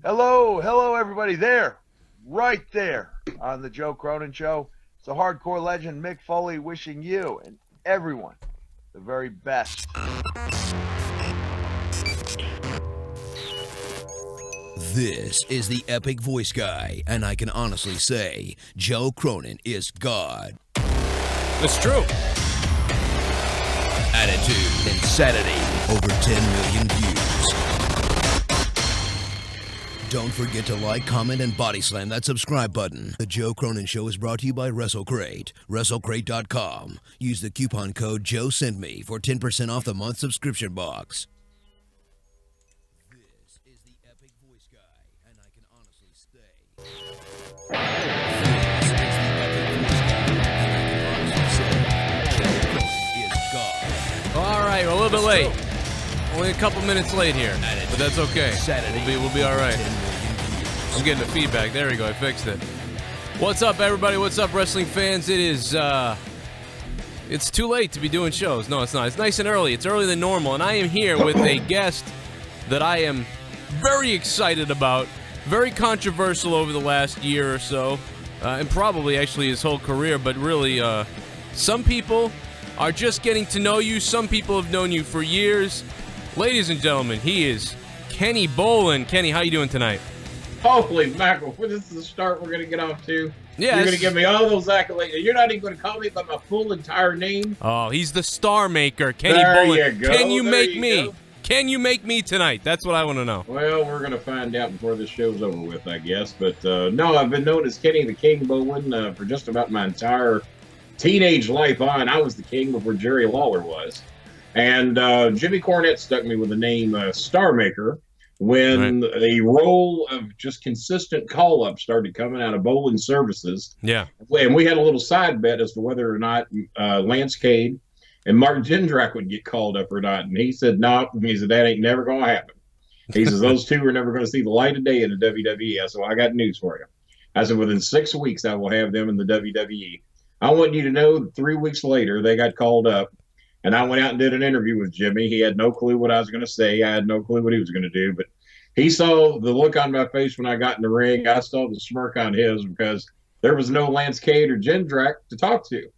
Hello, everybody there, right there on the Joe Cronin Show. It's a hardcore legend, Mick Foley, wishing you and everyone the very best. This is the Epic Voice Guy, and I can honestly say Joe Cronin is God. It's true. Attitude Insanity, over 10 million views. Don't forget to like, comment, and body slam that subscribe button. The Joe Cronin Show is brought to you by WrestleCrate. WrestleCrate.com. Use the coupon code JOESENDME for 10% off the month subscription box. This is the Epic Voice Guy, and I can honestly All right, we're a little bit late. Only a couple minutes late here, but that's okay. We'll be all right. I'm getting the feedback. There we go. I fixed it. What's up, everybody? What's up, wrestling fans? It's too late to be doing shows. No, it's not. It's nice and early. It's earlier than normal, and I am here with a guest that I am very excited about. Very controversial over the last year or so, and probably actually his whole career, but really, some people are just getting to know you. Some people have known you for years. Ladies and gentlemen, he is Kenny Bolin. Kenny, how you doing tonight? Holy mackerel, this is the start we're going to get off to. Yeah, you're going to give me all those accolades. You're not even going to call me by my full entire name. Oh, he's the Starmaker, Kenny there Bolin. You go. Can you there make you me? Go. Can you make me tonight? That's what I want to know. Well, we're going to find out before this show's over with, I guess. But no, I've been known as Kenny the King Bolin for just about my entire teenage life on. I was the king before Jerry Lawler was. And Jimmy Cornette stuck me with the name Starmaker when a role of just consistent call-up started coming out of Bolin Services. Yeah. And we had a little side bet as to whether or not Lance Cade and Mark Jindrak would get called up or not. And he said, no. He said, that ain't never going to happen. He says, those two are never going to see the light of day in the WWE. I said, well, I got news for you. I said, within 6 weeks, I will have them in the WWE. I want you to know that 3 weeks later, they got called up. And I went out and did an interview with Jimmy. He had no clue what I was going to say. I had no clue what he was going to do. But he saw the look on my face when I got in the ring. I saw the smirk on his because there was no Lance Cade or Jindrak to talk to.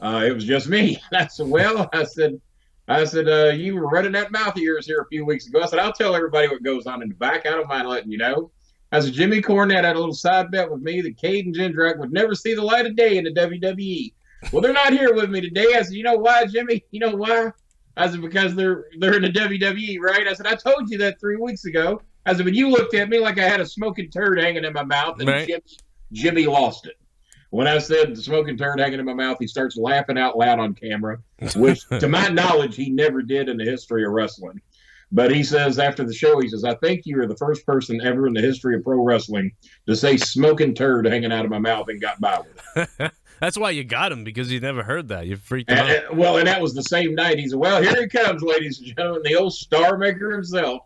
It was just me. And I said, well, I said, you were running that mouth of yours here a few weeks ago. I said, I'll tell everybody what goes on in the back. I don't mind letting you know. I said, Jimmy Cornette had a little side bet with me that Cade and Jindrak would never see the light of day in the WWE. Well, they're not here with me today. I said, you know why, Jimmy? You know why? I said, because they're in the WWE, right? I said, I told you that 3 weeks ago. I said, but you looked at me like I had a smoking turd hanging in my mouth, and right. Jimmy lost it. When I said the smoking turd hanging in my mouth, he starts laughing out loud on camera, which, to my knowledge, he never did in the history of wrestling. But he says after the show, he says, I think you are the first person ever in the history of pro wrestling to say smoking turd hanging out of my mouth and got by with it. That's why you got him, because you never heard that. You freaked him out. Well, and that was the same night. He said, well, here he comes, ladies and gentlemen, the old Starmaker himself.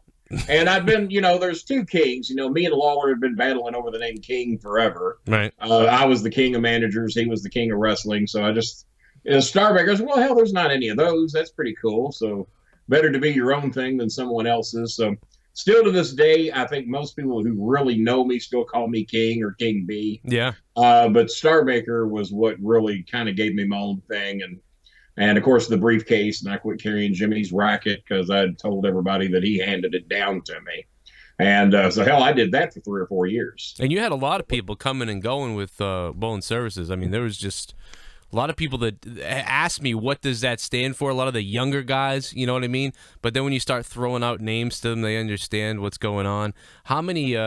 And I've been, there's two kings. Me and Lawler have been battling over the name King forever. Right. I was the king of managers. He was the king of wrestling. So I just, Starmaker, well, hell, there's not any of those. That's pretty cool. So better to be your own thing than someone else's. So still to this day, I think most people who really know me still call me King or King B. Yeah. But Starmaker was what really kind of gave me my own thing. And of course, the briefcase, and I quit carrying Jimmy's racket because I had told everybody that he handed it down to me. And so, hell, I did that for 3 or 4 years. And you had a lot of people coming and going with Bolin Services. I mean, there was just a lot of people that asked me, what does that stand for? A lot of the younger guys, you know what I mean? But then when you start throwing out names to them, they understand what's going on. How many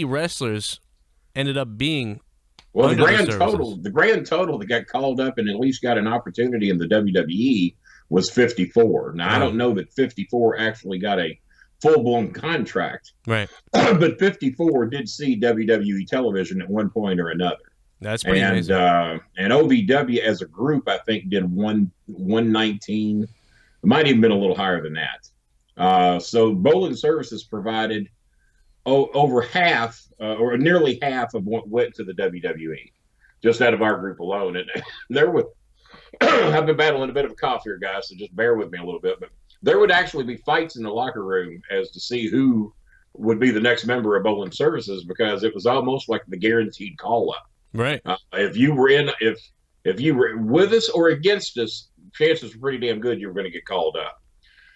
wrestlers ended up being Well, the grand total that got called up and at least got an opportunity in the WWE was 54. Now, I don't know that 54 actually got a full-blown contract. Right. But 54 did see WWE television at one point or another. That's pretty amazing. And OVW as a group, I think, did 119. It might even been a little higher than that. So Bolin Services provided over half or nearly half of what went to the WWE, just out of our group alone. And there would, I've been battling a bit of a cough here, guys, so just bear with me a little bit. But there would actually be fights in the locker room as to see who would be the next member of Bolin Services, because it was almost like the guaranteed call up. Right. If you were with us or against us, chances were pretty damn good you were going to get called up.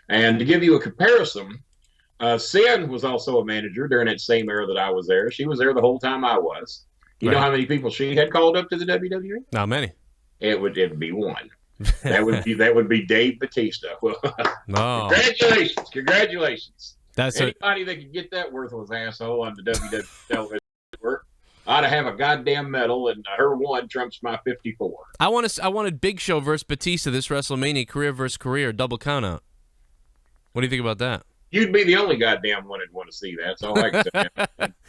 And to give you a comparison, Sin was also a manager during that same era that I was there. She was there the whole time I was. You know how many people she had called up to the WWE? Not many. It would be one. That would be Dave Batista. Well, No. Congratulations. That's Anybody that could get that worthless asshole on the WWE television network ought to have a goddamn medal, and her one trumps my 54. I wanted Big Show versus Batista this WrestleMania, career versus career, double count out. What do you think about that? You'd be the only goddamn one that'd want to see that. That's all I can say.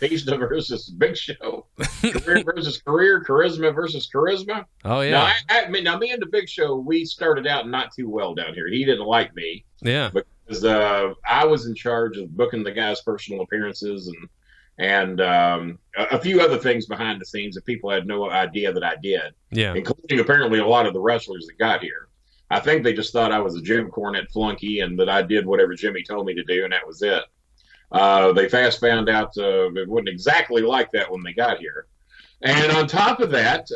Batista versus Big Show, career versus career, charisma versus charisma. Oh yeah. Now me and the Big Show, we started out not too well down here. He didn't like me. Yeah. Because I was in charge of booking the guy's personal appearances and a few other things behind the scenes that people had no idea that I did. Yeah. Including apparently a lot of the wrestlers that got here. I think they just thought I was a Jim Cornette flunky and that I did whatever Jimmy told me to do, and that was it. They fast found out it wasn't exactly like that when they got here. And on top of that,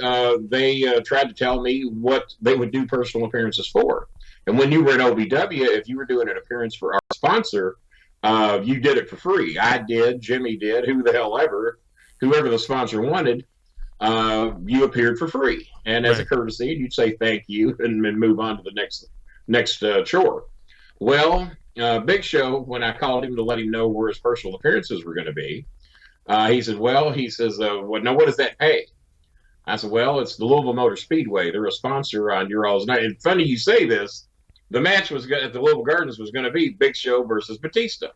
they tried to tell me what they would do personal appearances for. And when you were at OVW, if you were doing an appearance for our sponsor, you did it for free. I did, Jimmy did, whoever the sponsor wanted, you appeared for free. And as a courtesy, you'd say thank you and move on to the next chore. Well, Big Show, when I called him to let him know where his personal appearances were going to be, he said, well, now what does that pay? I said, well, it's the Louisville Motor Speedway. They're a sponsor on your all's night. And funny you say this. The match at the Louisville Gardens was going to be Big Show versus Batista.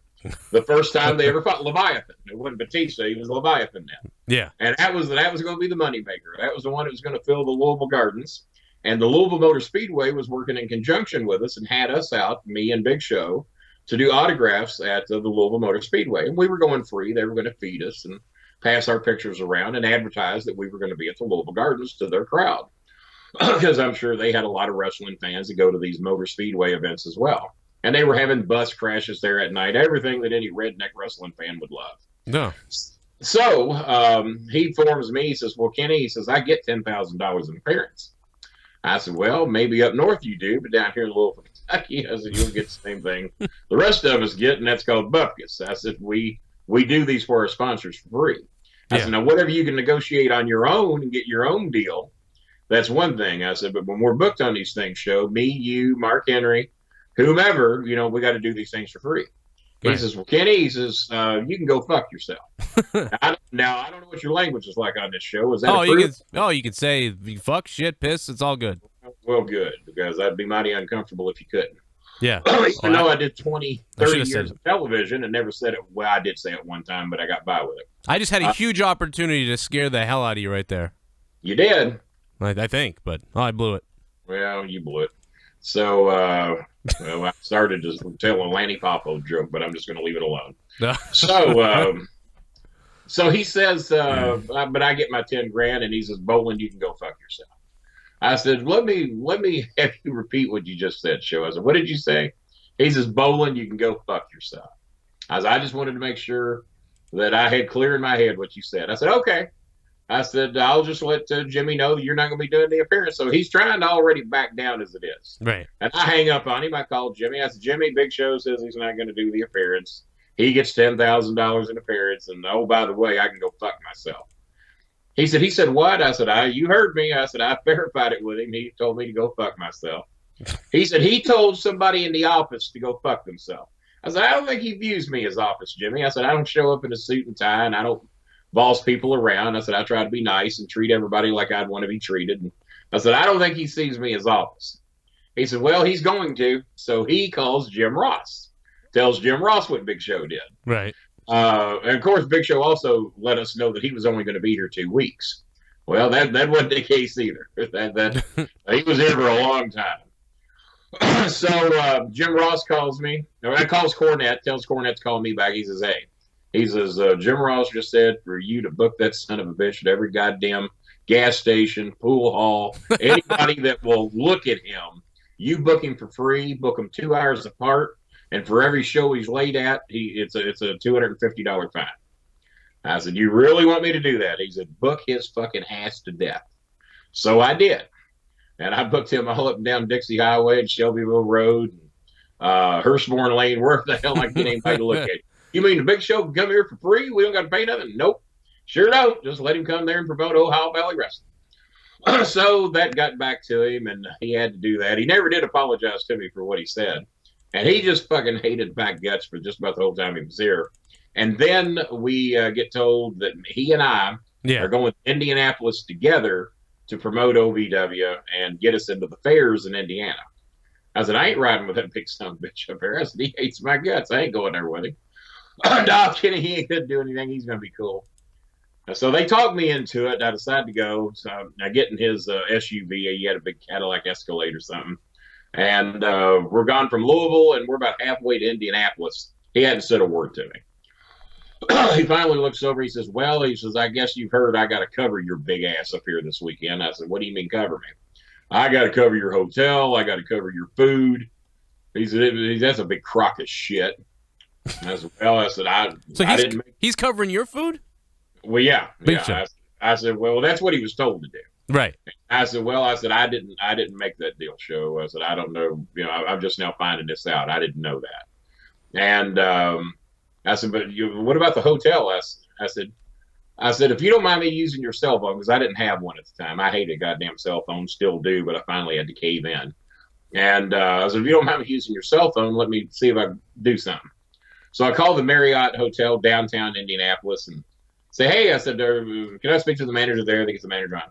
The first time they ever fought Leviathan. It wasn't Batista, he was Leviathan then. Yeah. And that was going to be the moneymaker. That was the one that was going to fill the Louisville Gardens. And the Louisville Motor Speedway was working in conjunction with us and had us out, me and Big Show, to do autographs at the Louisville Motor Speedway. And we were going free. They were going to feed us and pass our pictures around and advertise that we were going to be at the Louisville Gardens to their crowd. Because I'm sure they had a lot of wrestling fans that go to these motor speedway events as well. And they were having bus crashes there at night, everything that any redneck wrestling fan would love. No. So he informs me, he says, well, Kenny, he says, I get $10,000 in appearance. I said, well, maybe up north you do, but down here in Louisville, Kentucky, I said, you'll get the same thing the rest of us get, and that's called bupkis. I said, we do these for our sponsors for free. I said, now, whatever you can negotiate on your own and get your own deal, that's one thing. I said, but when we're booked on these things, me, you, Mark Henry, whomever, we got to do these things for free. He says, well, Kenny, he says, you can go fuck yourself. Now, I don't know what your language is like on this show. Is that you could say fuck, shit, piss, it's all good. Well, good, because I'd be mighty uncomfortable if you couldn't. Yeah. Even though I did 30 years of television and never said it. Well, I did say it one time, but I got by with it. I just had a huge opportunity to scare the hell out of you right there. You did. I think, but I blew it. Well, you blew it. So, I started to tell a Lanny Poffo joke, but I'm just going to leave it alone. So he says, but I get my 10 grand, and he says, Bolin, you can go fuck yourself. I said, let me have you repeat what you just said, Show. I said, what did you say? He says, Bolin, you can go fuck yourself. I just wanted to make sure that I had clear in my head what you said. I said, okay. I said, I'll just let Jimmy know that you're not going to be doing the appearance. So he's trying to already back down as it is. Right. And I hang up on him. I called Jimmy. I said, Jimmy, Big Show says he's not going to do the appearance. He gets $10,000 in appearance. And, oh, by the way, I can go fuck myself. He said, what? I said, you heard me. I said, I verified it with him. He told me to go fuck myself. He said, he told somebody in the office to go fuck themselves. I said, I don't think he views me as office, Jimmy. I said, I don't show up in a suit and tie, and I don't boss people around. I said, I try to be nice and treat everybody like I'd want to be treated. And I said, I don't think he sees me as office. He said, well, he's going to. So he calls Jim Ross, tells Jim Ross what Big Show did. Right. And of course, Big Show also let us know that he was only going to be here 2 weeks. Well, that wasn't the case either. He was here for a long time. So Jim Ross calls me. Calls Cornette, tells Cornette to call me back. He says, hey. He says, Jim Ross just said for you to book that son of a bitch at every goddamn gas station, pool hall, anybody that will look at him, you book him for free, book him 2 hours apart, and for every show he's late at, it's a $250 fine. I said, you really want me to do that? He said, book his fucking ass to death. So I did. And I booked him all up and down Dixie Highway and Shelbyville Road, and Hurstbourne Lane, wherever the hell I can get anybody to look at it. You mean the Big Show can come here for free? We don't got to pay nothing? Nope. Sure don't. Just let him come there and promote Ohio Valley Wrestling. So that got back to him, and he had to do that. He never did apologize to me for what he said. And he just fucking hated back guts for just about the whole time he was here. And then we get told that he and I are going to Indianapolis together to promote OVW and get us into the fairs in Indiana. I said, I ain't riding with that big son of a bitch up there. I said, he hates my guts. I ain't going there with him. No, Kenny, he ain't going to do anything. He's going to be cool. So they talked me into it. I decided to go. So I get in his SUV. He had a big Cadillac Escalade or something. And we're gone from Louisville, and we're about halfway to Indianapolis. He hadn't said a word to me. He finally looks over. He says, well, he says, I guess you've heard I got to cover your big ass up here this weekend. I said, what do you mean cover me? I got to cover your hotel. I got to cover your food. He said, that's a big crock of shit. I said, well, I said, he's covering your food? Well, yeah. Big show. I said, well, that's what he was told to do. Right. I said, well, I didn't make that deal, show. I said, I don't know. You know, I'm just now finding this out. I didn't know that. And I said, but what about the hotel? I said, if you don't mind me using your cell phone, because I didn't have one at the time. I hate a goddamn cell phone, still do, but I finally had to cave in. And I said, if you don't mind me using your cell phone, let me see if I can do something. So I called the Marriott Hotel downtown Indianapolis and say, hey, I said, can I speak to the manager there? I think it's the manager on.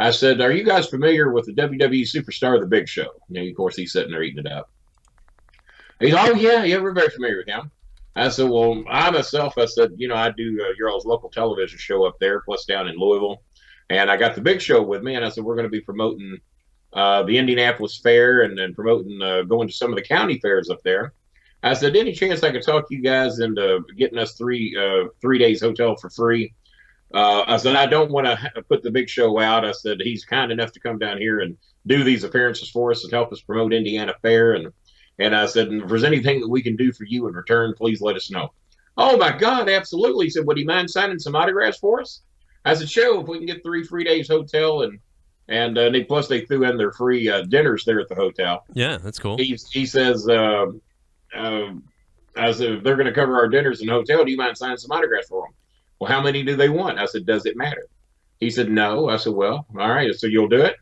I said, are you guys familiar with the WWE superstar, The Big Show? You know, of course, he's sitting there eating it up. He's, oh, yeah, we're very familiar with him. I said, well, I myself, I said, you know, I do your all's local television show up there, plus down in Louisville. And I got The Big Show with me, and I said, we're going to be promoting the Indianapolis Fair and then promoting going to some of the county fairs up there. I said, any chance I could talk you guys into getting us 3 days hotel for free? I said, I don't want to put The Big Show out. I said, he's kind enough to come down here and do these appearances for us and help us promote Indiana Fair. And I said, if there's anything that we can do for you in return, please let us know. Oh, my God, absolutely. He said, would you mind signing some autographs for us? I said, sure, if we can get 3 free days hotel. And plus they threw in their free dinners there at the hotel. Yeah, that's cool. He says, I said, if they're going to cover our dinners in the hotel, do you mind signing some autographs for them? Well, how many do they want? I said, does it matter? He said, no. I said, well, all right. So you'll do it?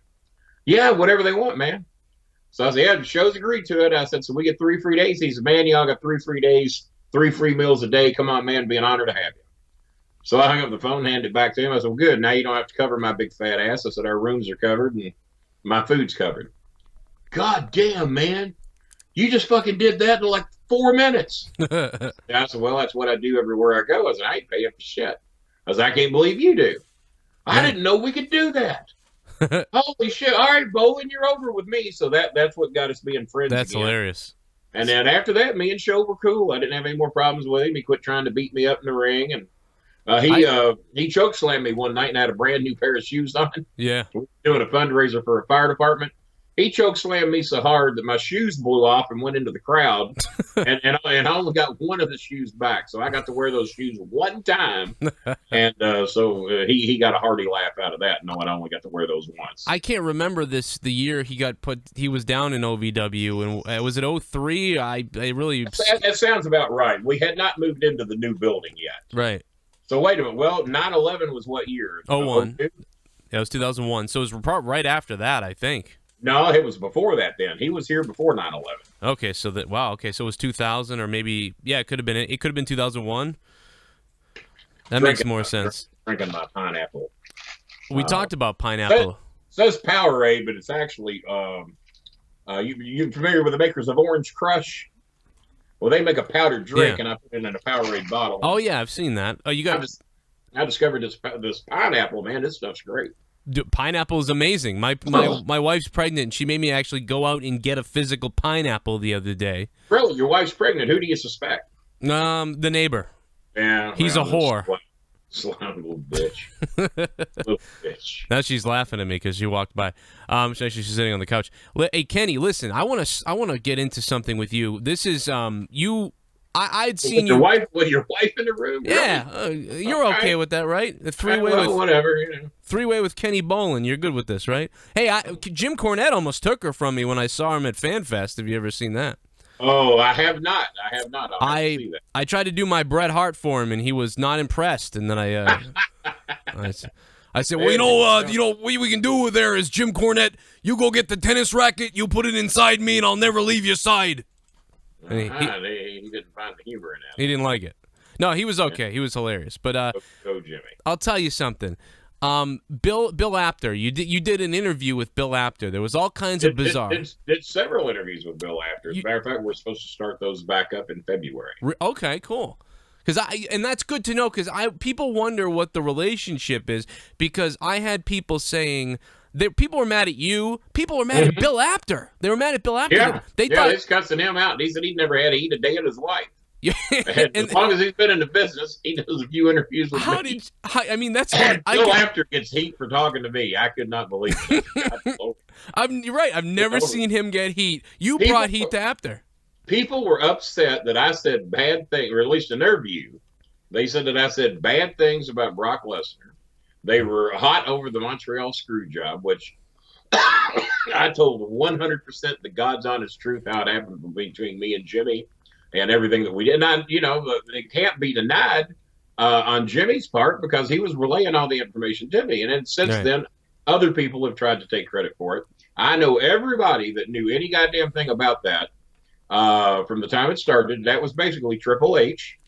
Yeah, whatever they want, man. So I said, yeah, the show's agreed to it. I said, so we get 3 free days. He said, man, y'all got 3 free days, 3 free meals a day. Come on, man, it'd be an honor to have you. So I hung up the phone, handed it back to him. I said, well, good. Now you don't have to cover my big fat ass. I said, our rooms are covered and my food's covered. God damn, man. You just fucking did that in like 4 minutes. I said, well, that's what I do everywhere I go. I said, I ain't paying for shit. I said, I can't believe you do. I didn't know we could do that. Holy shit. All right, Bolin, you're over with me. So that's what got us being friends. That's again. Hilarious. And then after that, me and Show were cool. I didn't have any more problems with him. He quit trying to beat me up in the ring. And he choke slammed me one night and had a brand new pair of shoes on. Yeah. We were doing a fundraiser for a fire department. He choke slammed me so hard that my shoes blew off and went into the crowd, and I only got one of the shoes back, so I got to wear those shoes one time, and so he got a hearty laugh out of that, knowing I only got to wear those once. I can't remember the year he was down in OVW, and was it 03? I really that sounds about right. We had not moved into the new building yet, right? So wait a minute. Well, 9/11 was what year? 01. Yeah, it was 2001. So it was right after that, I think. No, it was before that then. He was here before 9/11. Okay, so it was 2000 or maybe, yeah, it could have been 2001. That makes more sense. Drinking my pineapple. We talked about pineapple. It says Powerade, but it's actually, you familiar with the makers of Orange Crush? Well, they make a powdered drink, and I put it in a Powerade bottle. Oh, yeah, I've seen that. Oh, you got. I discovered this pineapple, man. This stuff's great. Pineapple is amazing. My wife's pregnant, and she made me actually go out and get a physical pineapple the other day. Really? Your wife's pregnant? Who do you suspect? The neighbor. Yeah. He's a whore. Slime little bitch. Little bitch. Now she's laughing at me because she walked by. Actually, she's sitting on the couch. Hey, Kenny, listen. I want to get into something with you. This is you. I'd seen with your wife with your wife in the room. Yeah, really? You're okay with that, right? The three-way well, with whatever. You know. Three-way with Kenny Bolin. You're good with this, right? Hey, Jim Cornette almost took her from me when I saw him at FanFest. Have you ever seen that? Oh, I have not. I'll have to see that. I tried to do my Bret Hart for him, and he was not impressed. And then I said, well, you know, what we can do there is Jim Cornette. You go get the tennis racket, you put it inside me, and I'll never leave your side. And he didn't find the humor in that. He didn't like it. No, he was okay. He was hilarious. But go Jimmy. I'll tell you something. Bill Apter, you did an interview with Bill Apter. There was all kinds of bizarre. Did several interviews with Bill Apter. As a matter of fact, we're supposed to start those back up in February. Okay, cool. And that's good to know because people wonder what the relationship is because I had people saying that people were mad at you. People were mad at Bill Apter. They were mad at Bill Apter. Yeah, they thought he's cussing him out. And he said he'd never had to eat a day in his life. Yeah, as long as he's been in the business, he does a few interviews with me. I mean, that's hard. Bill Apter gets heat for talking to me. I could not believe it. You're right. I've never seen him get heat. You brought heat to Apter. People were upset that I said bad things, or at least in their view, they said that I said bad things about Brock Lesnar. They were hot over the Montreal screw job, which I told 100% the God's honest truth how it happened between me and Jimmy. And everything that we did, and it can't be denied on Jimmy's part because he was relaying all the information to me. And then since then, other people have tried to take credit for it. I know everybody that knew any goddamn thing about that from the time it started. That was basically Triple H.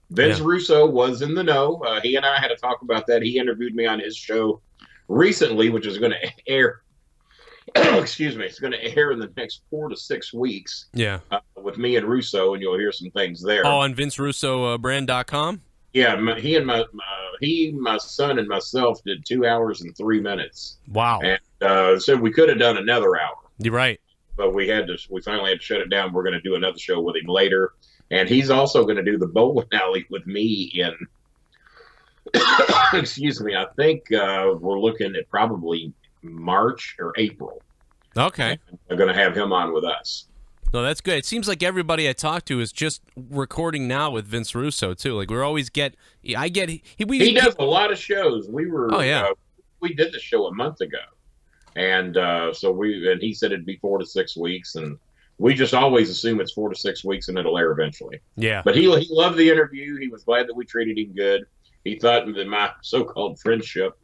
Vince Russo was in the know. He and I had to talk about that. He interviewed me on his show recently, which is going to air. Excuse me. It's going to air in the next 4 to 6 weeks. Yeah. With me and Russo, and you'll hear some things there. Oh, on VinceRussoBrand.com? Yeah, my son and myself did 2 hours and 3 minutes. Wow. And so we could have done another hour. You're right. But we finally had to shut it down. We're going to do another show with him later. And he's also going to do the bowling alley with me in, excuse me, I think we're looking at probably March or April. Okay. We're going to have him on with us. No, that's good. It seems like everybody I talk to is just recording now with Vince Russo too. Like we always he does a lot of shows. We did the show a month ago, and he said it'd be 4 to 6 weeks, and we just always assume it's 4 to 6 weeks and it'll air eventually. Yeah. But he loved the interview. He was glad that we treated him good. He thought that my so-called friendship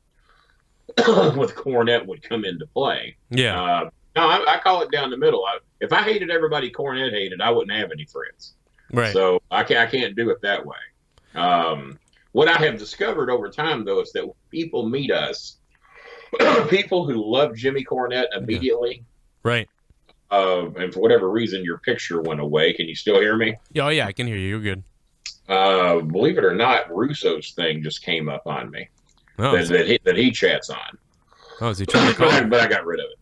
with Cornette would come into play. Yeah. No, I call it down the middle. If I hated everybody Cornette hated, I wouldn't have any friends. Right. So I can't do it that way. What I have discovered over time, though, is that when people meet us, people who love Jimmy Cornette immediately. Right. And for whatever reason, your picture went away. Can you still hear me? Oh, yeah, I can hear you. You're good. Believe it or not, Russo's thing just came up on me that he chats on. Oh, is he trying to call him? But I got rid of it.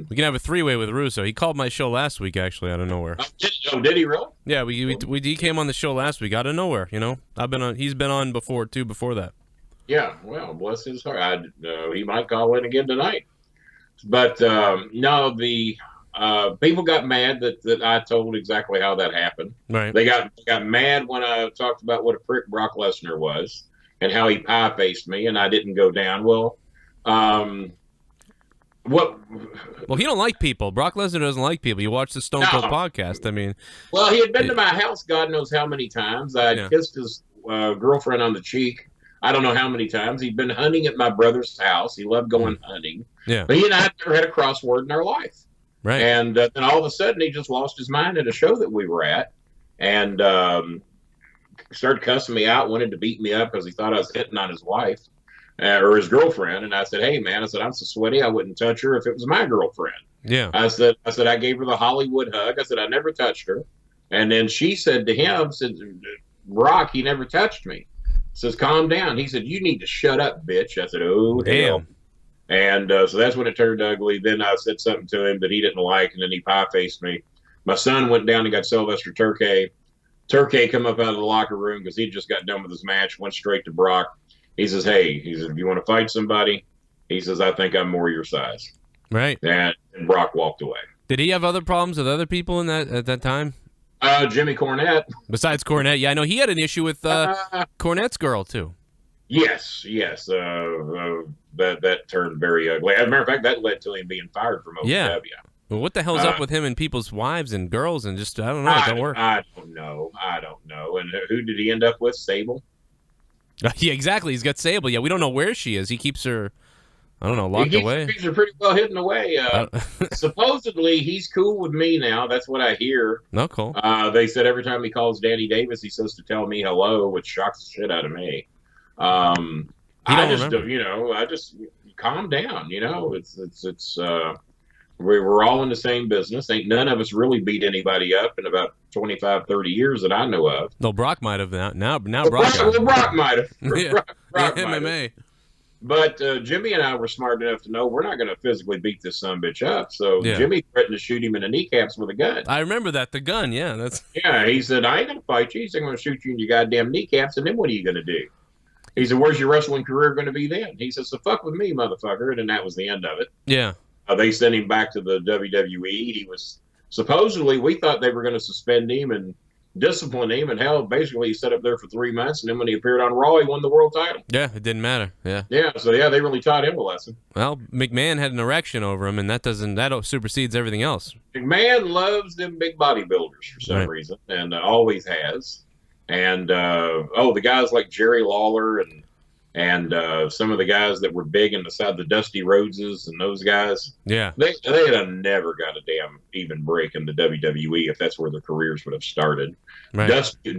We can have a three-way with Russo. He called my show last week, actually, out of nowhere. Did he really? Yeah, he came on the show last week out of nowhere. You know, he's been on before too. Before that. Yeah, well, bless his heart. He might call in again tonight. But no, the people got mad that I told exactly how that happened. Right. They got mad when I talked about what a prick Brock Lesnar was and how he pie-faced me, and I didn't go down. Well, Well, he don't like people. Brock Lesnar doesn't like people. You watch the Stone Cold podcast. I mean, well, he had been to my house God knows how many times. I kissed his girlfriend on the cheek. I don't know how many times. He'd been hunting at my brother's house. He loved going hunting. Yeah. But he and I never had a crossword in our life. Right. And then all of a sudden, he just lost his mind at a show that we were at, and started cussing me out. Wanted to beat me up because he thought I was hitting on his wife. Or his girlfriend, and I said, "Hey, man," I said, "I'm so sweaty, I wouldn't touch her if it was my girlfriend." Yeah. I said, I gave her the Hollywood hug. I said, I never touched her. And then she said to him, "Brock, he never touched me." Says, "Calm down." He said, "You need to shut up, bitch." I said, "Oh, hell." And so that's when it turned ugly. Then I said something to him that he didn't like, and then he pie-faced me. My son went down and got Sylvester Turkey. Turkey come up out of the locker room because he just got done with his match, went straight to Brock. He says, hey, he says, if you want to fight somebody, he says, I think I'm more your size. Right. And Brock walked away. Did he have other problems with other people in that at that time? Jimmy Cornette. Besides Cornette, yeah, I know he had an issue with Cornette's girl too. Yes. That turned very ugly. As a matter of fact, that led to him being fired from OVW. Yeah. Well, what the hell's up with him and people's wives and girls and just, I don't know, it don't work. I don't know. And who did he end up with? Sable? Yeah, exactly. He's got Sable. Yeah, we don't know where she is. He keeps her, I don't know, locked away. He's pretty well hidden away. Supposedly, he's cool with me now. That's what I hear. No, cool. They said every time he calls Danny Davis, he's supposed to tell me hello, which shocks the shit out of me. I just calm down. We're all in the same business. Ain't none of us really beat anybody up in about 25, 30 years that I know of. No, Brock might have now. Brock might have. Yeah. Brock MMA. But Jimmy and I were smart enough to know we're not going to physically beat this sumbitch up. So Yeah. Jimmy threatened to shoot him in the kneecaps with a gun. I remember that, the gun. Yeah, that's. Yeah, he said, I ain't going to fight you. He said, I'm going to shoot you in your goddamn kneecaps, and then what are you going to do? He said, where's your wrestling career going to be then? He said, so fuck with me, motherfucker. And then that was the end of it. Yeah. They sent him back to the WWE. He was supposedly, we thought they were going to suspend him and discipline him, and hell, basically he sat up there for 3 months, and then when he appeared on Raw, he won the world title. Yeah, it didn't matter. Yeah. Yeah, so yeah, they really taught him a lesson. Well, McMahon had an erection over him, and that supersedes everything else. McMahon loves them big bodybuilders for some reason, and always has. And the guys like Jerry Lawler and some of the guys that were big in the Dusty Rhodeses and those guys. Yeah. They had never got a damn even break in the WWE if that's where their careers would have started. Right.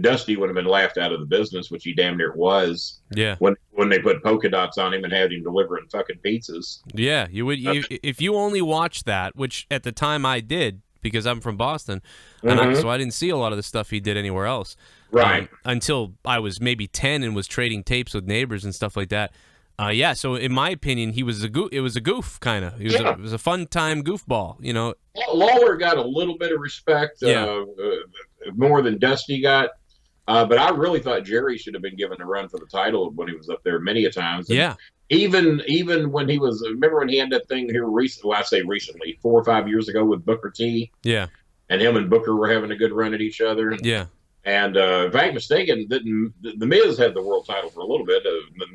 Dusty would have been laughed out of the business, which he damn near was. Yeah. When they put polka dots on him and had him delivering fucking pizzas. Yeah, you would. If you only watched that, which at the time I did because I'm from Boston, and so I didn't see a lot of the stuff he did anywhere else. Right. Until I was maybe 10 and was trading tapes with neighbors and stuff like that. Yeah, so in my opinion, it was a goof, kind of. It was a fun time goofball, Lawler got a little bit of respect, more than Dusty got. But I really thought Jerry should have been given a run for the title when he was up there many a times. And yeah. Even when he was, remember when he had that thing here recently, well, I say recently, 4 or 5 years ago with Booker T? Yeah. And him and Booker were having a good run at each other. Yeah. And if I ain't mistaken, the Miz had the world title for a little bit.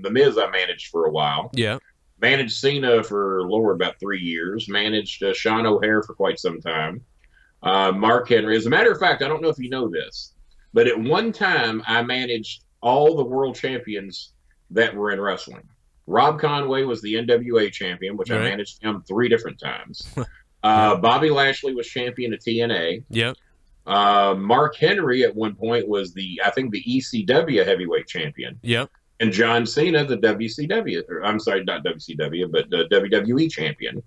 The Miz I managed for a while. Yeah. Managed Cena for about 3 years. Managed Sean O'Hare for quite some time. Mark Henry. As a matter of fact, I don't know if you know this, but at one time I managed all the world champions that were in wrestling. Rob Conway was the NWA champion, which I managed him 3 different times. Bobby Lashley was champion of TNA. Yep. Mark Henry at one point was the ECW heavyweight champion. Yep. And John Cena, the I'm sorry, not WCW, but the WWE champion.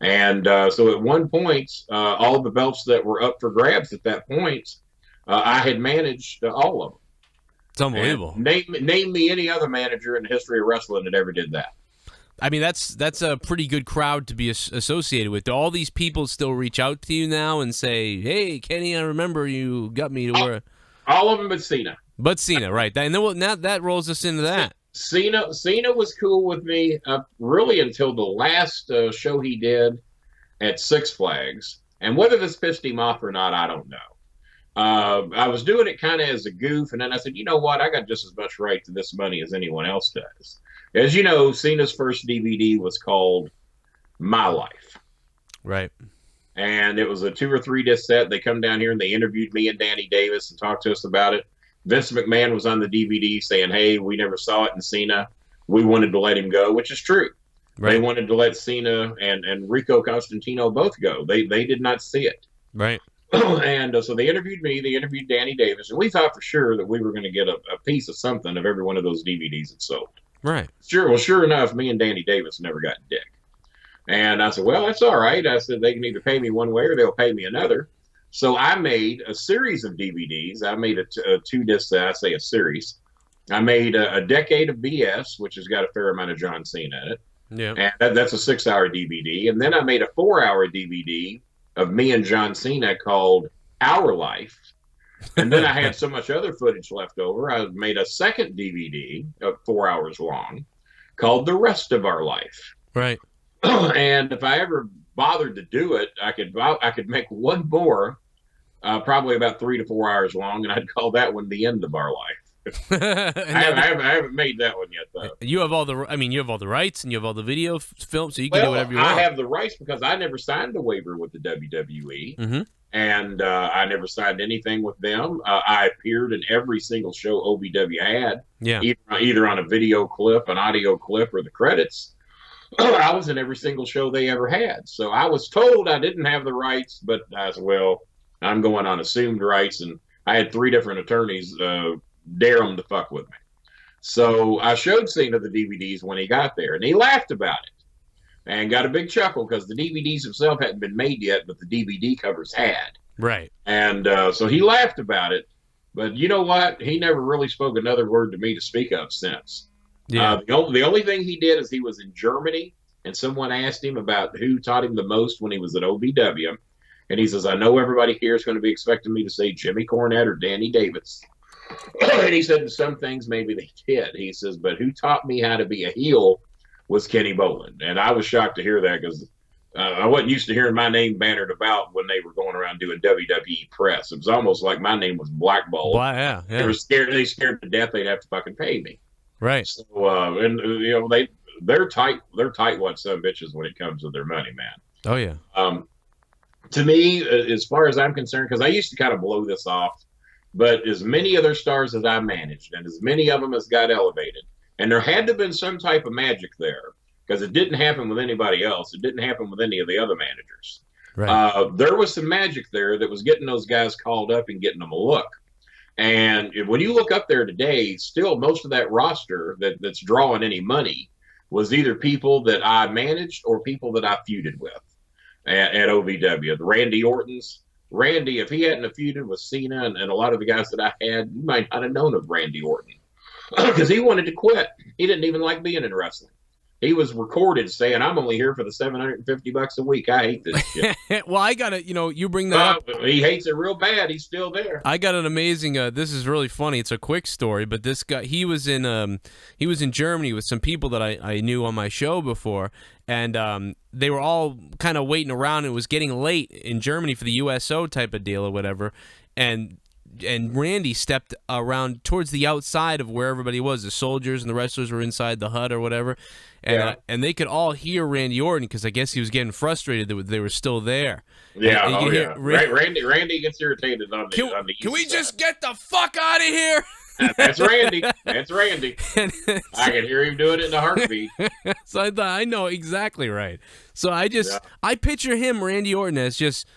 And so at one point, all the belts that were up for grabs at that point, I had managed all of them. It's unbelievable. And name me any other manager in the history of wrestling that ever did that. I mean, that's a pretty good crowd to be associated with. Do all these people still reach out to you now and say, "Hey, Kenny, I remember you got me to where"? All of them, but Cena. But Cena, right? And then now that rolls us into that. Cena was cool with me really until the last show he did at Six Flags, and whether this pissed him off or not, I don't know. I was doing it kind of as a goof, and then I said, you know what? I got just as much right to this money as anyone else does. As you know, Cena's first DVD was called My Life. Right. And it was a 2 or 3 disc set. They come down here and they interviewed me and Danny Davis and talked to us about it. Vince McMahon was on the DVD saying, hey, we never saw it in Cena. We wanted to let him go, which is true. Right. They wanted to let Cena and Rico Constantino both go. They did not see it. Right. And so they interviewed me, they interviewed Danny Davis, and we thought for sure that we were going to get a piece of something of every one of those DVDs that sold. Right. Sure enough, me and Danny Davis never got dick. And I said, well, that's all right. I said, they can either pay me one way or they'll pay me another. So I made a series of DVDs. I made a 2-disc set, I say a series. I made a Decade of BS, which has got a fair amount of John Cena in it. Yeah. And that's a 6-hour DVD. And then I made a 4-hour DVD of me and John Cena called Our Life. And then I had so much other footage left over, I made a second DVD of 4 hours long called The Rest of Our Life. Right. And if I ever bothered to do it, I could make one more, probably about 3 to 4 hours long, and I'd call that one The End of Our Life. I haven't made that one yet, though. You have all the rights, and you have all the video films, so you can do whatever you want. I have the rights because I never signed a waiver with the WWE, Mm-hmm. and I never signed anything with them. I appeared in every single show OVW had, Yeah. either on a video clip, an audio clip, or the credits. I was in every single show they ever had. So I was told I didn't have the rights, but I said, well, I'm going on assumed rights, and I had 3 different attorneys dare him to fuck with me. So I showed Cena the DVDs when he got there, and he laughed about it and got a big chuckle because the DVDs themselves hadn't been made yet, but the DVD covers had. Right. And so he laughed about it. But you know what? He never really spoke another word to me to speak of since. Yeah. The only thing he did is he was in Germany, and someone asked him about who taught him the most when he was at OVW. And he says, I know everybody here is going to be expecting me to say Jimmy Cornette or Danny Davis. And he said some things maybe they did. He says, but who taught me how to be a heel was Kenny Bolin. And I was shocked to hear that because I wasn't used to hearing my name bannered about when they were going around doing WWE press. It was almost like my name was blackballed. Yeah. They were scared. They scared to death they'd have to fucking pay me. Right. So, and you know, they're tight. They're tight what some bitches when it comes to their money, man. Oh yeah. To me, as far as I'm concerned, because I used to kind of blow this off, but as many other stars as I managed, and as many of them as got elevated, and there had to have been some type of magic there, because it didn't happen with anybody else. It didn't happen with any of the other managers. Right. There was some magic there that was getting those guys called up and getting them a look. And when you look up there today, still most of that roster that's drawing any money was either people that I managed or people that I feuded with at OVW. The Randy Ortons. Randy, if he hadn't feuded with Cena and a lot of the guys that I had, you might not have known of Randy Orton because he wanted to quit. He didn't even like being in wrestling. He was recorded saying, I'm only here for the $750 a week. I hate this shit. Well, I got to, you bring that up. He hates it real bad. He's still there. I got an amazing, this is really funny. It's a quick story, but this guy, he was in Germany with some people that I knew on my show before, and they were all kind of waiting around. It was getting late in Germany for the USO type of deal or whatever, and Randy stepped around towards the outside of where everybody was. The soldiers and the wrestlers were inside the hut or whatever, and they could all hear Randy Orton because I guess he was getting frustrated that they were still there. Yeah, and yeah. Randy gets irritated on the Can we just get the fuck out of here? That's Randy. That's Randy. I can hear him doing it in a heartbeat. So I thought, I know exactly right. So I picture him, Randy Orton, as just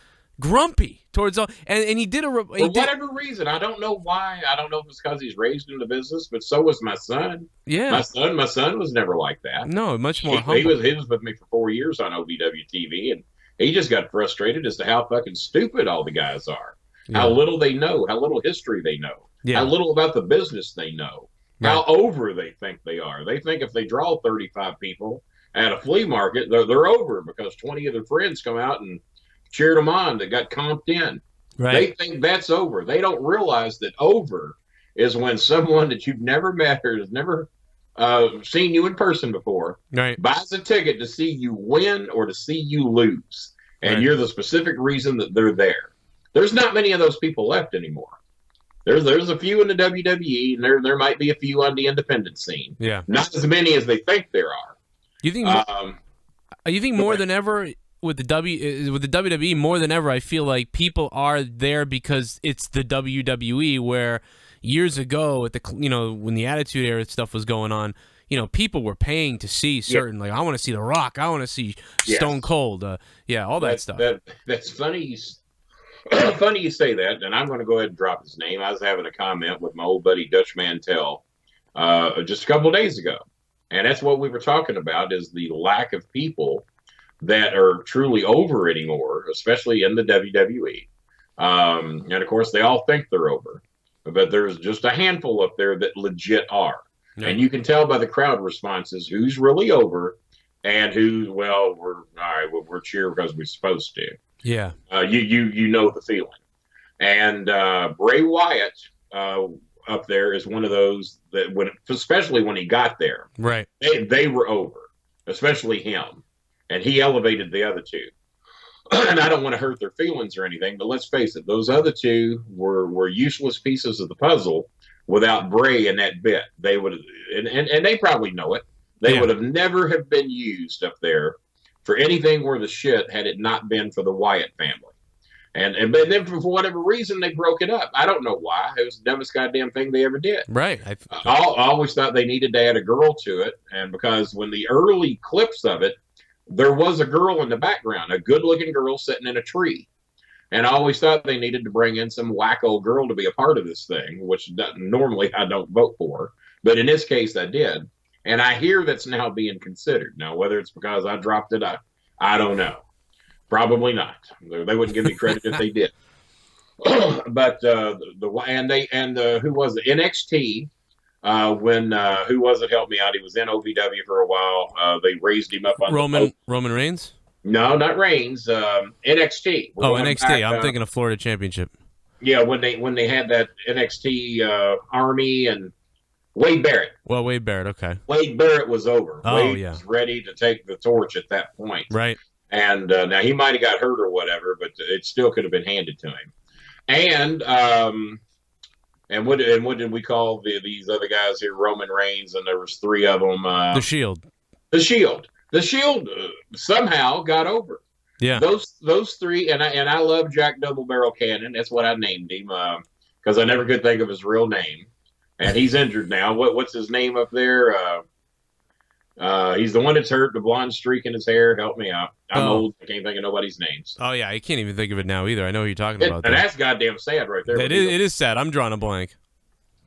grumpy towards all, and he did for whatever reason. I don't know why. I don't know if it's because he's raised in the business, but so was my son. Yeah, my son was never like that. No, much more humble. He was with me for 4 years on OVW TV, and he just got frustrated as to how fucking stupid all the guys are. Yeah. How little they know, how little history they know, how little about the business they know, how over they think they are. They think if they draw 35 people at a flea market, they're over because 20 of their friends come out and cheered them on that got comped in. Right. They think that's over. They don't realize that over is when someone that you've never met or has never seen you in person before buys a ticket to see you win or to see you lose. And you're the specific reason that they're there. There's not many of those people left anymore. There's a few in the WWE, and there might be a few on the independent scene. Yeah. Not as many as they think there are. You think more than ever with the WWE, more than ever, I feel like people are there because it's the WWE. Where years ago, at when the Attitude Era stuff was going on, people were paying to see certain. Like, I want to see The Rock, I want to see Stone Cold, all that stuff. That's funny. Funny you say that, and I'm going to go ahead and drop his name. I was having a comment with my old buddy Dutch Mantell just a couple of days ago, and that's what we were talking about: is the lack of people that are truly over anymore, especially in the WWE. And of course, they all think they're over, but there's just a handful up there that legit are. Yeah. And you can tell by the crowd responses who's really over and who's, well, we're cheering because we're supposed to. Yeah. You know the feeling. And Bray Wyatt up there is one of those that, especially when he got there, right, they were over, especially him, and he elevated the other two. And I don't want to hurt their feelings or anything, but let's face it, those other two were useless pieces of the puzzle without Bray in that bit. They would, and they probably know it. They would have never have been used up there for anything worth a shit had it not been for the Wyatt family. And then for whatever reason they broke it up. I don't know why. It was the dumbest goddamn thing they ever did. right. I always thought they needed to add a girl to it, and because when the early clips of it, there was a girl in the background, a good-looking girl sitting in a tree. And I always thought they needed to bring in some wacko girl to be a part of this thing, which normally I don't vote for. But in this case, I did. And I hear that's now being considered. Now, whether it's because I dropped it, I don't know. Probably not. They wouldn't give me credit if they did. But who was it? NXT. When who was it? Help me out. He was in OVW for a while. They raised him up on Roman Reigns. No, not Reigns. NXT. NXT. I'm thinking of Florida Championship. Yeah, when they had that NXT Army and Wade Barrett. Well, Wade Barrett. Okay. Wade Barrett was over. Oh, Wade was ready to take the torch at that point. Right. And now he might have got hurt or whatever, but it still could have been handed to him. And what did we call these other guys here? Roman Reigns, and there was three of them. The Shield. The Shield. The Shield somehow got over. Yeah. Those three, and I love Jack Double Barrel Cannon. That's what I named him because I never could think of his real name. And he's injured now. What's his name up there? He's the one that's hurt, the blonde streak in his hair. Help me out. I'm old. I can't think of nobody's names. Oh, yeah. I can't even think of it now either. I know who you're talking about. And that's goddamn sad right there. It is sad. I'm drawing a blank.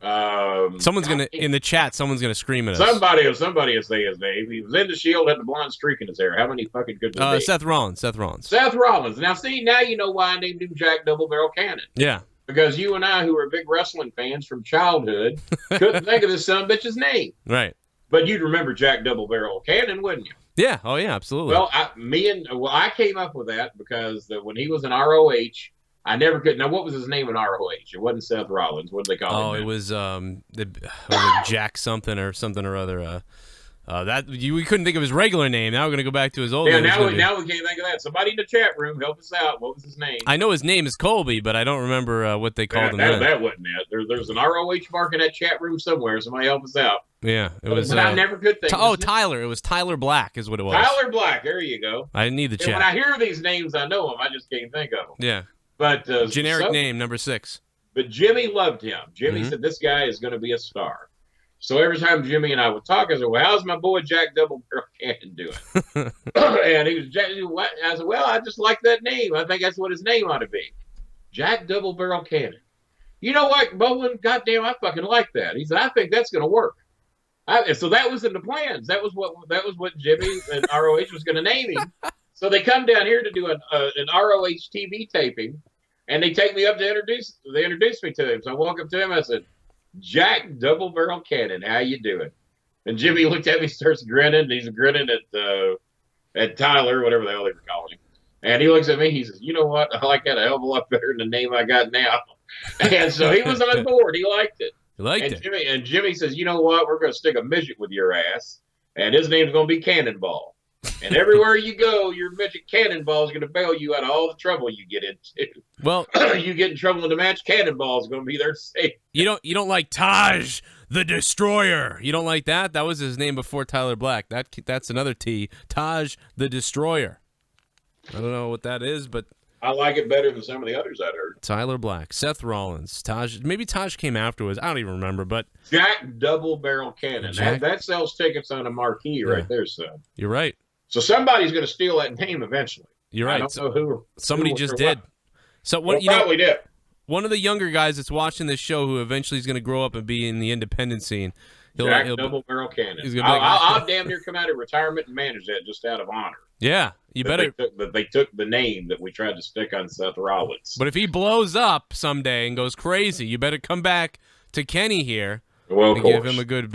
Someone's going to, in the chat, someone's going to scream at us. Somebody will say his name. He was in the Shield, had the blonde streak in his hair. How many fucking could there be? Seth Rollins. Now you know why I named him Jack Double Barrel Cannon. Yeah. Because you and I, who are big wrestling fans from childhood, couldn't think of this son of a bitch's name. Right. But you'd remember Jack Double Barrel Cannon, wouldn't you? Yeah. Oh, yeah, absolutely. Well, I came up with that because when he was in ROH, I never could. Now, what was his name in ROH? It wasn't Seth Rollins. What did they call him? Oh, it was Jack something or other. We couldn't think of his regular name. Now we're going to go back to his old name. Now we can't think of that. Somebody in the chat room, help us out. What was his name? I know his name is Colby, but I don't remember what they called him then. That wasn't it. There's an ROH mark in that chat room somewhere. Somebody help us out. Yeah, it was. But I never could think. Tyler. It was Tyler Black, is what it was. Tyler Black. There you go. I didn't need the chat. When I hear these names, I know them. I just can't think of them. Yeah. But generic name number 6. But Jimmy loved him. Jimmy said this guy is going to be a star. So every time Jimmy and I would talk, I said, "Well, how's my boy Jack Double Barrel Cannon doing?" And he was Jack. I said, "Well, I just like that name. I think that's what his name ought to be, Jack Double Barrel Cannon." You know what, Bolin? Goddamn, I fucking like that. He said, "I think that's going to work." So that was in the plans. That was what Jimmy and ROH was going to name him. So they come down here to do an ROH TV taping, and they take me up to introduce me to him. So I walk up to him. I said, "Jack Double Barrel Cannon, how you doing?" And Jimmy looked at me, starts grinning. And he's grinning at Tyler, whatever the hell they were calling him. And he looks at me. He says, "You know what? I like that a hell of a lot better than the name I got now." And so he was on board. He liked it. Jimmy says, "You know what? We're going to stick a midget with your ass, and his name's going to be Cannonball. And everywhere you go, your midget Cannonball is going to bail you out of all the trouble you get into. Well, you get in trouble in the match, Cannonball is going to be there safe." You don't like Taj the Destroyer. You don't like that? That was his name before Tyler Black. That's another T. Taj the Destroyer. I don't know what that is, but I like it better than some of the others I'd heard. Tyler Black, Seth Rollins, Taj. Maybe Taj came afterwards. I don't even remember, but Jack Double Barrel Cannon. That sells tickets on a marquee right there, son. You're right. So somebody's going to steal that name eventually. You're right. I don't know who. Somebody just did. So what? Probably did. One of the younger guys that's watching this show, who eventually is going to grow up and be in the independent scene, Jack Double Barrel Cannon. I'll damn near come out of retirement and manage that just out of honor. Yeah, you better. They took the name that we tried to stick on Seth Rollins. But if he blows up someday and goes crazy, you better come back to Kenny here and give him a good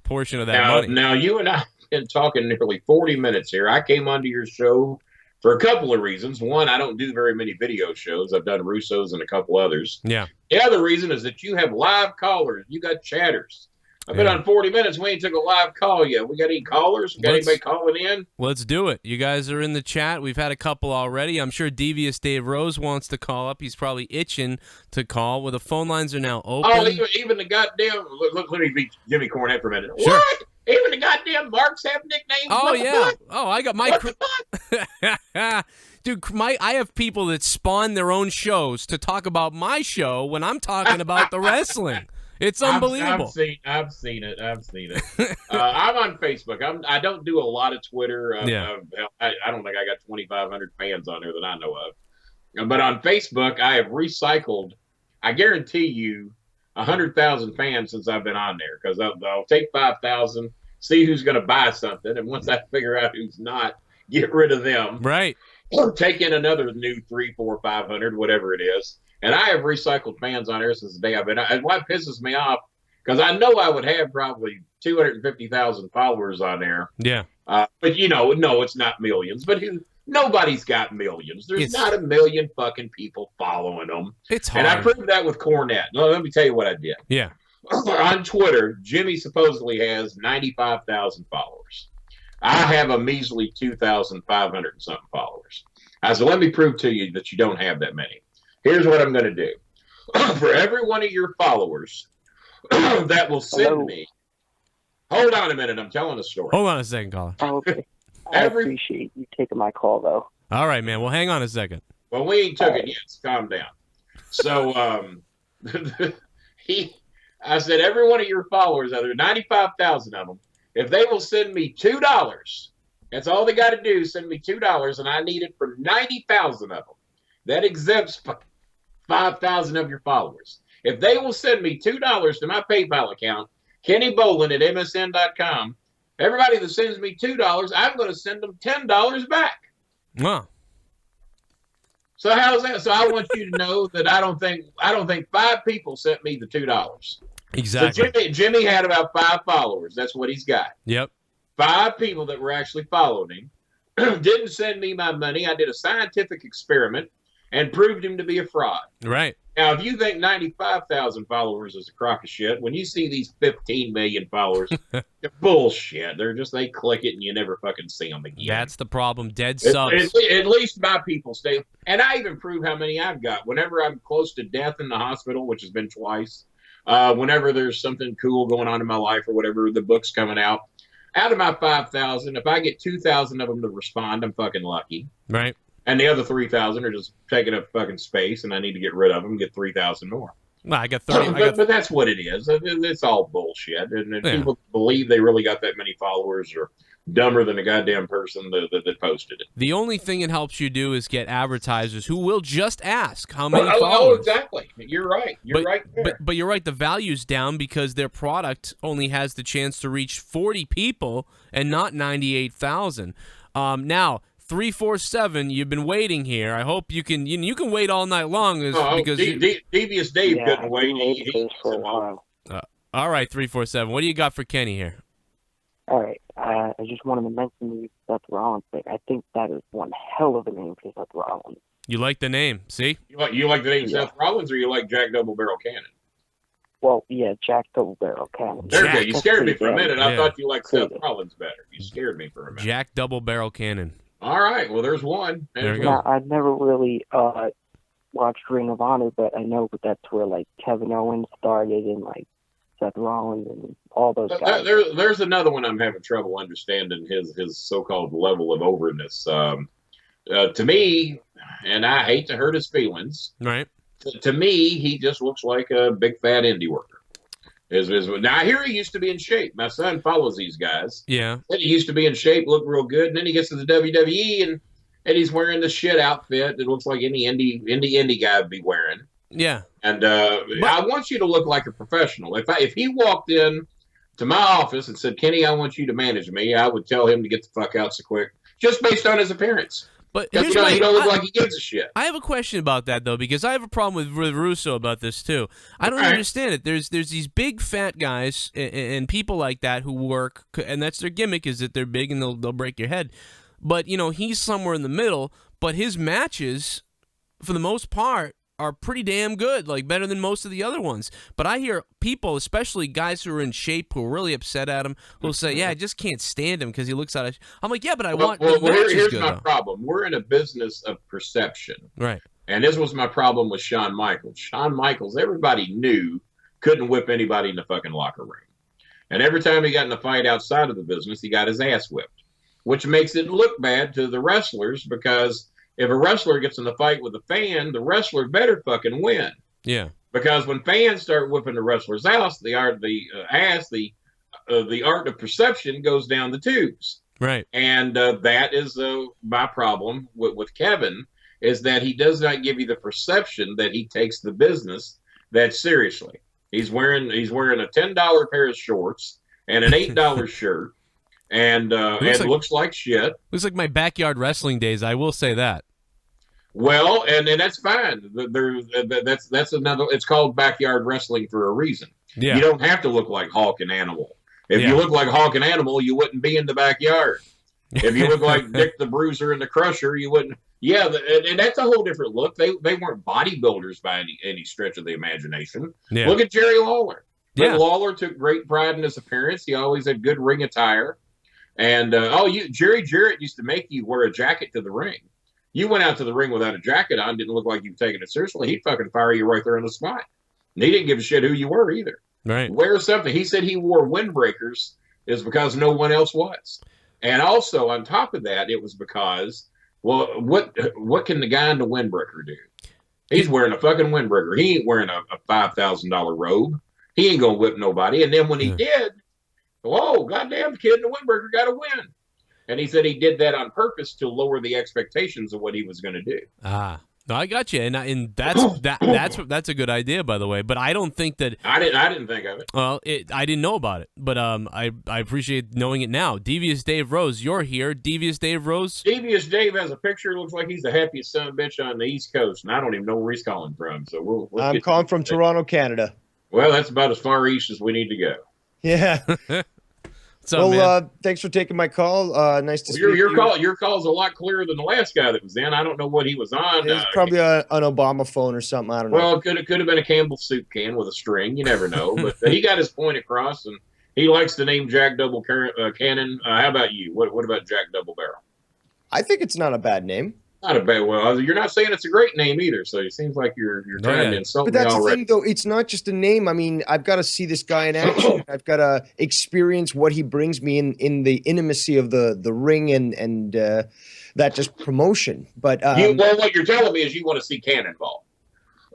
portion of that money. Now, you and I have been talking nearly 40 minutes here. I came onto your show for a couple of reasons. One, I don't do very many video shows. I've done Russo's and a couple others. Yeah. The other reason is that you have live callers. You got chatters. I've been on 40 minutes. We ain't took a live call yet. We got any callers? We got anybody calling in? Let's do it. You guys are in the chat. We've had a couple already. I'm sure Devious Dave Rose wants to call up. He's probably itching to call. Well, the phone lines are now open. Oh, even the goddamn... Look, let me beat Jimmy Cornette for a minute. Sure. What? Even the goddamn Marks have nicknames? Oh, What the yeah. fuck? Oh, I got my... What the fuck? Dude, I have people that spawn their own shows to talk about my show when I'm talking about the wrestling. It's unbelievable. I've seen it. I'm on Facebook. I don't do a lot of Twitter. I don't think I got 2,500 fans on there that I know of. But on Facebook, I have recycled, I guarantee you, 100,000 fans since I've been on there. Because I'll take 5,000, see who's going to buy something. And once I figure out who's not, get rid of them. Right. Or take in another new 300, 400, 500, whatever it is. And I have recycled fans on there since the day I've been. And what pisses me off, because I know I would have probably 250,000 followers on there. Yeah. But no, it's not millions. But nobody's got millions. There's not a million fucking people following them. It's hard. And I proved that with Cornette. Let me tell you what I did. Yeah. On Twitter, Jimmy supposedly has 95,000 followers. I have a measly 2,500 and something followers. I said, let me prove to you that you don't have that many. Here's what I'm going to do. For every one of your followers that will send me. Hold on a minute. I'm telling a story. Hold on a second, caller. Oh, okay. I appreciate you taking my call, though. All right, man. Well, hang on a second. Well, we ain't took it yet. So calm down. So I said, every one of your followers, there are 95,000 of them, if they will send me $2, that's all they got to do, send me $2, and I need it for 90,000 of them. That exempts 5,000 of your followers. If they will send me $2 to my PayPal account, Kenny Bolin at MSN.com, everybody that sends me $2, I'm going to send them $10 back. Wow. So how's that? So I want you to know that I don't think 5 people sent me the $2. Exactly. So Jimmy had about 5 followers. That's what he's got. Yep. 5 people that were actually following him didn't send me my money. I did a scientific experiment and proved him to be a fraud. Right. Now, if you think 95,000 followers is a crock of shit, when you see these 15 million followers, they're bullshit. They click it and you never fucking see them again. That's the problem. Dead subs. At least my people stay. And I even prove how many I've got. Whenever I'm close to death in the hospital, which has been twice, whenever there's something cool going on in my life or whatever, the book's coming out of my 5,000, if I get 2,000 of them to respond, I'm fucking lucky. Right. And the other 3,000 are just taking up fucking space, and I need to get rid of them and get 3,000 more. No, I got 30. But that's what it is. It's all bullshit. And people believe they really got that many followers are dumber than a goddamn person that posted it. The only thing it helps you do is get advertisers who will just ask how many Oh, followers. exactly. You're right. You're right there. But you're right. The value's down because their product only has the chance to reach 40 people and not 98,000. Now, 347, you've been waiting here. I hope you can wait all night long because Devious Dave couldn't wait. For a while. All right, 347. What do you got for Kenny here? All right. I just wanted to mention the Seth Rollins thing. I think that is one hell of a name for Seth Rollins. You like the name, see? You like the name Seth Rollins, or you like Jack Double Barrel Cannon? Well, yeah, Jack Double Barrel Cannon. Okay, you scared me for a minute. I thought you liked Seth Cool. Rollins better. You scared me for a minute. Jack Double Barrel Cannon. All right, well, there's one. There you Now, I've never really watched Ring of Honor, but I know that's where like Kevin Owens started and like Seth Rollins and all those guys. There's another one I'm having trouble understanding his so-called level of overness. To me, and I hate to hurt his feelings, Right. to me, he just looks like a big fat indie worker. Now, I hear he used to be in shape. My son follows these guys. Yeah. And he used to be in shape, looked real good, and then he gets to the WWE and he's wearing this shit outfit that looks like any indie guy would be wearing. Yeah. And I want you to look like a professional. If he walked in to my office and said, "Kenny, I want you to manage me," I would tell him to get the fuck out so quick, just based on his appearance. But He don't look like he gives a shit. I have a question about that though, because I have a problem with Russo about this too. I don't understand it. There's these big fat guys and people like that who work, and that's their gimmick is that they're big and they'll break your head. but he's somewhere in the middle. But his matches, for the most part, are pretty damn good, like better than most of the other ones. But I hear people, especially guys who are in shape, who are really upset at him, who'll say, "Yeah, I just can't stand him because he looks out of." I'm like, "Yeah, but I want the match here's is good, my though." problem. We're in a business of perception, Right? and this was my problem with Shawn Michaels. Shawn Michaels, everybody knew couldn't whip anybody in the fucking locker room, and every time he got in a fight outside of the business, he got his ass whipped, which makes it look bad to the wrestlers because if a wrestler gets in a fight with a fan, the wrestler better fucking win. Yeah. Because when fans start whipping the wrestler's ass, the art of perception goes down the tubes. Right. And that is my problem with Kevin, is that he does not give you the perception that he takes the business that seriously. He's wearing a $10 pair of shorts and an $8 shirt. And looks like shit. Looks like my backyard wrestling days. I will say that. Well, and that's fine. That's another. It's called backyard wrestling for a reason. Yeah. You don't have to look like Hawk and Animal. If you look like Hawk and Animal, you wouldn't be in the backyard. If you look like Dick the Bruiser and the Crusher, you wouldn't. Yeah, and that's a whole different look. They weren't bodybuilders by any stretch of the imagination. Yeah. Look at Jerry Lawler. Yeah. Lawler took great pride in his appearance. He always had good ring attire. And Jerry Jarrett used to make you wear a jacket to the ring. You went out to the ring without a jacket on, didn't look like you were taking it seriously. He'd fucking fire you right there on the spot. And he didn't give a shit who you were either. Right. Wear something. He said he wore windbreakers is because no one else was. And also on top of that, it was because, well, what can the guy in the windbreaker do? He's wearing a fucking windbreaker. He ain't wearing a $5,000 robe. He ain't gonna whip nobody. And then when he did, whoa, goddamn, the kid in the windbreaker got to win. And he said he did that on purpose to lower the expectations of what he was going to do. Ah, no, I got you, and that's a good idea, by the way. But I don't think that I didn't think of it. Well, I didn't know about it, but I appreciate knowing it now. Devious Dave Rose, you're here. Devious Dave Rose. Devious Dave has a picture. Looks like he's the happiest son of a bitch on the East Coast, and I don't even know where he's calling from. So I'm calling from Toronto, Canada. Well, that's about as far east as we need to go. Yeah. Thanks for taking my call. Nice to speak to you. Your call's a lot clearer than the last guy that was in. I don't know what he was on. It's probably an Obama phone or something. I don't know. Well, it could have been a Campbell soup can with a string. You never know. But he got his point across, and he likes the name Jack Double Cannon. How about you? What about Jack Double Barrel? I think it's not a bad name. Not a bad. Well, you're not saying it's a great name either. So it seems like you're trying to insult me already. But that's the thing, though. It's not just a name. I mean, I've got to see this guy in action. I've got to experience what he brings me in the intimacy of the ring and that just promotion. But what you're telling me is you want to see Cannonball.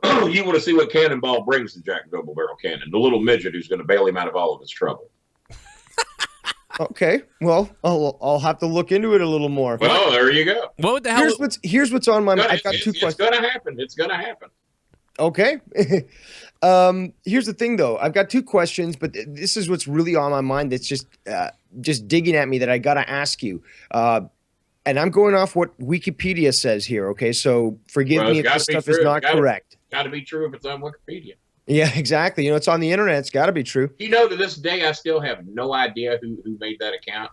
You want to see what Cannonball brings to Jack Double Barrel Cannon, the little midget who's going to bail him out of all of his trouble. Okay, well, I'll have to look into it a little more. Well, there you go. What the hell? Here's what's on my mind. I've got two questions. It's gonna happen. Okay. Here's the thing, though. I've got two questions, but this is what's really on my mind. That's just digging at me that I gotta ask you. And I'm going off what Wikipedia says here. Okay, so forgive me if this stuff is not correct. Got to be true if it's on Wikipedia. Yeah, exactly. It's on the internet. It's got to be true. To this day, I still have no idea who made that account.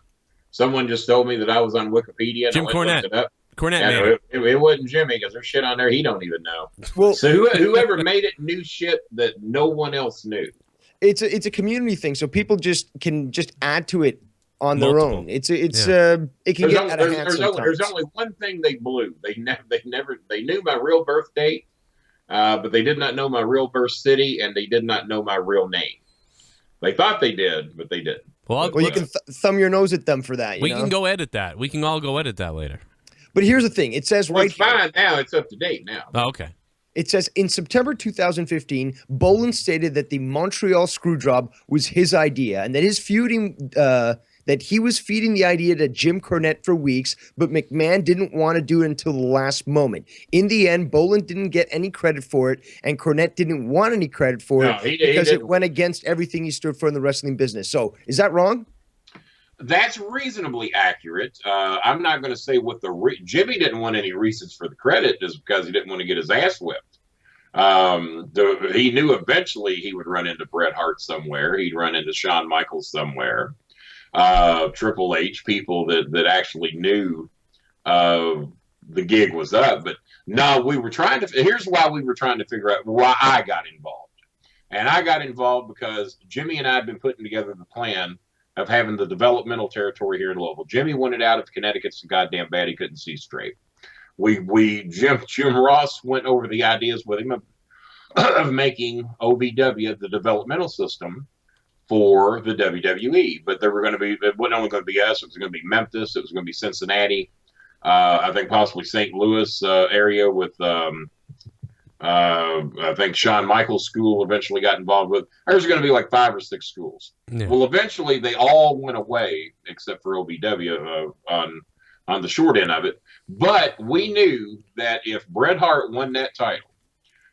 Someone just told me that I was on Wikipedia. Jim Cornette. It wasn't Jimmy because there's shit on there he don't even know. Well, so whoever made it knew shit that no one else knew. It's a community thing, so people can add to it on their own. It can get out of hand sometimes. There's only one thing they blew. They knew my real birth date. But they did not know my real birth city, and they did not know my real name. They thought they did, but they didn't. Well, you can thumb your nose at them for that. We can go edit that. We can all go edit that later. But here's the thing. It says it's fine now. It's up to date now. Oh, okay. It says, in September 2015, Bolin stated that the Montreal Screwjob was his idea, and that that he was feeding the idea to Jim Cornette for weeks, but McMahon didn't want to do it until the last moment. In the end, Bolin didn't get any credit for it, and Cornette didn't want any credit for it because it went against everything he stood for in the wrestling business. So, is that wrong? That's reasonably accurate. I'm not going to say what Jimmy didn't want any reasons for the credit just because he didn't want to get his ass whipped. He knew eventually he would run into Bret Hart somewhere. He'd run into Shawn Michaels somewhere. Triple H, people that actually knew the gig was up. But no, we were trying to. Here's why we were trying to figure out why I got involved. And I got involved because Jimmy and I had been putting together the plan of having the developmental territory here in Louisville. Jimmy wanted out of Connecticut so goddamn bad he couldn't see straight. Jim Ross went over the ideas with him of making OVW the developmental system for the WWE. But there were going to be, it wasn't only going to be us, it was going to be Memphis, it was going to be Cincinnati, I think possibly St. Louis area with I think Shawn Michaels' school eventually got involved with. There's going to be like 5 or 6 schools. Yeah. Well, eventually they all went away except for OVW on the short end of it. But we knew that if Bret Hart won that title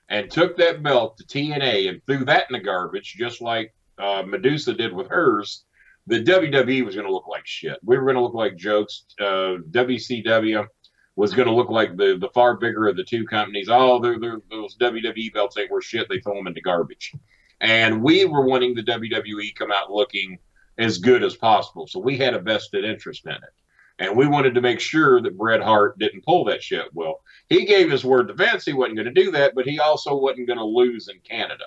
and took that belt to TNA and threw that in the garbage, just like Medusa did with hers, the WWE was going to look like shit. We were going to look like jokes. WCW was going to look like the far bigger of the two companies. Oh, those WWE belts ain't worth shit. They throw them in the garbage. And we were wanting the WWE come out looking as good as possible. So we had a vested interest in it. And we wanted to make sure that Bret Hart didn't pull that shit. Well, he gave his word to Vince he wasn't going to do that, but he also wasn't going to lose in Canada.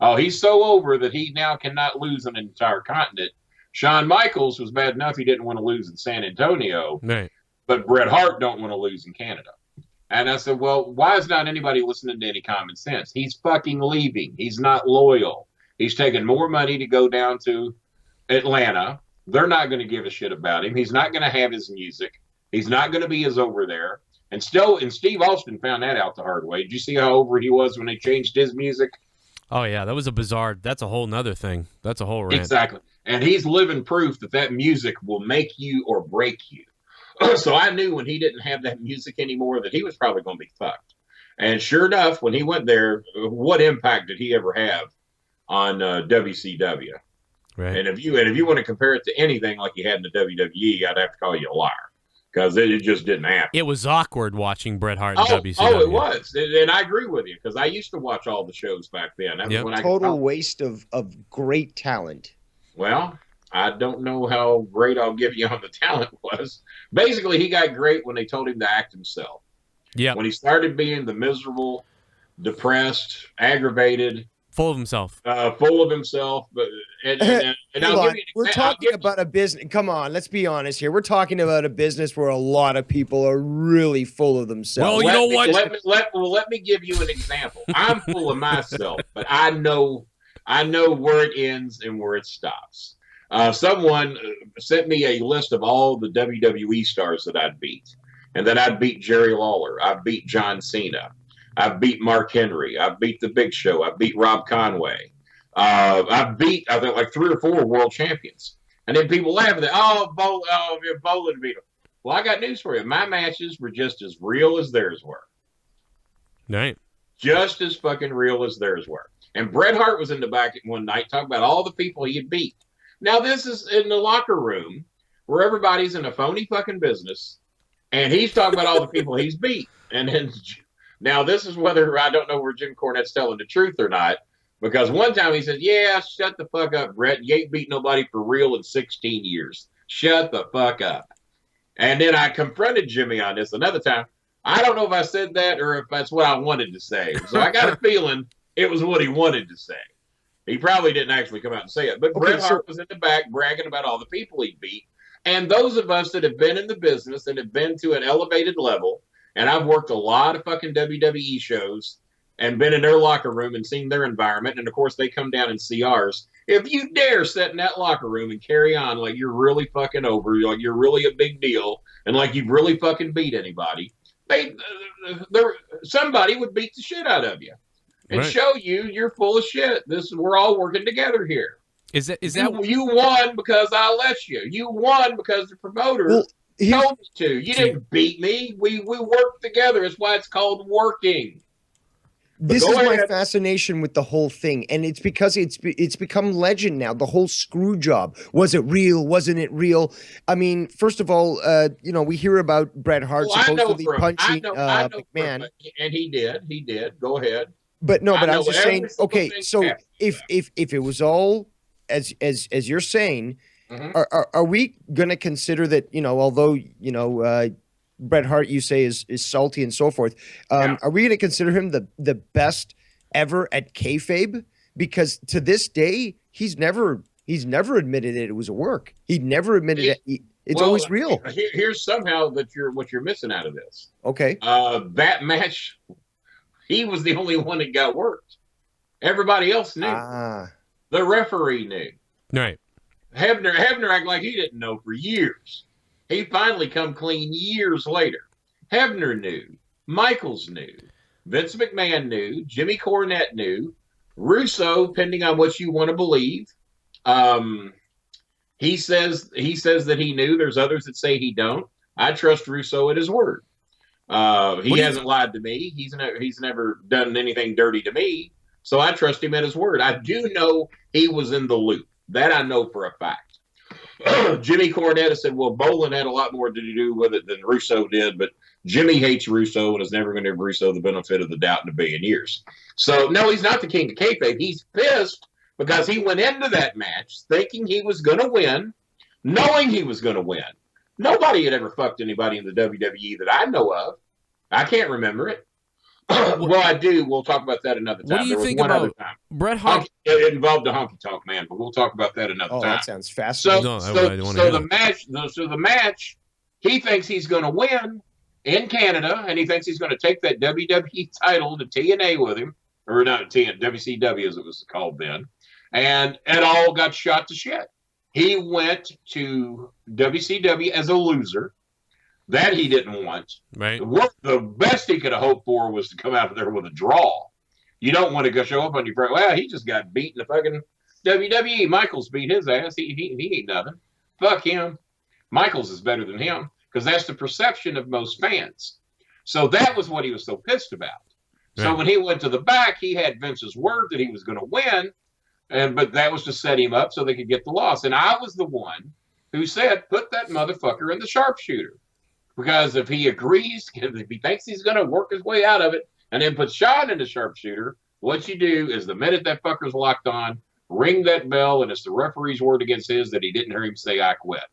Oh, he's so over that he now cannot lose an entire continent. Shawn Michaels was bad enough he didn't want to lose in San Antonio. Right. But Bret Hart don't want to lose in Canada. And I said, well, why is not anybody listening to any common sense? He's fucking leaving. He's not loyal. He's taking more money to go down to Atlanta. They're not going to give a shit about him. He's not going to have his music. He's not going to be as over there. And Steve Austin found that out the hard way. Did you see how over he was when they changed his music? Oh, yeah. That was a bizarre. That's a whole nother thing. That's a whole rant. Exactly. And he's living proof that music will make you or break you. So I knew when he didn't have that music anymore that he was probably going to be fucked. And sure enough, when he went there, what impact did he ever have on WCW? Right. And if you want to compare it to anything like he had in the WWE, I'd have to call you a liar because it just didn't happen. It was awkward watching Bret Hart in WCW. Oh, it was. And I agree with you because I used to watch all the shows back then. That was when total waste of great talent. Well, I don't know how great I'll give you on the talent was. Basically, he got great when they told him to act himself. Yeah. When he started being the miserable, depressed, aggravated, full of himself. But we're talking about a business. Come on, let's be honest here. We're talking about a business where a lot of people are really full of themselves. Well, you know what? Let me give you an example. I'm full of myself, but I know where it ends and where it stops. Someone sent me a list of all the WWE stars that I'd beat, and that I'd beat Jerry Lawler. I beat John Cena. I beat Mark Henry. I beat The Big Show. I beat Rob Conway. I think like 3 or 4 world champions. And then people laugh at that. Bolin beat him. Well, I got news for you. My matches were just as real as theirs were. Right. Just as fucking real as theirs were. And Bret Hart was in the back one night talking about all the people he had beat. Now, this is in the locker room where everybody's in a phony fucking business, and he's talking about all the people he's beat. And then, now this is whether, I don't know where Jim Cornette's telling the truth or not, because one time he said, yeah, shut the fuck up, Bret. You ain't beat nobody for real in 16 years. Shut the fuck up. And then I confronted Jimmy on this another time. I don't know if I said that or if that's what I wanted to say. So I got a feeling it was what he wanted to say. He probably didn't actually come out and say it. But Bret Hart was in the back bragging about all the people he beat. And those of us that have been in the business and have been to an elevated level, and I've worked a lot of fucking WWE shows and been in their locker room and seen their environment, and of course they come down and see ours. If you dare sit in that locker room and carry on like you're really fucking over, like you're really a big deal, and like you've really fucking beat anybody, somebody would beat the shit out of you. And show you're full of shit. We're all working together here. Is that you won because I let you? You won because the promoter told me to. You didn't beat me. We worked together. That's why it's called working. This is my fascination with the whole thing, and it's because it's become legend now. The whole screw job. Was it real? Wasn't it real? I mean, first of all, we hear about Bret Hart supposedly punching McMahon, and he did. Go ahead. But no, but I was just saying. Okay, so if it was all as you're saying, are we going to consider that although Bret Hart, you say, is salty and so forth. Are we going to consider him the best ever at kayfabe? Because to this day, he's never admitted it was a work. He never admitted it. It's always real. Here's somehow what you're missing out of this. Okay. That match, he was the only one that got worked. Everybody else knew. The referee knew. Right. Hebner acted like he didn't know for years. He finally come clean years later. Hebner knew. Michaels knew. Vince McMahon knew. Jimmy Cornette knew. Russo, depending on what you want to believe, he says that he knew. There's others that say he don't. I trust Russo at his word. He hasn't lied to me. He's never done anything dirty to me. So I trust him at his word. I do know he was in the loop. That I know for a fact. Jimmy Cornette said, well, Bolin had a lot more to do with it than Russo did, but Jimmy hates Russo and is never going to give Russo the benefit of the doubt in a billion years. So, no, he's not the king of kayfabe. He's pissed because he went into that match thinking he was going to win, knowing he was going to win. Nobody had ever fucked anybody in the WWE that I know of. I can't remember it. Well, I do. We'll talk about that another time. What do you think about Bret Hart? It involved a honky tonk man, but we'll talk about that another time. That sounds fascinating. So the match, he thinks he's going to win in Canada, and he thinks he's going to take that WWE title to TNA with him, or not TNA, WCW as it was called then, and it all got shot to shit. He went to WCW as a loser. That he didn't want. Right. The best he could have hoped for was to come out of there with a draw. You don't want to go show up on your front. Well, he just got beaten the fucking WWE. Michaels beat his ass. He ain't nothing. Fuck him. Michaels is better than him because that's the perception of most fans. So that was what he was so pissed about. Right. So when he went to the back, he had Vince's word that he was going to win, but that was to set him up so they could get the loss. And I was the one who said, put that motherfucker in the sharpshooter. Because if he agrees, if he thinks he's going to work his way out of it and then put Sean in the sharpshooter, what you do is the minute that fucker's locked on, ring that bell, and it's the referee's word against his that he didn't hear him say, I quit.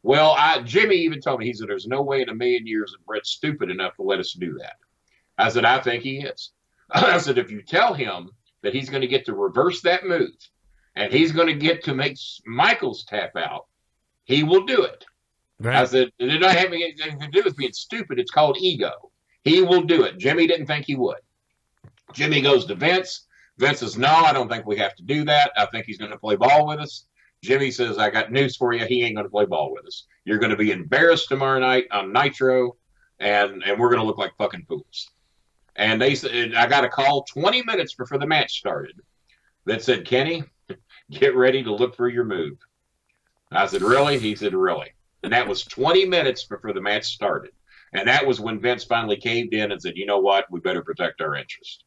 Well, Jimmy even told me, he said, there's no way in a million years that Brett's stupid enough to let us do that. I said, I think he is. I said, if you tell him that he's going to get to reverse that move and he's going to get to make Michaels tap out, he will do it. Right. I said, it not having anything to do with being stupid. It's called ego. He will do it. Jimmy didn't think he would. Jimmy goes to Vince. Vince says, no, I don't think we have to do that. I think he's going to play ball with us. Jimmy says, I got news for you. He ain't going to play ball with us. You're going to be embarrassed tomorrow night on Nitro, and we're going to look like fucking fools. And they said, I got a call 20 minutes before the match started that said, Kenny, get ready to look for your move. I said, really? He said, really. And that was 20 minutes before the match started. And that was when Vince finally caved in and said, you know what? We better protect our interest.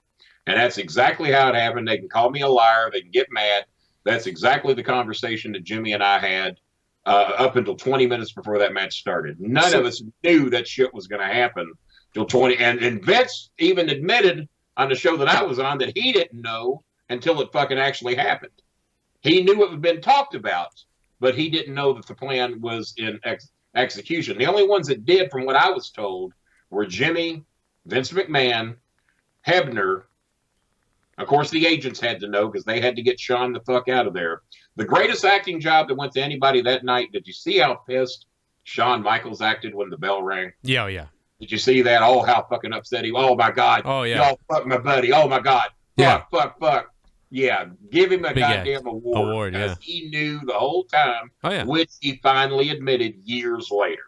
And that's exactly how it happened. They can call me a liar. They can get mad. That's exactly the conversation that Jimmy and I had up until 20 minutes before that match started. None of us knew that shit was going to happen till 20. And Vince even admitted on the show that I was on that he didn't know until it fucking actually happened. He knew it had been talked about, but he didn't know that the plan was in execution. The only ones that did, from what I was told, were Jimmy, Vince McMahon, Hebner. Of course, the agents had to know because they had to get Sean the fuck out of there. The greatest acting job that went to anybody that night, did you see how pissed Shawn Michaels acted when the bell rang? Yeah, yeah. Did you see that? Oh, how fucking upset he was. Oh, my God. Oh, yeah. Y'all fuck my buddy. Oh, my God. Fuck. Yeah, give him a Big goddamn award because he knew the whole time, which he finally admitted years later.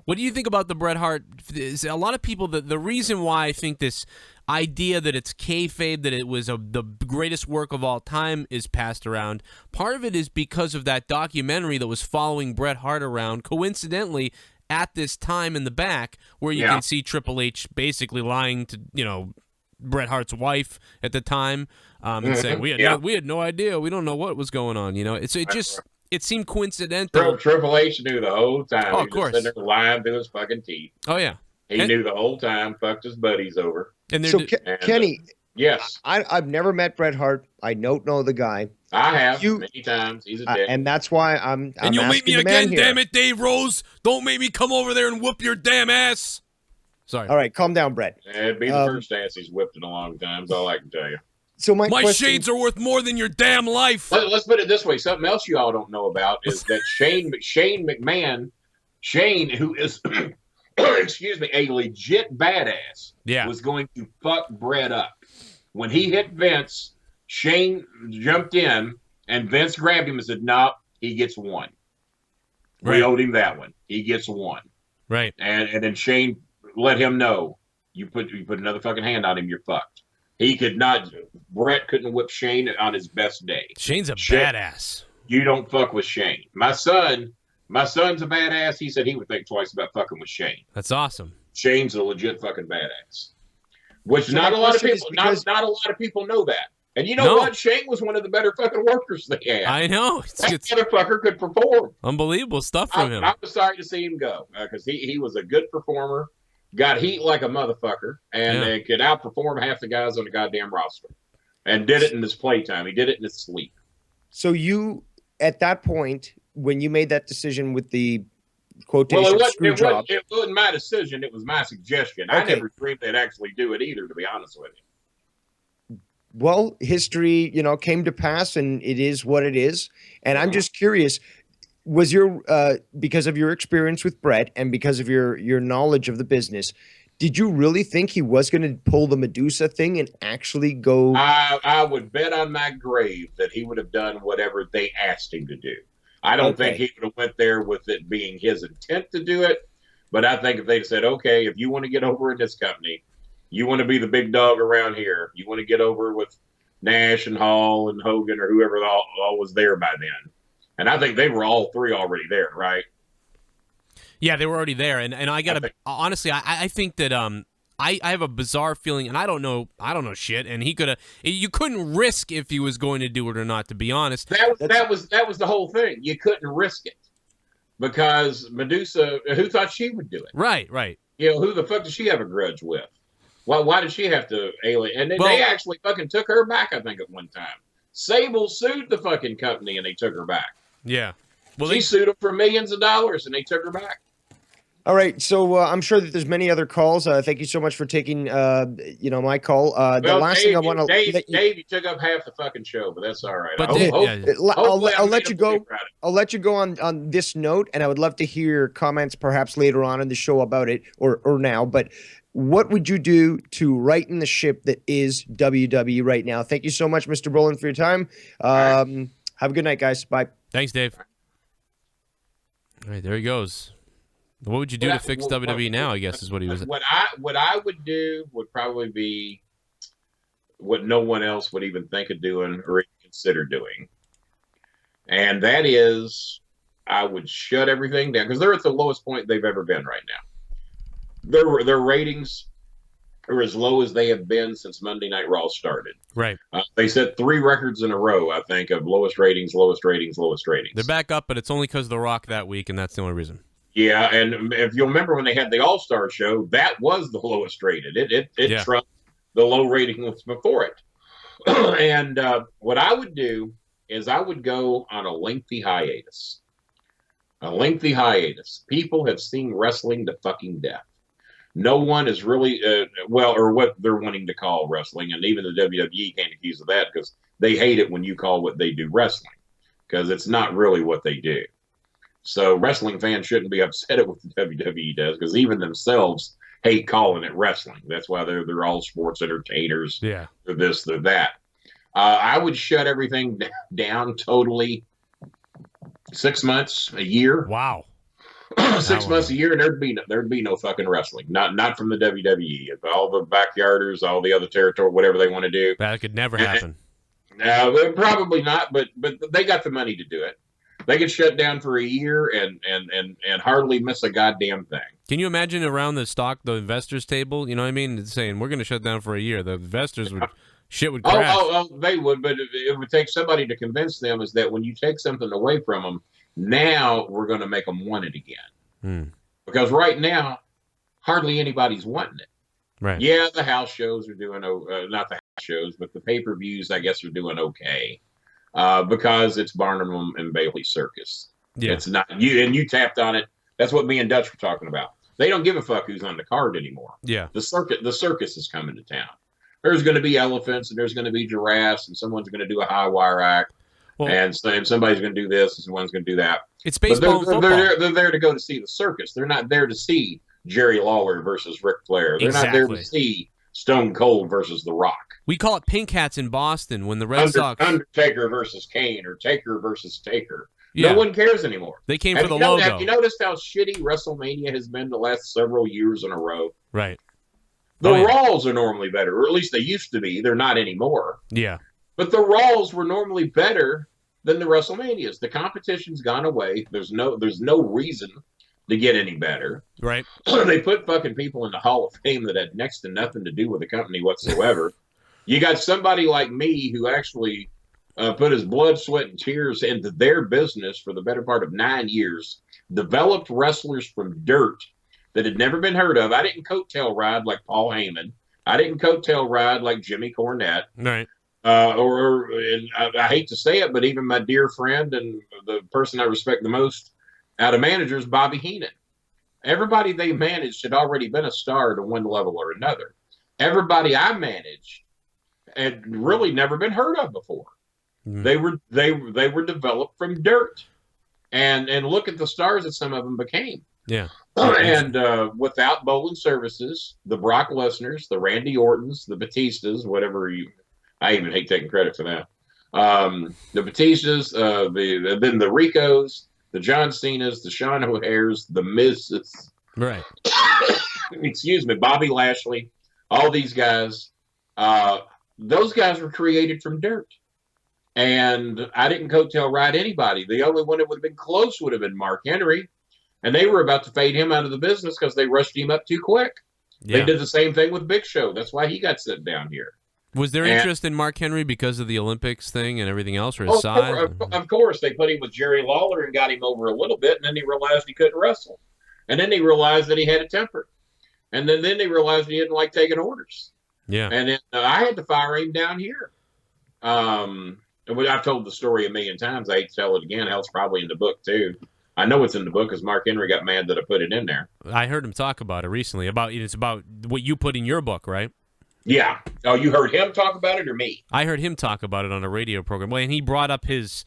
What do you think about the Bret Hart? A lot of people, the reason why I think this idea that it's kayfabe, that it was the greatest work of all time is passed around, part of it is because of that documentary that was following Bret Hart around, coincidentally, at this time in the back, where you can see Triple H basically lying to, Bret Hart's wife at the time, and saying we had no idea, we don't know what was going on. It seemed coincidental. Triple H knew the whole time. Oh, he of course. Was sitting there lying through his fucking teeth. Oh yeah, he knew the whole time. Fucked his buddies over. And so Kenny, yes, I've never met Bret Hart. I don't know the guy. I have many times. He's a dick, and that's why I'm. And you'll asking make me the man again, here. damn it, Dave Rose! Don't make me come over there and whoop your damn ass. Sorry. All right, calm down, Brett. It'd be the first ass he's whipped in a long time. That's all I can tell you. So My question, shades are worth more than your damn life. Let's put it this way. Something else you all don't know about is that Shane McMahon, who is, excuse me, a legit badass, was going to fuck Brett up. When he hit Vince, Shane jumped in, and Vince grabbed him and said, "No, he gets one. Right. We owed him that one. He gets one." Right. And then Shane let him know, you put another fucking hand on him, you're fucked. He could not. Brett couldn't whip Shane on his best day. Shane's a badass. You don't fuck with Shane. My son's a badass. He said he would think twice about fucking with Shane. That's awesome. Shane's a legit fucking badass. Which not a lot of people know that. And you know what? Shane was one of the better fucking workers they had. I know. That motherfucker could perform. Unbelievable stuff from him. I was sorry to see him go because he was a good performer. Got heat like a motherfucker, and could outperform half the guys on the goddamn roster. And did it in his playtime. He did it in his sleep. So you, at that point, when you made that decision with the quotation it wasn't my decision. It was my suggestion. Okay. I never dreamed they'd actually do it either, to be honest with you. Well, history, came to pass, and it is what it is. And I'm just curious, was your because of your experience with Brett and because of your knowledge of the business, did you really think he was going to pull the Medusa thing and actually go? I would bet on my grave that he would have done whatever they asked him to do. I don't think he would have went there with it being his intent to do it. But I think if they said, okay, if you want to get over in this company, you want to be the big dog around here, you want to get over with Nash and Hall and Hogan or whoever all was there by then. And I think they were all three already there, right? Yeah, they were already there. And I gotta honestly, I think that I have a bizarre feeling, and I don't know shit. And you couldn't risk if he was going to do it or not. To be honest, that was the whole thing. You couldn't risk it because Medusa, who thought she would do it? Right. Who the fuck did she have a grudge with? Why did she have to alien? And then they actually fucking took her back. I think at one time, Sable sued the fucking company, and they took her back. Yeah. Well, she sued them for millions of dollars, and they took her back. All right, so I'm sure that there's many other calls. Thank you so much for taking, my call. The last thing I want to Dave, you took up half the fucking show, but that's all right. But I'll let you go. I'll let you go on this note, and I would love to hear comments perhaps later on in the show about it or now. But what would you do to righten the ship that is WWE right now? Thank you so much, Mr. Bolin, for your time. Have a good night, guys. Bye. Thanks, Dave. All right, there he goes. What would you do to fix WWE now, I guess, is what he was. What I would do would probably be what no one else would even think of doing or even consider doing. And that is, I would shut everything down because they're at the lowest point they've ever been right now. Their ratings are as low as they have been since Monday Night Raw started. Right. They set 3 records in a row, I think, of lowest ratings. They're back up, but it's only because of The Rock that week, and that's the only reason. Yeah, and if you'll remember when they had the All-Star show, that was the lowest rated. It trumped the low rating was before it. And what I would do is I would go on a lengthy hiatus. People have seen wrestling to fucking death. No one is really, or what they're wanting to call wrestling, and even the WWE can't accuse of that because they hate it when you call what they do wrestling because it's not really what they do. So wrestling fans shouldn't be upset at what the WWE does because even themselves hate calling it wrestling. That's why they're all sports entertainers. Yeah. They're this, they're that. I would shut everything down totally 6 months, a year. Wow. 6 months, a year, and there'd be no fucking wrestling. Not from the WWE. All the backyarders, all the other territory, whatever they want to do. That could never happen. No, probably not. But they got the money to do it. They could shut down for a year and hardly miss a goddamn thing. Can you imagine around the investors table? You know what I mean? Saying we're going to shut down for a year. The investors would crash. Oh, they would, but it would take somebody to convince them is that when you take something away from them, now we're going to make them want it again. Because right now, hardly anybody's wanting it. Right. Yeah, the house shows are doing not the house shows, but the pay-per-views, I guess, are doing okay. Because it's Barnum and Bailey Circus. Yeah. It's not you, and you tapped on it. That's what me and Dutch were talking about. They don't give a fuck who's on the card anymore. Yeah. The circus is coming to town. There's going to be elephants and there's going to be giraffes and someone's going to do a high wire act and somebody's going to do this and someone's going to do that. It's baseball and football. They're there to go to see the circus. They're not there to see Jerry Lawler versus Ric Flair. They're not there to see Stone Cold versus The Rock. We call it pink hats in Boston when the Red Sox. Undertaker versus Kane or Taker versus Taker. Yeah. No one cares anymore. They came for the logo. Have you noticed how shitty WrestleMania has been the last several years in a row? Right. The Raws are normally better, or at least they used to be. They're not anymore. Yeah. But the Raws were normally better than the WrestleManias. The competition's gone away. There's no reason to get any better. Right. They put fucking people in the Hall of Fame that had next to nothing to do with the company whatsoever. You got somebody like me who actually put his blood, sweat, and tears into their business for the better part of 9 years, developed wrestlers from dirt that had never been heard of. I didn't coattail ride like Paul Heyman. I didn't coattail ride like Jimmy Cornette. Right. And I hate to say it, but even my dear friend and the person I respect the most out of managers, Bobby Heenan. Everybody they managed had already been a star to one level or another. Everybody I managed had really never been heard of before. They were developed from dirt, and look at the stars that some of them became. Yeah. And without Bolin services, the Brock Lesnars, the Randy Ortons, the Batistas, I even hate taking credit for that. The Batistas, then the Ricos, the John Cenas, the Sean O'Haires, the Miz's, right? Excuse me, Bobby Lashley, all these guys. Those guys were created from dirt. And I didn't coattail ride anybody. The only one that would have been close would have been Mark Henry. And they were about to fade him out of the business because they rushed him up too quick. Yeah. They did the same thing with Big Show. That's why he got sent down here. Was there interest in Mark Henry because of the Olympics thing and everything else, or his size? Of course. They put him with Jerry Lawler and got him over a little bit, and then he realized he couldn't wrestle. And then he realized that he had a temper. And then he realized he didn't like taking orders. Yeah. And then I had to fire him down here. I've told the story a million times. I hate to tell it again. Hell, it's probably in the book, too. I know it's in the book because Mark Henry got mad that I put it in there. I heard him talk about it recently. It's about what you put in your book, right? Yeah. Oh, you heard him talk about it or me? I heard him talk about it on a radio program. Well, and he brought up his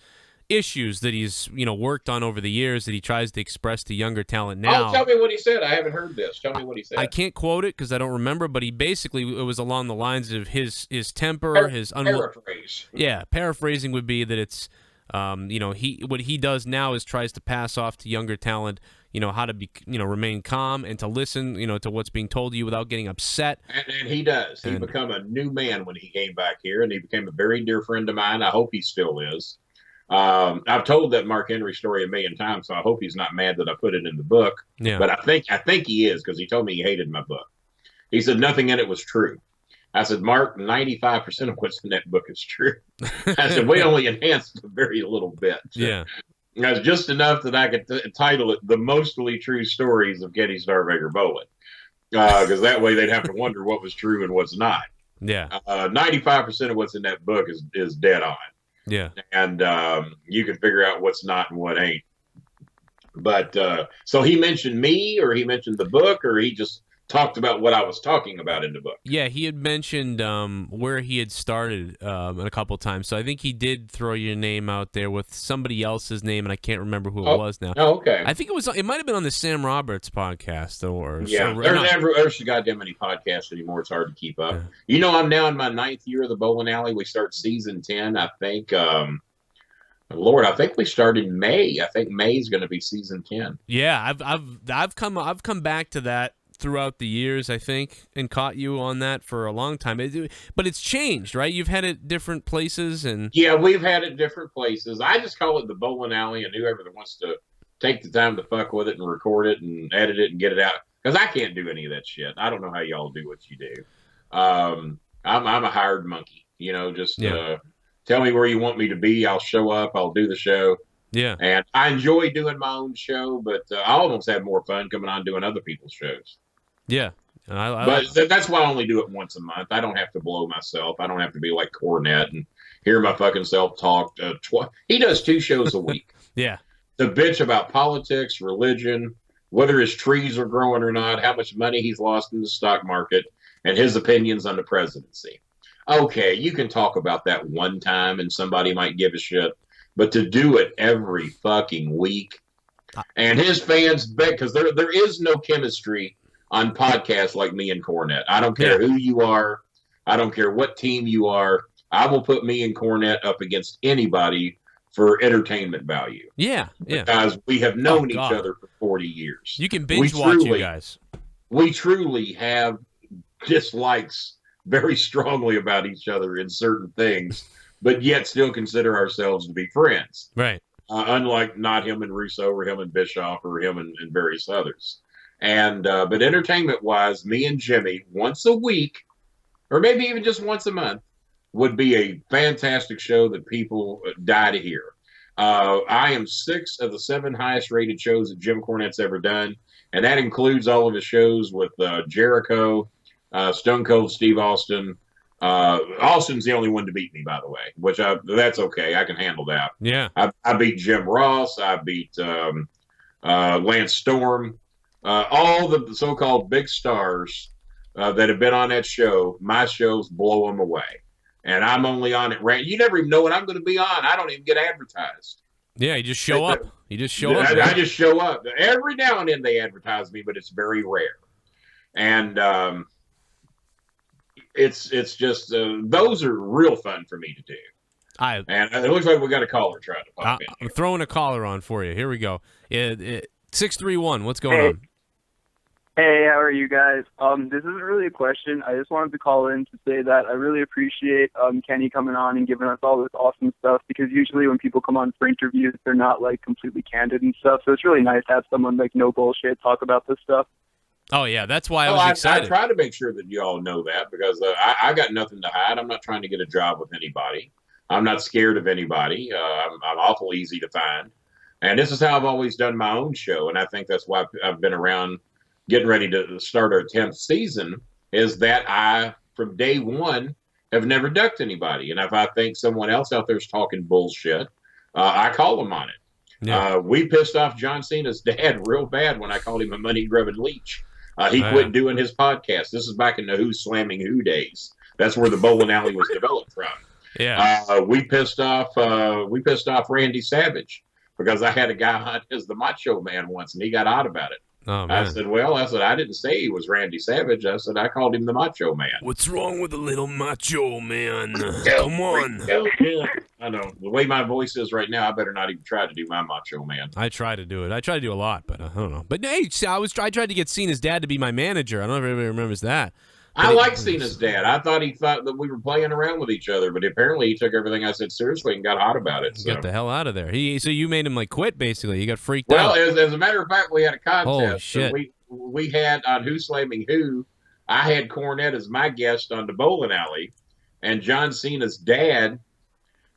issues that he's worked on over the years that he tries to express to younger talent now. Oh, tell me what he said. I haven't heard this. Tell me what he said. I can't quote it because I don't remember, but it was along the lines of his temper, paraphrase. Yeah, paraphrasing would be that it's what he does now is tries to pass off to younger talent, how to be, remain calm and to listen, to what's being told to you without getting upset. And he does. He become a new man when he came back here, and he became a very dear friend of mine. I hope he still is. I've told that Mark Henry story a million times, so I hope he's not mad that I put it in the book. Yeah. But I think he is, because he told me he hated my book. He said nothing in it was true. I said, Mark, 95% of what's in that book is true. I said, we only enhanced a very little bit. Yeah. That's just enough that I could title it The Mostly True Stories of Kenny Starmaker Bolin. Because that way they'd have to wonder what was true and what's not. Yeah. 95% of what's in that book is dead on. Yeah. And you can figure out what's not and what ain't. But so he mentioned me, or he mentioned the book, or he just talked about what I was talking about in the book. Yeah, he had mentioned where he had started a couple of times. So I think he did throw your name out there with somebody else's name, and I can't remember who it was now. Oh, okay. I think it might have been on the Sam Roberts podcast. There's goddamn many podcasts anymore. It's hard to keep up. Yeah. I'm now in my 9th year of the Bowling Alley. We start season 10, I think. Lord, I think we start in May. I think May is going to be season 10. Yeah, I've come back to that throughout the years, I think, and caught you on that for a long time. But it's changed, right? You've had it different places, and yeah, we've had it different places. I just call it the Bowling Alley, and whoever that wants to take the time to fuck with it and record it and edit it and get it out, because I can't do any of that shit. I don't know how y'all do what you do. I'm a hired monkey, tell me where you want me to be. I'll show up. I'll do the show. Yeah. And I enjoy doing my own show, but I almost have more fun coming on doing other people's shows. Yeah. But that's why I only do it once a month. I don't have to blow myself. I don't have to be like Cornette and hear my fucking self talk. He does 2 shows a week. Yeah. The bitch about politics, religion, whether his trees are growing or not, how much money he's lost in the stock market, and his opinions on the presidency. Okay, you can talk about that one time and somebody might give a shit, but to do it every fucking week, and his fans bet, because there is no chemistry on podcasts like me and Cornette. I don't care who you are. I don't care what team you are. I will put me and Cornette up against anybody for entertainment value. Yeah. Because we have known each other for 40 years. You can binge watch you guys. We truly have dislikes very strongly about each other in certain things, but yet still consider ourselves to be friends. Right. Unlike not him and Russo or him and Bischoff or him and various others. And but entertainment-wise, me and Jimmy, once a week, or maybe even just once a month, would be a fantastic show that people die to hear. I am 6 of the 7 highest-rated shows that Jim Cornette's ever done, and that includes all of his shows with Jericho, Stone Cold Steve Austin. Austin's the only one to beat me, by the way, which that's okay. I can handle that. Yeah. I beat Jim Ross. I beat Lance Storm. All the so-called big stars that have been on that show, my shows blow them away. And I'm only on it. You never even know what I'm going to be on. I don't even get advertised. Yeah, you just show up. You just show up. I just show up. Every now and then they advertise me, but it's very rare. And it's just those are real fun for me to do. And it looks like we got a caller trying to pop in. I'm throwing a caller on for you. Here we go. 631. What's going on? Hey, how are you guys? This isn't really a question. I just wanted to call in to say that I really appreciate Kenny coming on and giving us all this awesome stuff, because usually when people come on for interviews, they're not like completely candid and stuff. So it's really nice to have someone like no bullshit talk about this stuff. Oh, yeah, that's why I was excited. I try to make sure that you all know that, because I got nothing to hide. I'm not trying to get a job with anybody. I'm not scared of anybody. I'm awful easy to find. And this is how I've always done my own show, and I think that's why I've been around getting ready to start our 10th season, is that I, from day one, have never ducked anybody. And if I think someone else out there is talking bullshit, I call them on it. Yeah. We pissed off John Cena's dad real bad when I called him a money-grubbing leech. He quit doing his podcast. This is back in the Who's Slamming Who days. That's where the bowling alley was developed from. Yeah. We pissed off Randy Savage because I had a guy on as the Macho Man once, and he got out about it. Oh, man. I said, I didn't say he was Randy Savage. I said, I called him the Macho Man. What's wrong with the little Macho Man? Come on. I know. The way my voice is right now, I better not even try to do my Macho Man. I try to do it. I try to do a lot, but I don't know. But hey, I tried to get Cena's dad to be my manager. I don't know if everybody remembers that. I like Cena's dad. I thought he thought that we were playing around with each other, but apparently he took everything I said seriously and got hot about it. So. Got the hell out of there. So you made him like quit, basically. He got freaked out. Well, as a matter of fact, we had a contest. Holy shit. So we had on Who's Slamming Who, I had Cornette as my guest on the bowling alley, and John Cena's dad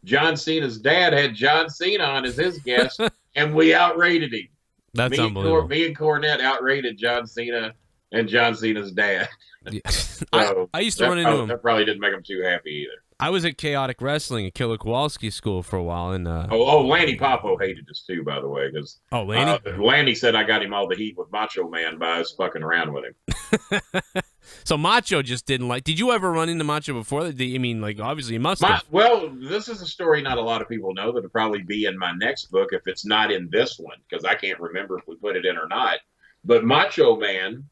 had John Cena on as his guest, and we outrated him. That's unbelievable. Me and Cornette outrated John Cena and John Cena's dad. Yeah. So I used to run into him. That probably didn't make him too happy either. I was at Chaotic Wrestling at Killer Kowalski School for a while, and Lanny Popo hated us too, by the way, because Lanny? Lanny said I got him all the heat with Macho Man by us fucking around with him. So Macho just didn't like. Did you ever run into Macho before? I mean, like obviously you must have. Well, this is a story not a lot of people know that'll probably be in my next book if it's not in this one, because I can't remember if we put it in or not. But Macho Man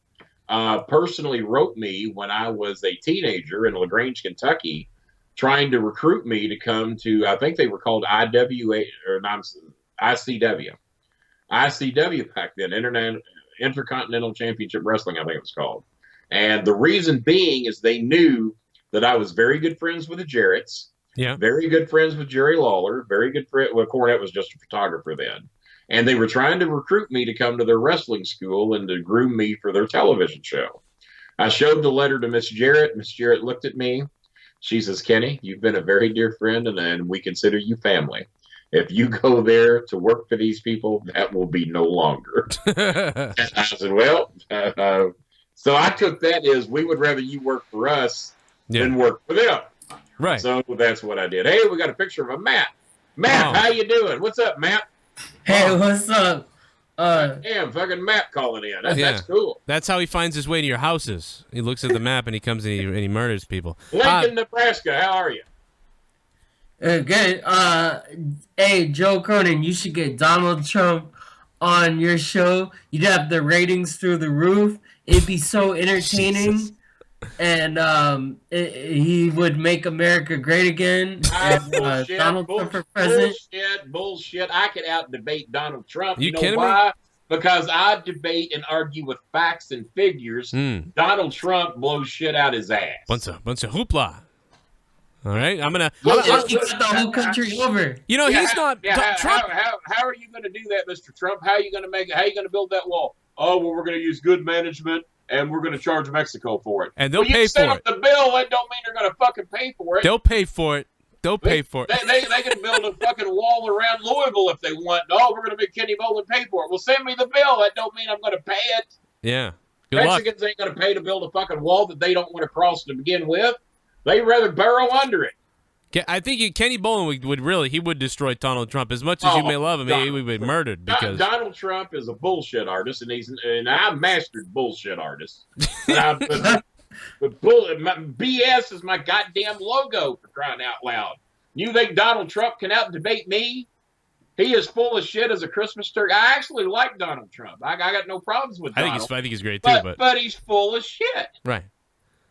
personally wrote me when I was a teenager in LaGrange, Kentucky, trying to recruit me to come to, I think they were called IWA or ICW. ICW back then, Intercontinental Championship Wrestling, I think it was called. And the reason being is they knew that I was very good friends with the Jarretts, very good friends with Jerry Lawler, very good friend. Well, Cornette was just a photographer then. And they were trying to recruit me to come to their wrestling school and to groom me for their television show. I showed the letter to Miss Jarrett. Miss Jarrett looked at me. She says, Kenny, you've been a very dear friend, and we consider you family. If you go there to work for these people, that will be no longer. And I said, well, so I took that as we would rather you work for us than work for them. Right. So that's what I did. Hey, we got a picture of a Matt. Matt, how you doing? What's up, Matt? Hey, what's up? Damn, fucking Matt calling in. That's cool. That's how he finds his way to your houses. He looks at the map and he comes and he murders people. Lincoln, Nebraska. How are you? Good. Hey, Joe Cronin, you should get Donald Trump on your show. You'd have the ratings through the roof. It'd be so entertaining. Jesus. And he would make America great again. And Donald Trump for president. Bullshit. I could out-debate Donald Trump. You know kidding why? me? Because I debate and argue with facts and figures. Donald Trump blows shit out his ass. Bunch of hoopla. All right, I'm gonna. He got the whole country over. You know, he's not. Trump. How are you going to do that, Mr. Trump? How are you going to make it? How are you going to build that wall? Oh, well, we're going to use good management, and we're going to charge Mexico for it. And they'll pay for set it. up the bill. That don't mean they're going to fucking pay for it. They'll pay for it. They'll pay for it. They can build a fucking wall around Louisville if they want. Oh, we're going to make Kenny Bolin pay for it. Well, send me the bill. That don't mean I'm going to pay it. Yeah. Good Mexicans ain't going to pay to build a fucking wall that they don't want to cross to begin with. They'd rather burrow under it. I think Kenny Bolin would destroy Donald Trump. As much as you may love him, he would be murdered because Donald Trump is a bullshit artist, and I mastered bullshit artist. But BS is my goddamn logo, for crying out loud. You think Donald Trump can out debate me? He is full of shit as a Christmas turkey. I actually like Donald Trump. I got no problems with Donald. I think he's great too, but he's full of shit. Right.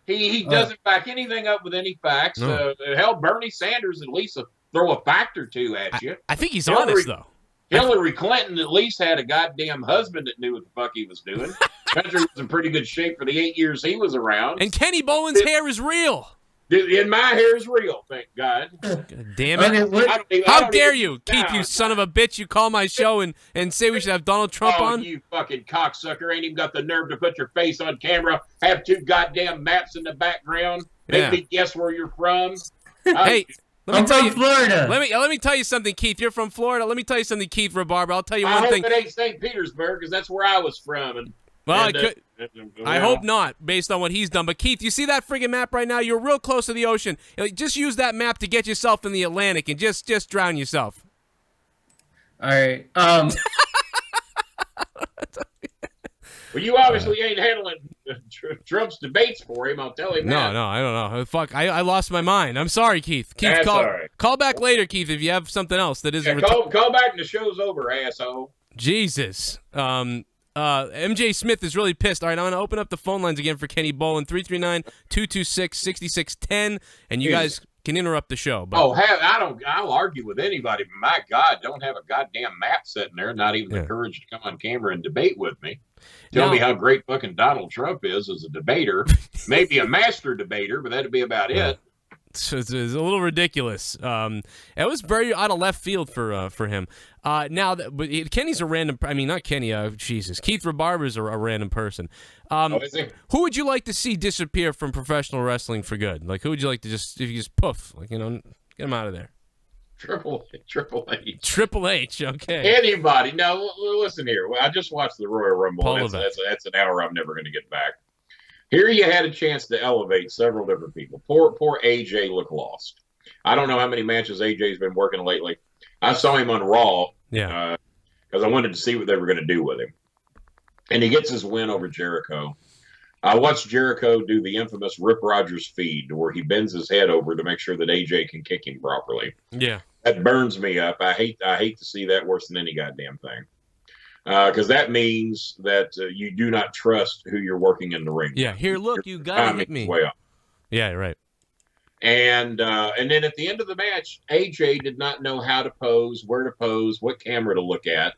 He doesn't back anything up with any facts. No. Hell, Bernie Sanders at least throw a fact or two at you. I think he's honest, though. Hillary Clinton at least had a goddamn husband that knew what the fuck he was doing. Country was in pretty good shape for the 8 years he was around. And Kenny Bolin's hair is real. And my hair is real, thank God. God damn it. How dare you, Keith, you son of a bitch. You call my show and say we should have Donald Trump on? You fucking cocksucker. Ain't even got the nerve to put your face on camera. Have two goddamn maps in the background. Make me guess where you're from. Hey, I'm from Florida. Let me tell you something, Keith. You're from Florida. Let me tell you something, Keith Rabarber. I'll tell you one thing. I hope it ain't St. Petersburg, because that's where I was from. I hope not, based on what he's done. But, Keith, you see that friggin' map right now? You're real close to the ocean. Just use that map to get yourself in the Atlantic and just drown yourself. All right. Well, you obviously ain't handling Trump's debates for him, I'll tell him that. No, I don't know. Fuck, I lost my mind. I'm sorry, Keith. Keith, call back later, Keith, if you have something else that isn't... Call back and the show's over, asshole. Jesus. MJ Smith is really pissed. All right, I'm going to open up the phone lines again for Kenny Bolin, 339-226-6610, and you guys can interrupt the show. But... I'll argue with anybody, but my God, don't have a goddamn map sitting there, not even the courage to come on camera and debate with me. Tell me how great fucking Donald Trump is as a debater. Maybe a master debater, but that'd be about it. It's a little ridiculous. It was very out of left field for him. But Kenny's a random. I mean, not Kenny. Jesus, Keith Rabarber's a random person. Is he? Who would you like to see disappear from professional wrestling for good? Like, who would you like to if you just poof, like, get him out of there? Triple H. Triple H. Okay. Anybody? No, listen here. I just watched the Royal Rumble. That's an hour I'm never going to get back. Here you had a chance to elevate several different people. Poor AJ looked lost. I don't know how many matches AJ's been working lately. I saw him on Raw because I wanted to see what they were going to do with him. And he gets his win over Jericho. I watched Jericho do the infamous Rip Rogers feed where he bends his head over to make sure that AJ can kick him properly. Yeah. That burns me up. I hate to see that worse than any goddamn thing. Because that means that you do not trust who you're working in the ring. Yeah, here, look, you gotta hit me. Yeah, right. And then at the end of the match, AJ did not know how to pose, where to pose, what camera to look at,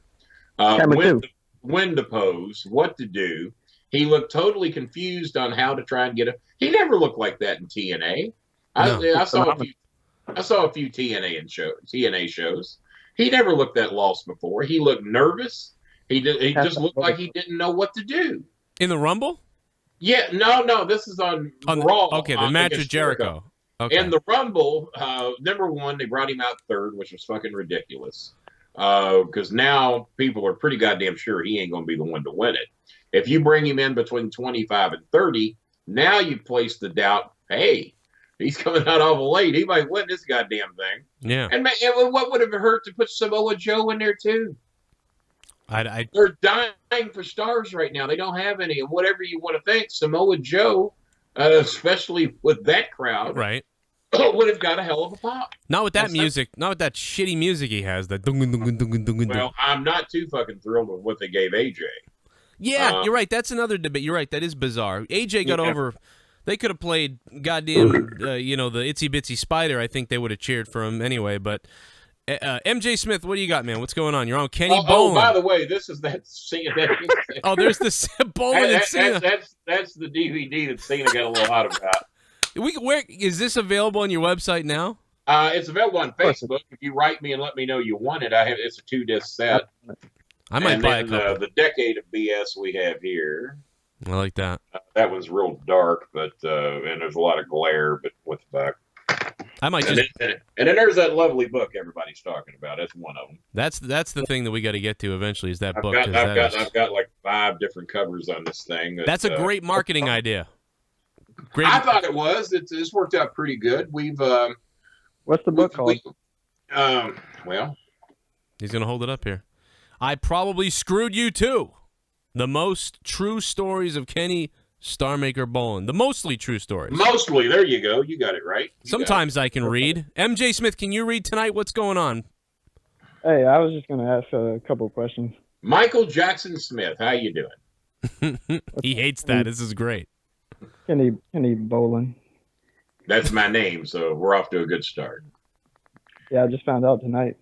when to pose, what to do. He looked totally confused on how to try and get it. He never looked like that in TNA. I saw a few TNA shows. He never looked that lost before. He looked nervous. He just looked like he didn't know what to do. In the Rumble? Yeah, no. This is on Raw. Okay, the match with Jericho. Okay. In the Rumble, number one, they brought him out third, which was fucking ridiculous. Because now people are pretty goddamn sure he ain't going to be the one to win it. If you bring him in between 25 and 30, now you place the doubt, hey, he's coming out awful late. He might win this goddamn thing. Yeah. And what would have hurt to put Samoa Joe in there, too? They're dying for stars right now. They don't have any. And whatever you want to think, Samoa Joe, especially with that crowd, right, would have got a hell of a pop. Not with that music. Not with that shitty music he has. That Well, I'm not too fucking thrilled with what they gave AJ. Yeah, you're right. That's another debate. You're right. That is bizarre. AJ got over. They could have played goddamn, the Itsy Bitsy Spider. I think they would have cheered for him anyway. But MJ Smith, what do you got, man? What's going on? You're on Kenny Bolin. Oh, by the way, this is that Cena. Oh, there's the Bolin and Cena. That's the DVD that Cena got a little hot about. Where is this available on your website now? It's available on Facebook. If you write me and let me know you want it, it's a 2-disc set. I might buy a couple. The decade of BS we have here. I like that. That one's real dark, but and there's a lot of glare. But what the fuck? I might and just. Then there's that lovely book everybody's talking about. That's one of them. That's the thing that we got to get to eventually. Is that book? I've got like 5 different covers on this thing. That's a great marketing idea. Great. I thought it was. It's worked out pretty good. We've. What's the book called? Well, he's gonna hold it up here. I probably screwed you too. The most true stories of Kenny Starmaker Bolin. The mostly true stories. Mostly. There you go. You got it right. Sometimes I can read. MJ Smith, can you read tonight? What's going on? Hey, I was just going to ask a couple of questions. Michael Jackson Smith, how you doing? He hates that. This is great. Kenny Bolin. That's my name, so we're off to a good start. Yeah, I just found out tonight.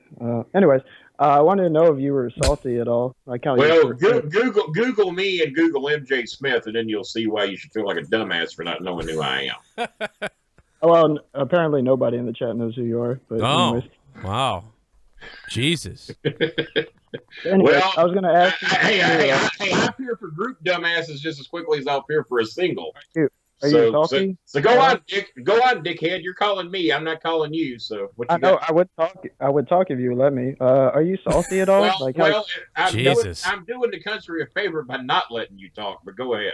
Anyways, I wanted to know if you were salty at all. Google me and Google MJ Smith, and then you'll see why you should feel like a dumbass for not knowing who I am. Well, apparently nobody in the chat knows who you are. But anyways. Wow. Jesus. Anyway, I was going to ask you. Hey, I appear for group dumbasses just as quickly as I'll appear for a single. Are you salty? So go on, dickhead. You're calling me. I'm not calling you. So what you got? I would talk if you would let me. Are you salty at all? I'm doing the country a favor by not letting you talk. But go ahead.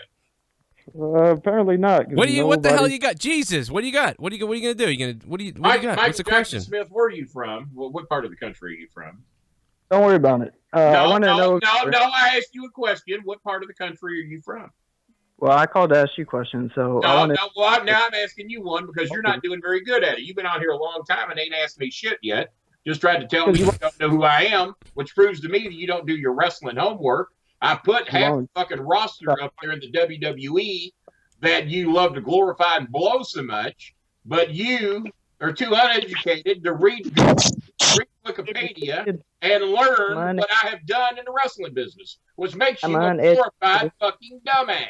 Apparently not. What the hell you got? Jesus, what do you got? What are you gonna do? What do you got? What's the question? Smith, where are you from? What part of the country are you from? Don't worry about it. I want to know. No. I asked you a question. What part of the country are you from? Well, I called to ask you questions, so now I'm asking you one because you're not doing very good at it. You've been out here a long time and ain't asked me shit yet. Just tried to tell me you don't know who I am, which proves to me that you don't do your wrestling homework. I put half the fucking roster up there in the WWE that you love to glorify and blow so much, but you are too uneducated to read Wikipedia and learn what I have done in the wrestling business, which makes you a glorified fucking dumbass.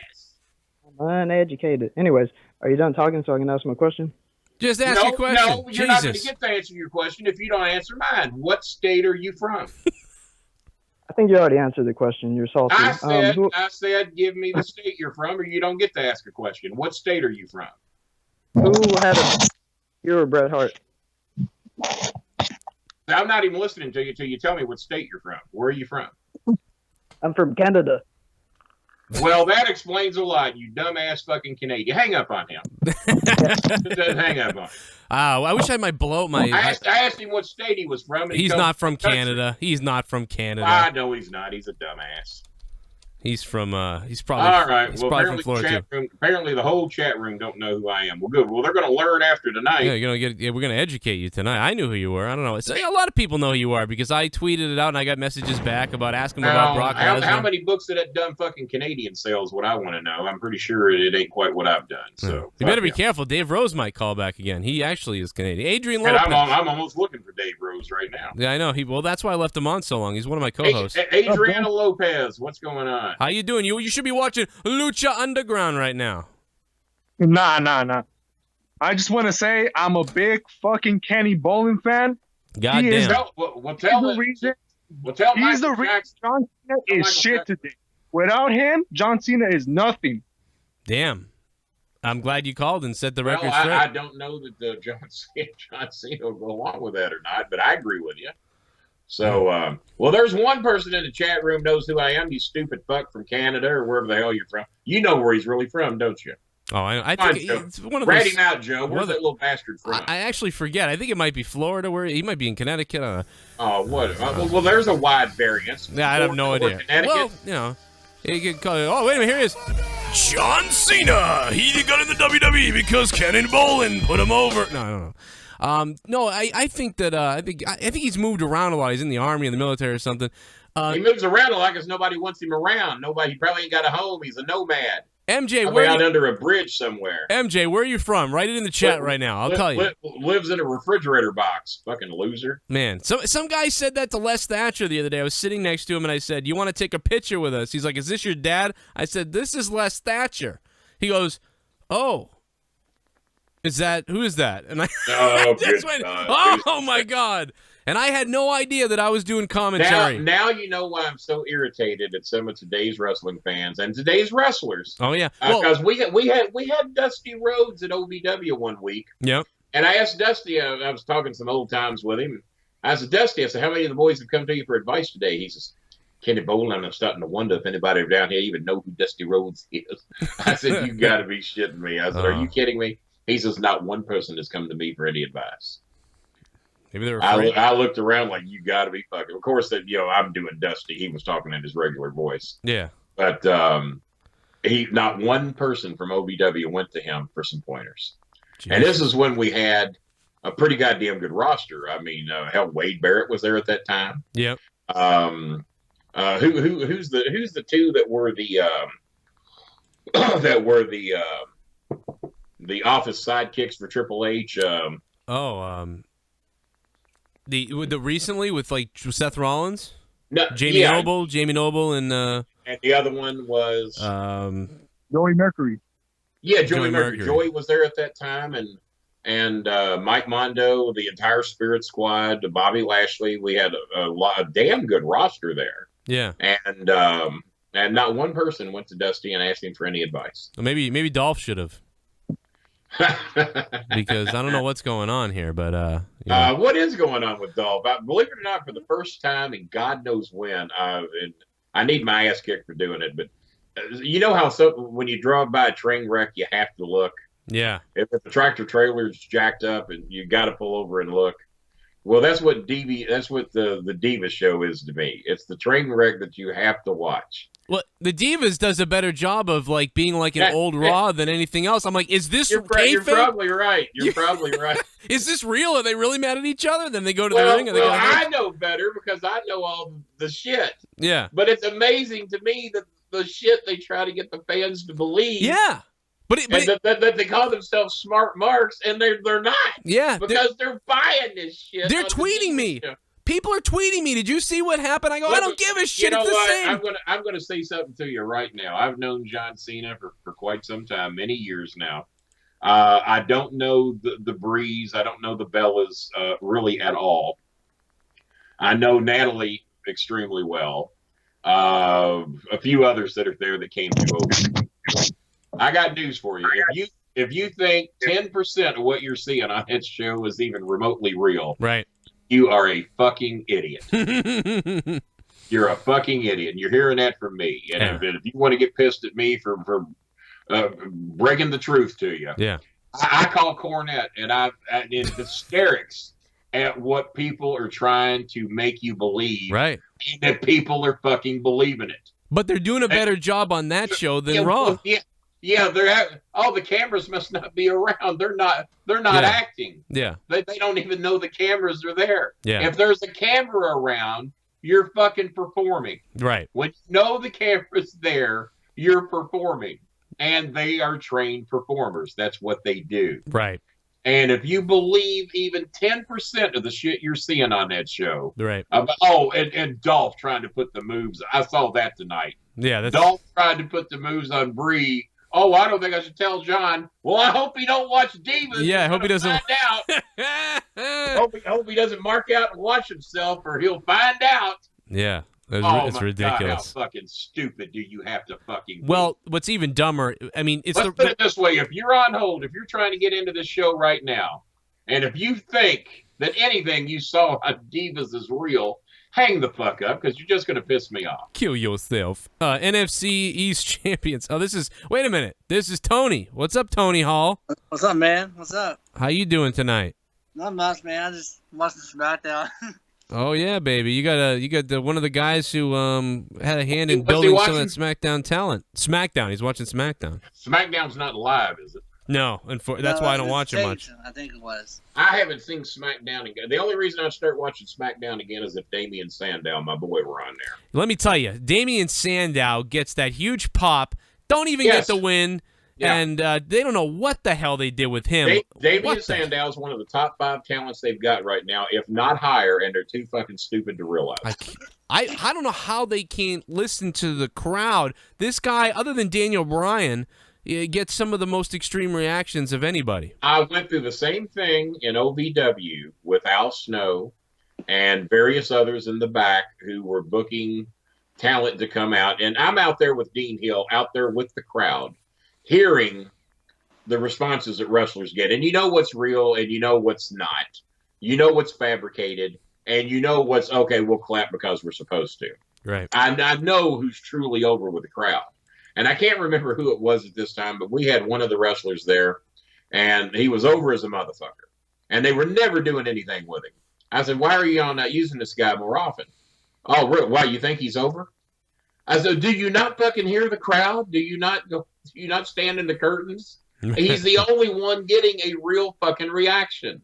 I'm uneducated. Anyways, are you done talking so I can ask my question? Just ask your question. No, you're not going to get to answer your question if you don't answer mine. What state are you from? I think you already answered the question. You're salty. I said, give me the state you're from, or you don't get to ask a question. What state are you from? Who had you or Bret Hart? I'm not even listening to you till you tell me what state you're from. Where are you from? I'm from Canada. Well, that explains a lot, you dumbass fucking Canadian. Hang up on him. Hang up on him. I wish I might blow my. I asked him what state he was from. And he's not from Canada. He's not from Canada. I know he's not. He's a dumbass. He's from. He's probably. All right. He's well, probably from Florida too. Apparently, the whole chat room don't know who I am. Well, good. Well, they're going to learn after tonight. Yeah, you're gonna get. We're going to educate you tonight. I knew who you were. I don't know. A lot of people know who you are because I tweeted it out and I got messages back about asking about Brock Lesnar. How many books did that dumb fucking Canadian sells? What I want to know. I'm pretty sure it ain't quite what I've done. So you better be careful. Dave Rose might call back again. He actually is Canadian. Adrian Lopez. I'm almost looking for Dave Rose right now. Yeah, I know. Well, that's why I left him on so long. He's one of my co-hosts. Adriana Lopez. What's going on? How you doing? You should be watching Lucha Underground right now. Nah. I just want to say I'm a big fucking Kenny Bolin fan. Goddamn. He's the reason John Cena is shit today. Without him, John Cena is nothing. Damn. I'm glad you called and set the record straight. I don't know that John Cena will go along with that or not, but I agree with you. So, well, there's one person in the chat room knows who I am, you stupid fuck from Canada or wherever the hell you're from. You know where he's really from, don't you? Oh, I Come on, think Joe. it's one of Rat those. him out, Joe. Where's that little bastard from? I actually forget. I think it might be Florida, where he might be in Connecticut. Oh, what? Well, there's a wide variance. Yeah, I have no idea. Connecticut. Well, he could call it. Oh, wait a minute, here he is. John Cena. He got in the WWE because Kenny Bolin put him over. No, I don't know. No, I think that I think he's moved around a lot. He's in the army, in the military, or something. He moves around a lot because nobody wants him around. He probably ain't got a home. He's a nomad. MJ, where out under a bridge somewhere. MJ, where are you from? Write it in the chat right now. I'll tell you. Lives in a refrigerator box. Fucking loser. Man, some guy said that to Les Thatcher the other day. I was sitting next to him and I said, "You want to take a picture with us?" He's like, "Is this your dad?" I said, "This is Les Thatcher." He goes, "Oh, who is that?" And I just went, "Oh my God." And I had no idea that I was doing commentary. Now you know why I'm so irritated at some of today's wrestling fans and today's wrestlers. Oh yeah, because we had Dusty Rhodes at OVW one week. Yep. And I asked Dusty. I was talking some old times with him. I said, Dusty, how many of the boys have come to you for advice today? He says, Kenny Bolin. I'm starting to wonder if anybody down here even know who Dusty Rhodes is. I said, you got to be shitting me. I said, are you kidding me? He says, not one person has come to me for any advice. Maybe they're afraid. I looked around like, you got to be fucking. Of course, that I'm doing Dusty. He was talking in his regular voice. Yeah. But not one person from OVW went to him for some pointers. Jeez. And this is when we had a pretty goddamn good roster. I mean, hell, Wade Barrett was there at that time. Yep. Who's the two that were the office sidekicks for Triple H? The recently with like Seth Rollins, Jamie Noble, and the other one was Joey Mercury. Yeah, Joey Mercury. Joey was there at that time, and Mike Mondo, the entire Spirit Squad, Bobby Lashley. We had a damn good roster there. Yeah, and not one person went to Dusty and asked him for any advice. Well, maybe Dolph should have. Because I don't know what's going on here, but what is going on with Dolph? Believe it or not, for the first time in God knows when, I need my ass kicked for doing it, but you know how when you drive by a train wreck, you have to look. Yeah. If the tractor trailer's jacked up and you got to pull over and look. Well, that's what the Diva show is to me. It's the train wreck that you have to watch. Well, the Divas does a better job of like being like an old Raw than anything else. I'm like, is this You're probably right. You're probably right. Is this real? Are they really mad at each other? Then they go to the ring. And I know better because I know all the shit. Yeah. But it's amazing to me that the shit they try to get the fans to believe. Yeah. But that they call themselves smart marks and they're not. Yeah. Because they're buying this shit. They're tweeting me. Show. People are tweeting me. Did you see what happened? I go, I don't give a shit. It's the same. I'm gonna say something to you right now. I've known John Cena for quite some time, many years now. I don't know the Breeze. I don't know the Bellas really at all. I know Natalie extremely well. A few others that are there that came to over. I got news for you. If you think 10% of what you're seeing on that show is even remotely real, right? You are a fucking idiot. You're a fucking idiot. And you're hearing that from me. And if you want to get pissed at me for breaking the truth to you, I call Cornette and I'm in hysterics at what people are trying to make you believe. Right. And that people are fucking believing it. But they're doing a better job on that show than Raw. Yeah, the cameras must not be around. They're not acting. Yeah. They don't even know the cameras are there. Yeah. If there's a camera around, you're fucking performing. Right. When you know the camera's there, you're performing. And they are trained performers. That's what they do. Right. And if you believe even 10% of the shit you're seeing on that show. Right. And Dolph trying to put the moves. I saw that tonight. Yeah. Dolph tried to put the moves on Brie. Oh, I don't think I should tell John. Well, I hope he don't watch Divas. Yeah, I hope he doesn't. Find out. hope he doesn't mark out and watch himself, or he'll find out. Yeah, it's ridiculous. God, how fucking stupid do you have to fucking be? Well, what's even dumber? I mean, let's put it this way: if you're on hold, if you're trying to get into this show right now, and if you think that anything you saw on Divas is real, hang the fuck up because you're just going to piss me off. Kill yourself. NFC East champions. Oh, wait a minute. This is Tony. What's up, Tony Hall? What's up, man? What's up? How you doing tonight? Not much, man. I just watching SmackDown. Oh yeah, baby. You got one of the guys who had a hand in building some of that SmackDown talent. SmackDown. He's watching SmackDown. SmackDown's not live, is it? No, that's why I don't watch it much. I think it was. I haven't seen SmackDown again. The only reason I start watching SmackDown again is if Damian Sandow, my boy, were on there. Let me tell you, Damian Sandow gets that huge pop. Don't even get the win. Yeah. And they don't know what the hell they did with him. Damian Sandow is one of the top 5 talents they've got right now, if not higher, and they're too fucking stupid to realize. I don't know how they can't listen to the crowd. This guy, other than Daniel Bryan, gets some of the most extreme reactions of anybody. I went through the same thing in OVW with Al Snow and various others in the back who were booking talent to come out. And I'm out there with Dean Hill, out there with the crowd, hearing the responses that wrestlers get. And you know what's real and you know what's not. You know what's fabricated and you know what's, okay, we'll clap because we're supposed to. Right. I know who's truly over with the crowd. And I can't remember who it was at this time, but we had one of the wrestlers there, and he was over as a motherfucker. And they were never doing anything with him. I said, why are y'all not using this guy more often? Oh, really? Why, you think he's over? I said, do you not fucking hear the crowd? Do you not stand in the curtains? He's the only one getting a real fucking reaction.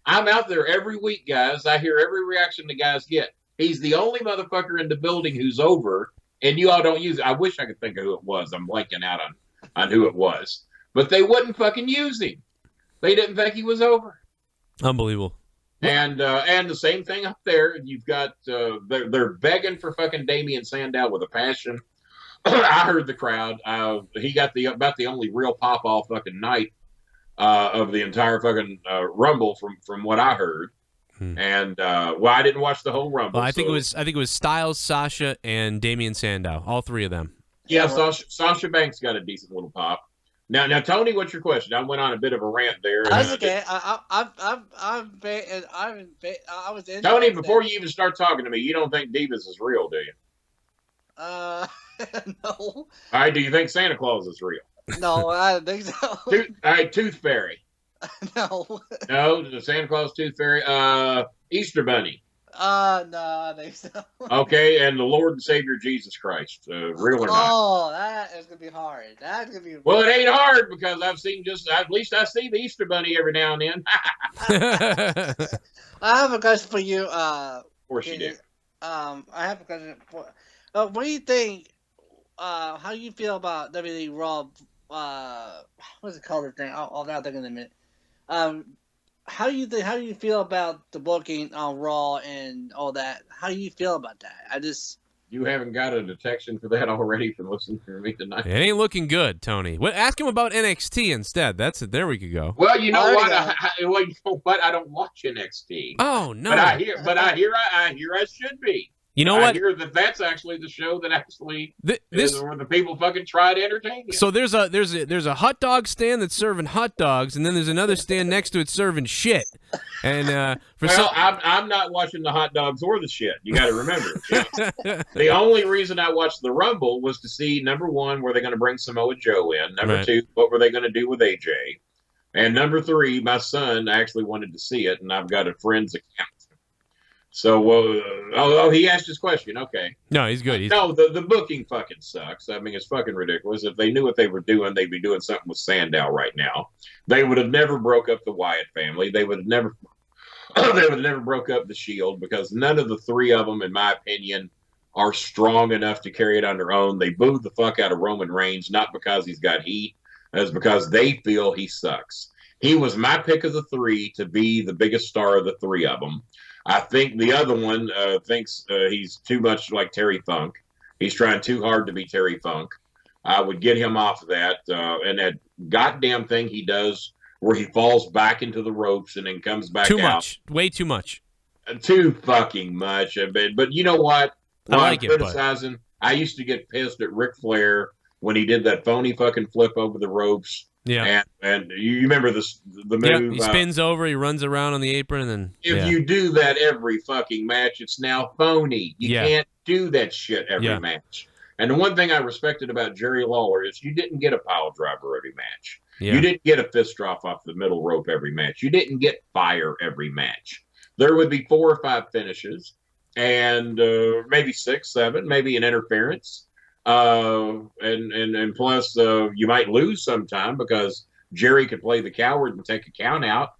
I'm out there every week, guys. I hear every reaction the guys get. He's the only motherfucker in the building who's over, and you all don't use it. I wish I could think of who it was. I'm blanking out on who it was. But they wouldn't fucking use him. They didn't think he was over. Unbelievable. And the same thing up there. You've got they're begging for fucking Damian Sandow with a passion. I heard the crowd. He got about the only real pop off fucking night of the entire fucking Rumble from what I heard. And I didn't watch the whole Rumble. Well, I think it was Styles, Sasha, and Damian Sandow. All 3 of them. Yeah, Sasha Banks got a decent little pop. Now, Tony, what's your question? I went on a bit of a rant there. That's okay. I was in Tony, before you even start talking to me, you don't think Divas is real, do you? No. All right, do you think Santa Claus is real? No, I don't think so. All right, Tooth Fairy. No. No, the Santa Claus, Tooth Fairy. Easter Bunny. No, I think so. Okay, and the Lord and Savior Jesus Christ, real or not? Oh, that is gonna be hard. That's gonna be. Well, it ain't hard because I've seen at least I see the Easter Bunny every now and then. I have a question for you. Of course you do. I have a question for. What do you think? How do you feel about WWE Raw? What's it called? The thing? I'll think in a minute. How do you feel about the booking on Raw and all that? How do you feel about that? You haven't got a detection for that already from listening to me tonight. It ain't looking good, Tony. Ask him about NXT instead. That's it. There we could go. Well, you know what? I don't watch NXT. Oh no! But I hear I should be. You know what? I hear that's actually the show that actually is where the people fucking try to entertain you. So there's a hot dog stand that's serving hot dogs, and then there's another stand next to it serving shit. And I'm not watching the hot dogs or the shit. You got to remember. The only reason I watched the Rumble was to see, number 1, were they going to bring Samoa Joe in? Number 2, what were they going to do with AJ? And number 3, my son actually wanted to see it, and I've got a friend's account. So, he asked his question. Okay. No, he's good. No, the booking fucking sucks. I mean, it's fucking ridiculous. If they knew what they were doing, they'd be doing something with Sandow right now. They would have never broke up the Wyatt family. They would have never broke up the Shield because none of the 3 of them, in my opinion, are strong enough to carry it on their own. They booed the fuck out of Roman Reigns, not because he's got heat, it's because they feel he sucks. He was my pick of the 3 to be the biggest star of the 3 of them. I think the other one thinks he's too much like Terry Funk. He's trying too hard to be Terry Funk. I would get him off of that. And that goddamn thing he does where he falls back into the ropes and then comes back out. Too much. Way too much. Too fucking much. But you know what? I like I'm criticizing. I used to get pissed at Ric Flair when he did that phony fucking flip over the ropes Yeah. And you remember the Yeah, move? he spins over, he runs around on the apron, and then If you do that every fucking match, it's now phony. You can't do that shit every match. And the one thing I respected about Jerry Lawler is you didn't get a pile driver every match. Yeah. You didn't get a fist drop off the middle rope every match. You didn't get fire every match. There would be 4 or 5 finishes, and maybe 6, 7, maybe an interference. And plus, you might lose sometime because Jerry could play the coward and take a count out.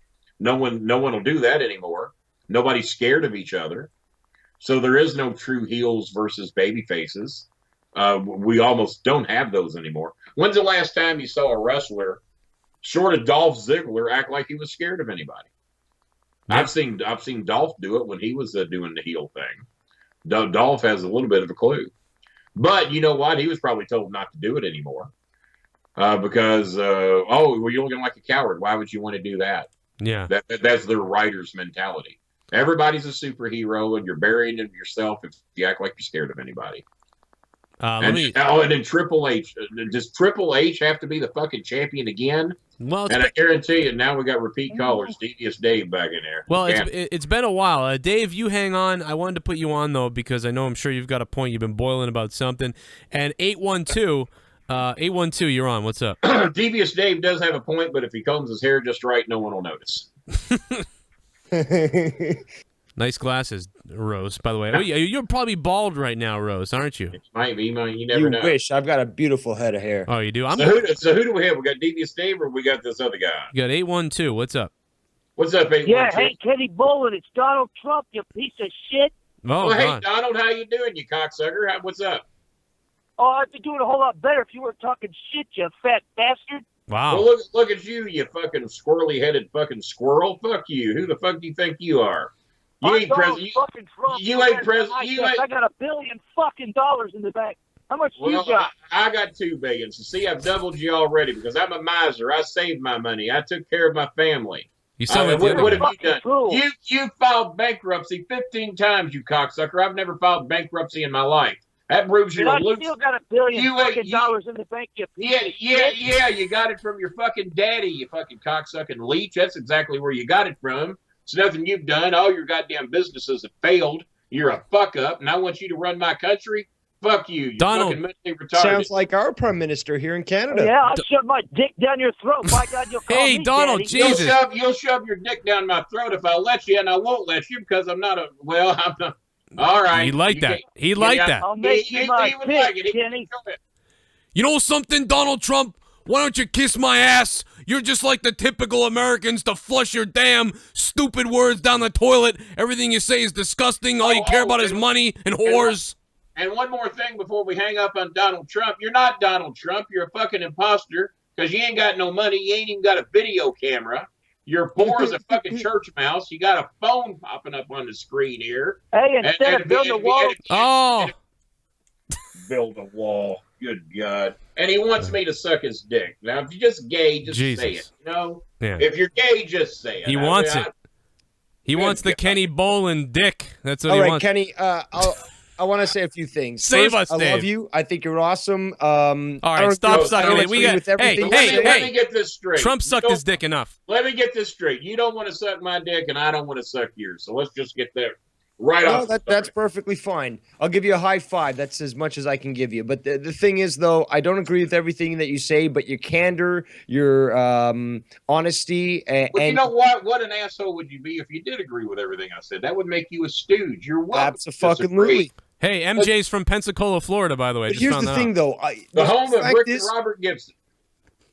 No one will do that anymore. Nobody's scared of each other. So there is no true heels versus baby faces. We almost don't have those anymore. When's the last time you saw a wrestler, short of Dolph Ziggler, act like he was scared of anybody? Yeah. I've seen Dolph do it when he was doing the heel thing. Dolph has a little bit of a clue. But you know what? He was probably told not to do it anymore because, well, you're looking like a coward. Why would you want to do that? Yeah. That's their writer's mentality. Everybody's a superhero, and you're burying yourself if you act like you're scared of anybody. And then Triple H. Does Triple H have to be the fucking champion again? Well, and I guarantee you, now we got repeat callers. Devious Dave back in there. Well, it's been a while. Dave, you hang on. I wanted to put you on, though, because I know I'm sure you've got a point. You've been boiling about something. And 812, you're on. What's up? Devious Dave does have a point, but if he combs his hair just right, no one will notice. Nice glasses, Rose, by the way. Oh, you're probably bald right now, Rose, aren't you? Might be. You never know. You wish. I've got a beautiful head of hair. Oh, you do? So who do we have? We got Devious Dave, or we got this other guy? You got 812. What's up? What's up, 812? Yeah, hey, Kenny Bolin, it's Donald Trump, you piece of shit. Oh, hey, Donald, how you doing, you cocksucker? What's up? Oh, I'd be doing a whole lot better if you weren't talking shit, you fat bastard. Wow. Well, look at you, you fucking squirrely-headed fucking squirrel. Fuck you. Who the fuck do you think you are? You ain't president. You ain't president. I got $1 billion in the bank. How much do you got? I got $2 billion. So see, I've doubled you already because I'm a miser. I saved my money. I took care of my family. You sound like what have you done? Cool. You filed bankruptcy 15 times, you cocksucker. I've never filed bankruptcy in my life. That proves you're a loser. I still got $1 billion in the bank. You piece of shit. Yeah. You got it from your fucking daddy, you fucking cocksucking leech. That's exactly where you got it from. It's nothing you've done. All your goddamn businesses have failed. You're a fuck up, and I want you to run my country. Fuck you. You're Donald, fucking mentally retarded. Sounds like our prime minister here in Canada. Yeah, I'll shove my dick down your throat. My God, you'll call Hey, me Donald, Daddy. Jesus. You'll shove your dick down my throat if I let you, and I won't let you because I'm not a. Well, I'm not. All right. He liked that. He liked that. I'll make you my pick, Kenny. You know something, Donald Trump? Why don't you kiss my ass? You're just like the typical Americans to flush your damn stupid words down the toilet. Everything you say is disgusting. All you care about is money and whores. And one more thing before we hang up on Donald Trump. You're not Donald Trump. You're a fucking imposter because you ain't got no money. You ain't even got a video camera. You're poor as a fucking church mouse. You got a phone popping up on the screen here. Hey, instead of building a wall. Build a wall. Good God. And he wants me to suck his dick. Now, if you're just gay, just say it. You know? Yeah. If you're gay, just say it. He wants it. He wants the Kenny Bolin dick. That's what All he right, wants. Kenny, I want to say a few things. Save First, us, Dave. I love you. I think you're awesome. All right, stop sucking it. Let me get this straight. Trump sucked his dick enough. Let me get this straight. You don't want to suck my dick, and I don't want to suck yours. So let's just get there. Right off. That's perfectly fine. I'll give you a high five. That's as much as I can give you. But the thing is, though, I don't agree with everything that you say, but your candor, your honesty, and you know what? What an asshole would you be if you did agree with everything I said? That would make you a stooge. You're welcome. Absolutely. Hey, MJ's from Pensacola, Florida, by the way. But here's the thing, though. The home of Rick and Robert Gibson.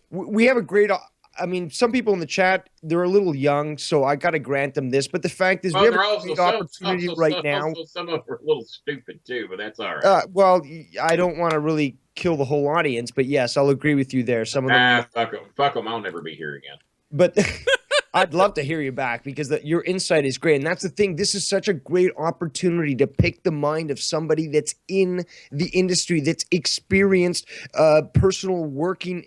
We have a great... I mean, some people in the chat, they're a little young, so I got to grant them this. But the fact is, we have a great opportunity right now. Some of them are a little stupid, too, but that's all right. Well, I don't want to really kill the whole audience, but yes, I'll agree with you there. Some of them... Fuck them. I'll never be here again. But I'd love to hear you back because your insight is great. And that's the thing. This is such a great opportunity to pick the mind of somebody that's in the industry, that's experienced personal working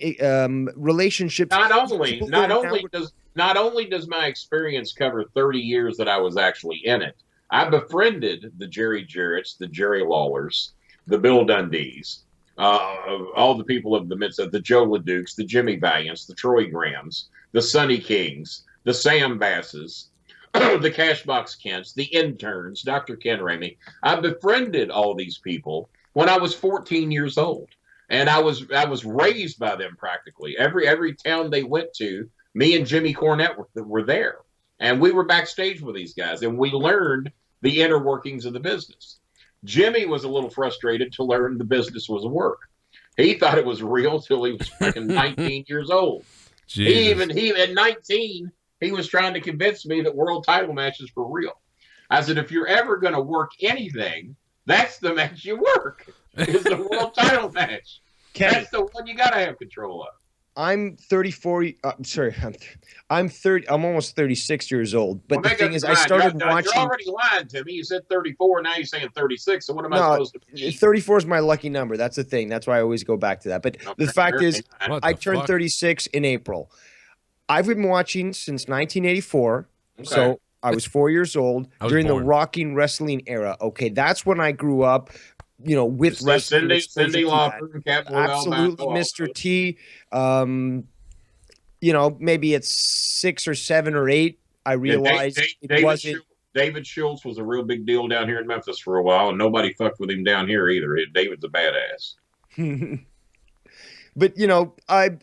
relationships. Not only does my experience cover 30 years that I was actually in it, I befriended the Jerry Jarretts, the Jerry Lawlers, the Bill Dundees. all the people of the midst of the Joe LeDukes, the Jimmy Valiants, the Troy Grahams, the Sonny Kings, the Sam Basses, the Cashbox Kents, the interns, Dr. Ken Ramey. I befriended all these people when I was 14 years old, and I was raised by them practically. Every town they went to, me and Jimmy Cornette were there, and we were backstage with these guys, and we learned the inner workings of the business. Jimmy was a little frustrated to learn the business was work. He thought it was real till he was freaking 19 years old. He at 19, he was trying to convince me that world title matches were real. I said, if you're ever going to work anything, that's the match you work. Is the world title match. That's the one you got to have control of. I'm 34. I'm 30. I'm almost 36 years old. But the thing is, I started watching. You're already lying to me. You said 34. Now you're saying 36. So what am I supposed to be? 34 is my lucky number. That's the thing. That's why I always go back to that. But the fact is, I turned 36 in April. I've been watching since 1984. Okay. So I was 4 years old during the Rocking Wrestling era. Okay, that's when I grew up. You know, with wrestling, Cindy Lauper, absolutely, Mr. T. You know, maybe it's 6 or 7 or 8. I realized it wasn't. David Schultz was a real big deal down here in Memphis for a while, and nobody fucked with him down here either. David's a badass. But you know, I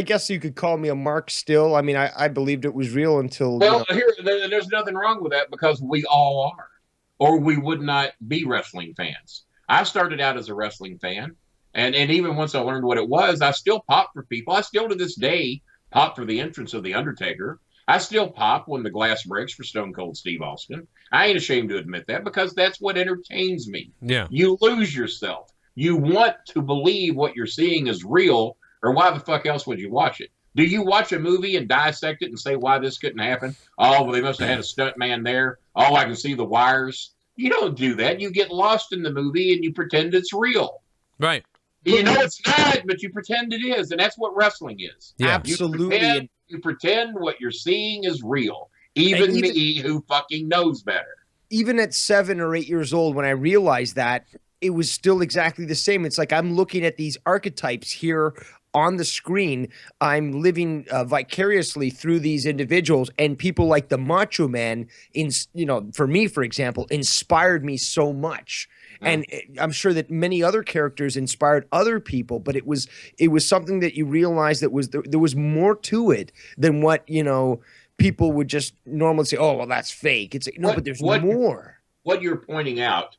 guess you could call me a mark still. I mean, I believed it was real until. Well, there's nothing wrong with that because we all are, or we would not be wrestling fans. I started out as a wrestling fan, and even once I learned what it was, I still pop for people. I still to this day pop for the entrance of The Undertaker. I still pop when the glass breaks for Stone Cold Steve Austin. I ain't ashamed to admit that because that's what entertains me. Yeah. You lose yourself. You want to believe what you're seeing is real, or why the fuck else would you watch it? Do you watch a movie and dissect it and say why this couldn't happen? Oh, well, they must have had a stunt man there. Oh, I can see the wires. You don't do that. You get lost in the movie and you pretend it's real. Right. You know it's not, but you pretend it is, and that's what wrestling is. Yeah. Absolutely. You pretend what you're seeing is real. Even me, who fucking knows better. Even at 7 or 8 years old, when I realized that, it was still exactly the same. It's like I'm looking at these archetypes here on the screen. I'm living vicariously through these individuals, and people like the Macho Man, for me, for example, inspired me so much. And I'm sure that many other characters inspired other people, but it was something that you realized that there was more to it than what, people would just normally say, oh, well, that's fake. It's but there's more. What you're pointing out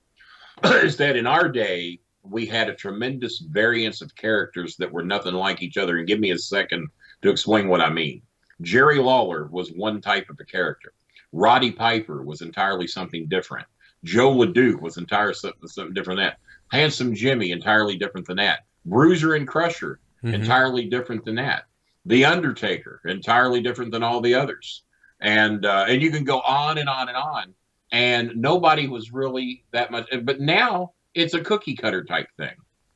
is that in our day, we had a tremendous variance of characters that were nothing like each other. And give me a second to explain what I mean. Jerry Lawler was one type of a character. Roddy Piper was entirely something different. Joe LeDuc was entirely something different than that. Handsome Jimmy, entirely different than that. Bruiser and Crusher, entirely different than that. The Undertaker, entirely different than all the others. And you can go on and on and on. And nobody was really that much. But now it's a cookie cutter type thing.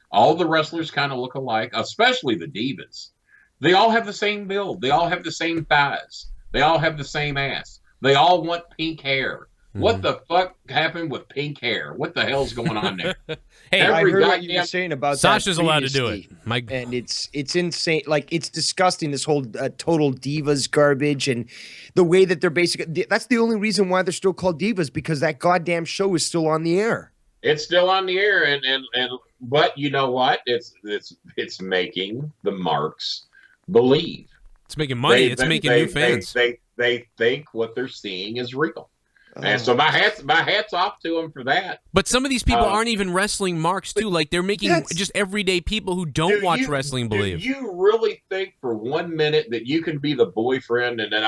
All the wrestlers kind of look alike, especially the divas. They all have the same build. They all have the same thighs. They all have the same ass. They all want pink hair. What the fuck happened with pink hair? What the hell's going on there? Hey, I heard what you were saying about Sasha's that allowed to do it. And it's insane. Like, it's disgusting, this whole total divas garbage and the way that they're basically... That's the only reason why they're still called divas, because that goddamn show is still on the air. It's still on the air, but you know what? It's making the marks believe. It's making money. It's making new fans. They think what they're seeing is real. And so my hat's off to them for that. But some of these people aren't even wrestling marks too. Like, they're making just everyday people who don't watch wrestling believe. Do you really think for 1 minute that you can be the boyfriend? And then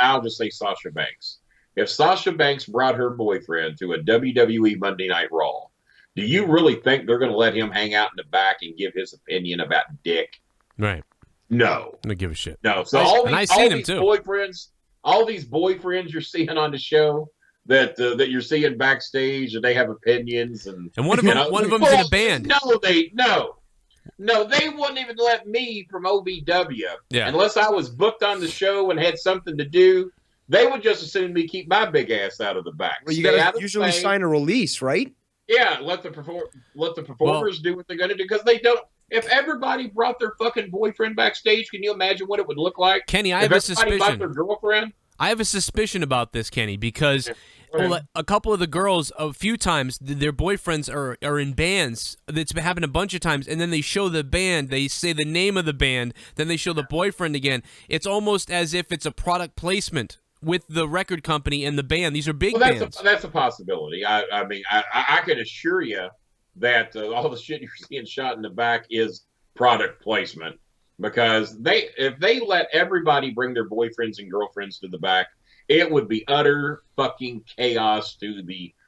I'll just say Sasha Banks. If Sasha Banks brought her boyfriend to a WWE Monday Night Raw, do you really think they're going to let him hang out in the back and give his opinion about dick? Right. No. I don't give a shit. No. So all these boyfriends. All these boyfriends you're seeing on the show that you're seeing backstage, and they have opinions, and one of them's in a band. No, they wouldn't even let me from OVW unless I was booked on the show and had something to do. They would just as soon me keep my big ass out of the back. Well, you got to usually sign a release, right? Yeah, let the performers do what they're going to do because they don't. If everybody brought their fucking boyfriend backstage, can you imagine what it would look like? Kenny, I if have a everybody brought suspicion. their girlfriend. I have a suspicion about this, Kenny, because a couple of the girls, a few times, their boyfriends are in bands. It's been happened a bunch of times, and then they show the band. They say the name of the band, then they show the boyfriend again. It's almost as if it's a product placement with the record company and the band. These are big bands. That's a possibility. I mean, I can assure you that all the shit you're seeing shot in the back is product placement. Because if they let everybody bring their boyfriends and girlfriends to the back, it would be utter fucking chaos to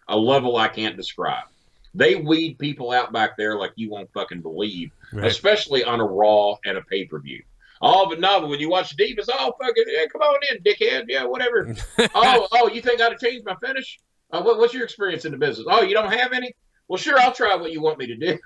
a level I can't describe. They weed people out back there like you won't fucking believe, especially on a Raw and a pay-per-view. Oh, but no, when you watch Divas, fucking, yeah, come on in, dickhead. Yeah, whatever. You think I'd change my finish? What's your experience in the business? Oh, you don't have any? Well, sure, I'll try what you want me to do.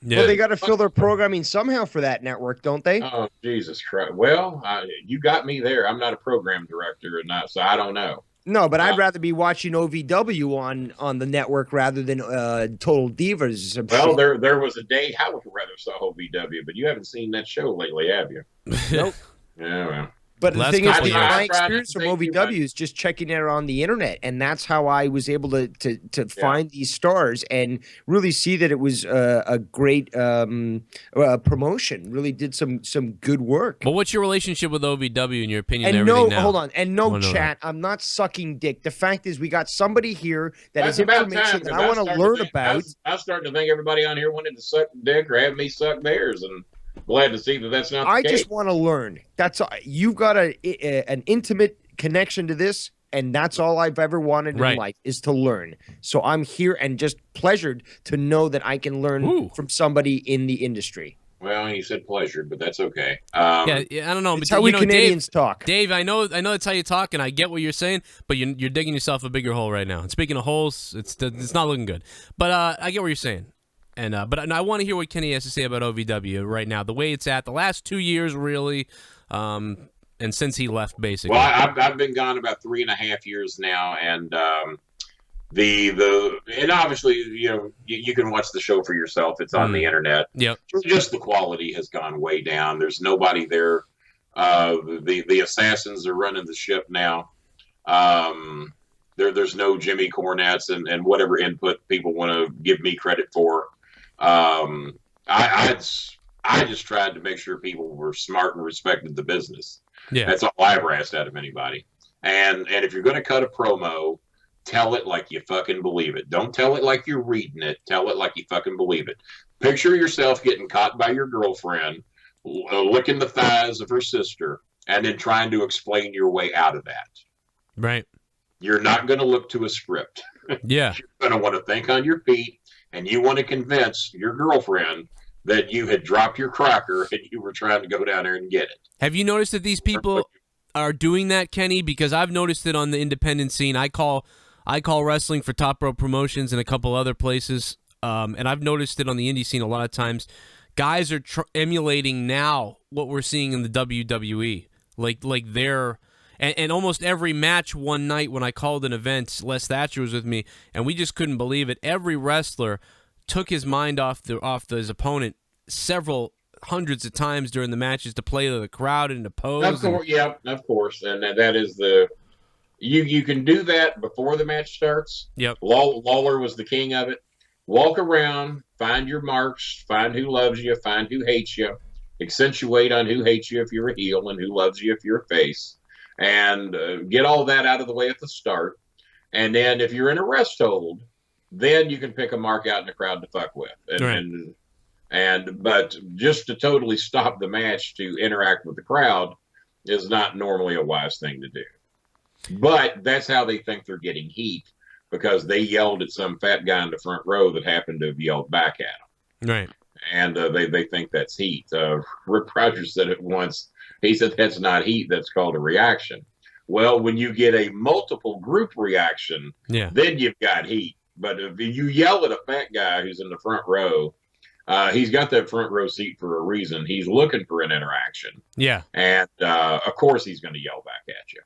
Yeah. Well, they got to fill their programming somehow for that network, don't they? Oh, Jesus Christ. Well, you got me there. I'm not a program director, so I don't know. No, but I'd rather be watching OVW on the network rather than Total Divas. Well, there was a day I would rather saw OVW, but you haven't seen that show lately, have you? Nope. Yeah, well. But the thing is, my experience from OVW is just checking it on the internet, and that's how I was able to find these stars and really see that it was a great promotion. Really did some good work. But what's your relationship with OVW in your opinion? And hold on, and chat. I'm not sucking dick. The fact is, we got somebody here that has information that I want to learn about. I was starting to think everybody on here wanted to suck dick or have me suck theirs, and glad to see that that's not the case. I just want to learn. That's all. You've got an intimate connection to this, and that's all I've ever wanted in life is to learn. So I'm here and just pleasured to know that I can learn from somebody in the industry. Well, he said pleasured, but that's okay. I don't know. It's how we Canadians talk. Dave, I know that's how you talk, and I get what you're saying, but you're digging yourself a bigger hole right now. And speaking of holes, it's not looking good. But I get what you're saying. But I want to hear what Kenny has to say about OVW right now, the way it's at, the last 2 years, really, and since he left, basically. Well, I've been gone about 3.5 years now, and and obviously, you can watch the show for yourself. It's on the internet. Yep. Just the quality has gone way down. There's nobody there. The assassins are running the ship now. There's no Jimmy Cornettes and whatever input people want to give me credit for. I just tried to make sure people were smart and respected the business. Yeah, that's all I ever asked out of anybody. And if you're going to cut a promo, tell it like you fucking believe it. Don't tell it like you're reading it. Tell it like you fucking believe it. Picture yourself getting caught by your girlfriend, licking the thighs of her sister, and then trying to explain your way out of that. Right. You're not going to look to a script. Yeah. You're going to want to think on your feet, and you want to convince your girlfriend that you had dropped your cracker and you were trying to go down there and get it. Have you noticed that these people are doing that, Kenny? Because I've noticed it on the independent scene. I call wrestling for Top Rope Promotions and a couple other places, and I've noticed it on the indie scene a lot of times. Guys are emulating now what we're seeing in the WWE. Like they're... And almost every match one night when I called an event, Les Thatcher was with me, and we just couldn't believe it. Every wrestler took his mind off his opponent several hundreds of times during the matches to play to the crowd and to pose. Of course. And that is you can do that before the match starts. Yep. Lawler was the king of it. Walk around, find your marks, find who loves you, find who hates you, accentuate on who hates you if you're a heel and who loves you if you're a face. And get all that out of the way at the start. And then if you're in a rest hold, then you can pick a mark out in the crowd to fuck with. But just to totally stop the match to interact with the crowd is not normally a wise thing to do. But that's how they think they're getting heat, because they yelled at some fat guy in the front row that happened to have yelled back at them. Right. And they think that's heat. Rick Rogers said it once. He said, that's not heat, that's called a reaction. Well, when you get a multiple group reaction, then you've got heat. But if you yell at a fat guy who's in the front row, he's got that front row seat for a reason. He's looking for an interaction. Yeah. And, of course, he's going to yell back at you.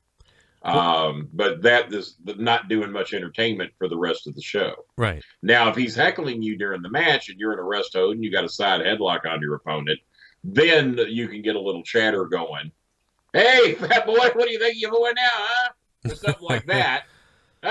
But that is not doing much entertainment for the rest of the show. Right. Now, if he's heckling you during the match and you're in a rest hold and you got a side headlock on your opponent, then you can get a little chatter going. Hey, fat boy, what do you think you're doing now, huh? Or something like that.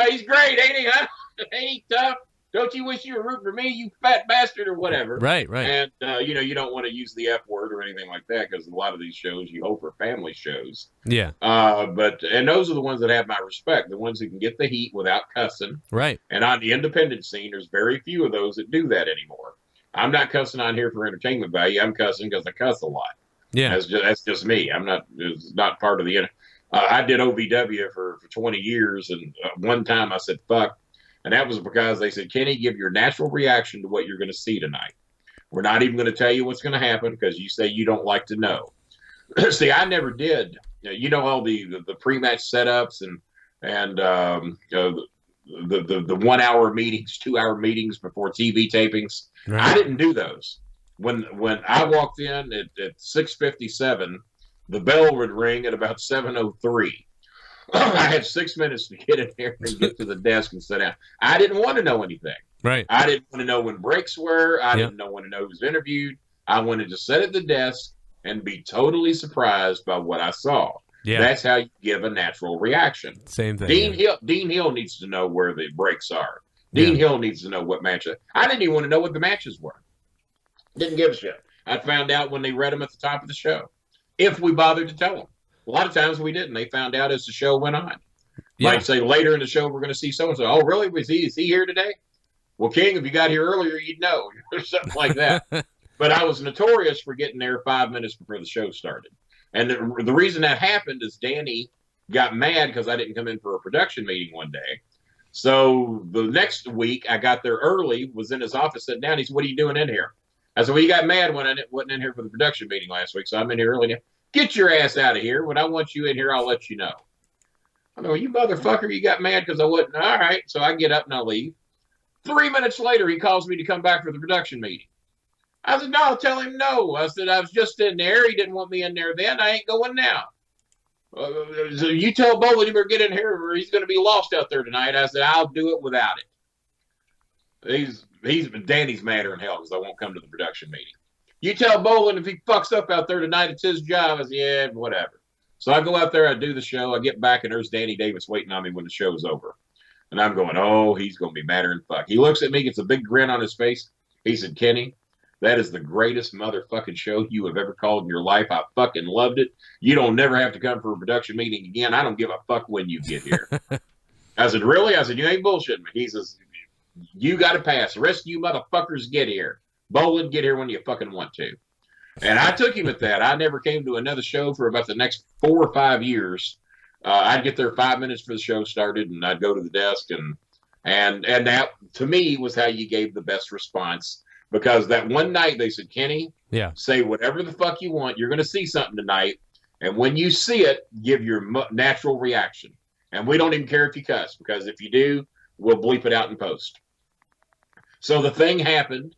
He's great, ain't he, huh? Ain't he tough? Don't you wish you were rooting for me, you fat bastard, or whatever? Right, right. And, you don't want to use the F word or anything like that because a lot of these shows, you hope, are family shows. Yeah. And those are the ones that have my respect, the ones that can get the heat without cussing. Right. And on the independent scene, there's very few of those that do that anymore. I'm not cussing on here for entertainment value. I'm cussing because I cuss a lot. Yeah. That's just me. It's not part of the, I did OVW for 20 years. And one time I said, fuck. And that was because they said, Kenny, give your natural reaction to what you're going to see tonight. We're not even going to tell you what's going to happen because you say you don't like to know. See, I never did. All the pre-match setups and the 1 hour meetings, 2 hour meetings before TV tapings. Right. I didn't do those. When I walked in at 6:57, the bell would ring at about 7:03. I had 6 minutes to get in here and get to the desk and sit down. I didn't want to know anything. Right. I didn't want to know when breaks were. I didn't want to know who's interviewed. I wanted to sit at the desk and be totally surprised by what I saw. Yeah. That's how you give a natural reaction. Same thing. Dean Hill needs to know where the breaks are. Dean Hill needs to know what matches. I didn't even want to know what the matches were. Didn't give a shit. I found out when they read them at the top of the show, if we bothered to tell them. A lot of times we didn't. They found out as the show went on. Yeah. Like say later in the show, we're going to see so-and-so. Oh, really? Is he here today? Well, King, if you got here earlier, you'd know. Or something like that. But I was notorious for getting there 5 minutes before the show started. And the reason that happened is Danny got mad because I didn't come in for a production meeting one day. So the next week, I got there early, was in his office sitting down. He said, what are you doing in here? I said, well, you got mad when I wasn't in here for the production meeting last week, so I'm in here early now. Get your ass out of here. When I want you in here, I'll let you know. I know, you motherfucker, you got mad because I wasn't. All right. So I get up and I leave. 3 minutes later, he calls me to come back for the production meeting. I said, no, tell him no. I said, I was just in there. He didn't want me in there then. I ain't going now. So you tell Bolin you better get in here or he's going to be lost out there tonight. I said, I'll do it without it. Danny's madder than hell because I won't come to the production meeting. You tell Bolin if he fucks up out there tonight, it's his job. I said, yeah, whatever. So I go out there, I do the show, I get back, and there's Danny Davis waiting on me when the show's over. And I'm going, oh, he's going to be madder than fuck. He looks at me, gets a big grin on his face. He said, Kenny, that is the greatest motherfucking show you have ever called in your life. I fucking loved it. You don't never have to come for a production meeting again. I don't give a fuck when you get here. I said, really? I said, you ain't bullshitting me. He says, you got to pass. The rest of you motherfuckers get here. Bolin, get here when you fucking want to. And I took him at that. I never came to another show for about the next 4 or 5 years. I'd get there 5 minutes before the show started, and I'd go to the desk, and that to me was how you gave the best response. Because that one night they said, Kenny, say whatever the fuck you want. You're going to see something tonight, and when you see it, give your natural reaction. And we don't even care if you cuss, because if you do, we'll bleep it out in post. So the thing happened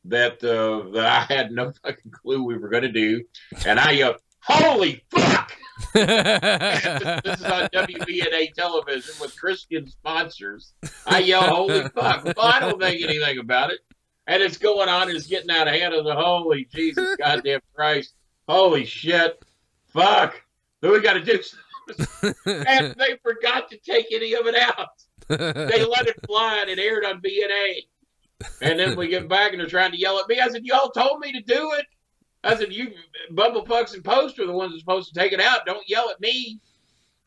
that I had no fucking clue we were going to do, and I yelled, "Holy fuck!" This is on WBNA television with Christian sponsors. I yell, "Holy fuck!" Well, I don't think anything about it, and it's going on. It's getting out of hand. Of the holy Jesus, goddamn Christ, holy shit, fuck. Then we got to do something, and they forgot to take any of it out. They let it fly, and it aired on BNA. And then we get back and they're trying to yell at me. I said, y'all told me to do it. I said, you bumblefucks and Post are the ones that are supposed to take it out. Don't yell at me.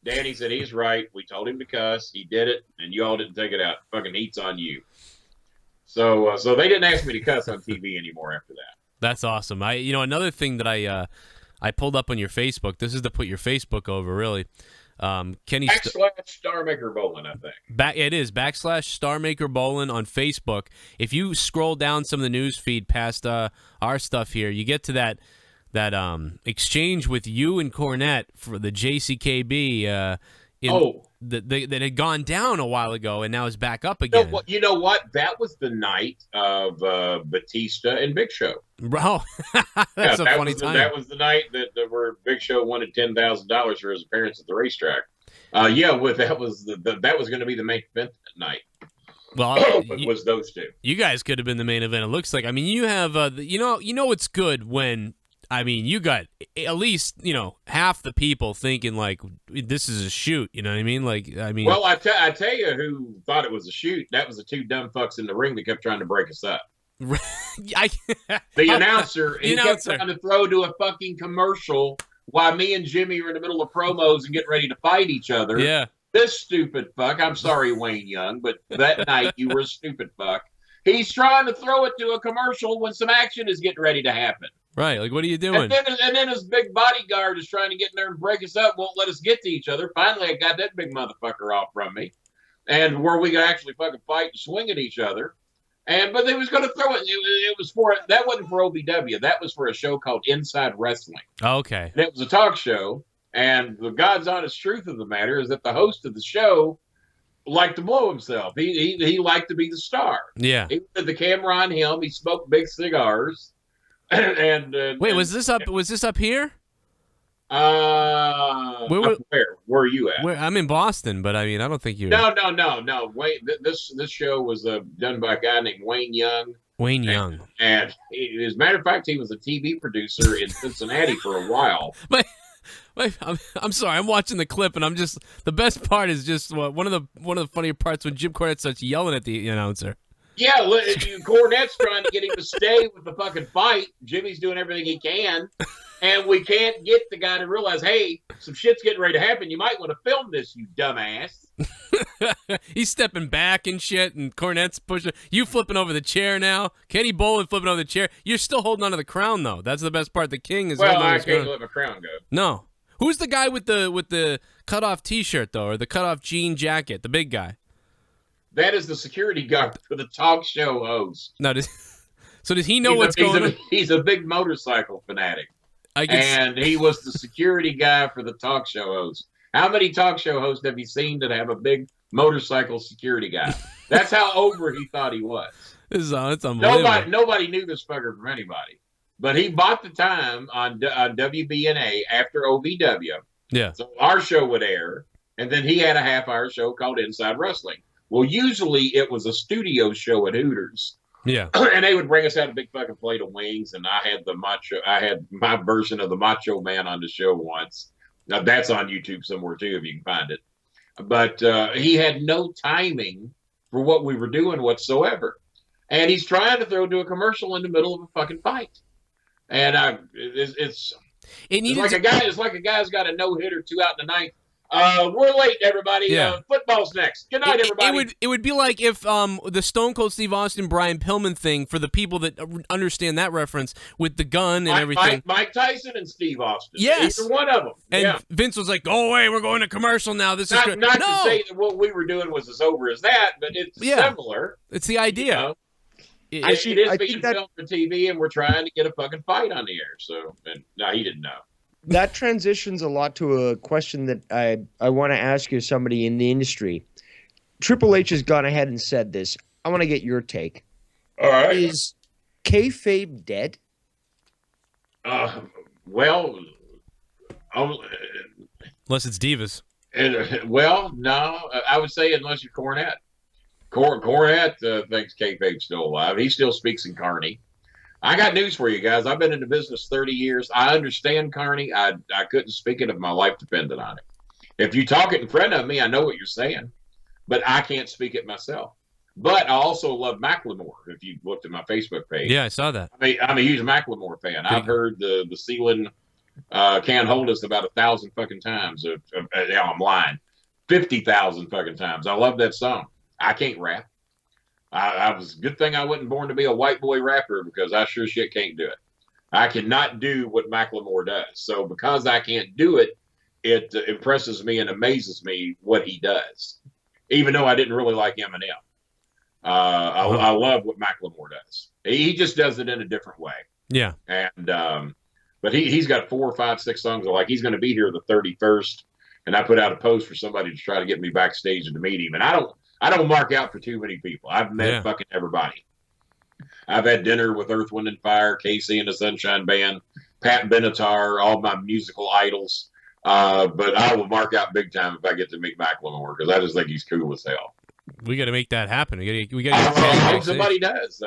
Danny said, he's right. We told him to cuss. He did it, and you all didn't take it out. Fucking heat's on you. So they didn't ask me to cuss on TV anymore after that. That's awesome. Another thing that I pulled up on your Facebook. This is to put your Facebook over, really. Kenny /Starmaker Bolin, I think. It is /Starmaker Bolin on Facebook. If you scroll down some of the news feed past our stuff here, you get to that exchange with you and Cornette for the JCKB. That had gone down a while ago and now is back up again. You know what? That was the night of Batista and Big Show. Bro, that's funny time. That was the night that where Big Show wanted $10,000 for his appearance at the racetrack. Yeah, that was that was going to be the main event that night. Well, it was those two. You guys could have been the main event. It looks like. I mean, you have you know it's good when you got at least half the people thinking like this is a shoot. You know what I mean? Well, I tell you who thought it was a shoot. That was the two dumb fucks in the ring that kept trying to break us up. The announcer, kept trying to throw to a fucking commercial while me and Jimmy were in the middle of promos and getting ready to fight each other. Yeah. This stupid fuck, I'm sorry, Wayne Young, but that night you were a stupid fuck. He's trying to throw it to a commercial when some action is getting ready to happen. Right, like what are you doing? And then his big bodyguard is trying to get in there and break us up, won't let us get to each other. Finally, I got that big motherfucker off from me. And where we could actually fucking fight and swing at each other. But they was going to throw it. It was that wasn't for OVW. That was for a show called Inside Wrestling. Oh, okay. And it was a talk show. And the God's honest truth of the matter is that the host of the show liked to blow himself. He liked to be the star. Yeah. He put the camera on him. He smoked big cigars. Wait, was this up? Was this up here? Where are you at? I'm in Boston, but I mean, I don't think you. No. Wait, this show was done by a guy named Wayne Young. Wayne Young. And as a matter of fact, he was a TV producer in Cincinnati for a while. Wait, I'm sorry. I'm watching the clip, and the best part is just one of the funnier parts when Jim Cornette starts yelling at the announcer. Yeah, Cornette's trying to get him to stay with the fucking fight. Jimmy's doing everything he can, and we can't get the guy to realize, hey, some shit's getting ready to happen. You might want to film this, you dumbass. He's stepping back and shit, and Cornette's pushing. You flipping over the chair now. Kenny Bolin flipping over the chair. You're still holding onto the crown, though. That's the best part. The king is. Well, I can't let my crown go. No. Who's the guy with the cut off T-shirt though, or the cut off jean jacket? The big guy. That is the security guard for the talk show host. No, so does he know what's going on? He's a big motorcycle fanatic, and he was the security guy for the talk show host. How many talk show hosts have you seen that have a big motorcycle security guy? That's how over he thought he was. It's unbelievable. Nobody knew this fucker from anybody. But he bought the time on WBNA after OVW. Yeah. So our show would air, and then he had a half-hour show called Inside Wrestling. Well, usually it was a studio show at Hooters. Yeah. And they would bring us out a big fucking plate of wings, and I had my version of the Macho Man on the show once. Now that's on YouTube somewhere too, if you can find it. But he had no timing for what we were doing whatsoever. And he's trying to throw to a commercial in the middle of a fucking fight. And it's like a guy's got a no-hitter 2 out in the ninth. We're late, everybody. Yeah. Football's next. Good night, everybody. It would be like if the Stone Cold Steve Austin Brian Pillman thing, for the people that understand that reference, with the gun and everything. Mike Tyson and Steve Austin. Yes. Either one of them. And Vince was like, "Go away, we're going to commercial now." This not is not to say that what we were doing was as over as that, but it's similar. It's the idea. You know? It is being filmed for TV, and we're trying to get a fucking fight on the air. So, no, he didn't know. That transitions a lot to a question that I want to ask you, somebody in the industry. Triple H has gone ahead and said this. I want to get your take. All right. Is kayfabe dead? Well, unless it's Divas. No, I would say unless you're Cornette. Cornette thinks kayfabe's still alive. He still speaks in Carney. I got news for you guys. I've been in the business 30 years. I understand Carney. I couldn't speak it if my life depended on it. If you talk it in front of me, I know what you're saying, but I can't speak it myself. But I also love Macklemore. If you looked at my Facebook page, yeah, I saw that. I'm a huge Macklemore fan. I've heard the ceiling can't hold us about 1,000 fucking times. I'm lying, 50,000 fucking times. I love that song. I can't rap. I was good thing I wasn't born to be a white boy rapper, because I sure shit can't do it. I cannot do what Macklemore does. So because I can't do it, it impresses me and amazes me what he does. Even though I didn't really like Eminem. I love what Macklemore does. He just does it in a different way. Yeah. And but he's got 4, 5, 6 songs. Like, he's going to be here the 31st, and I put out a post for somebody to try to get me backstage and to meet him. And I don't mark out for too many people. I've met fucking everybody. I've had dinner with Earth, Wind, and Fire, Casey and the Sunshine Band, Pat Benatar, all my musical idols. But I will mark out big time if I get to meet McLemore because I just think he's cool as hell. We got to make that happen. We got I hope somebody does.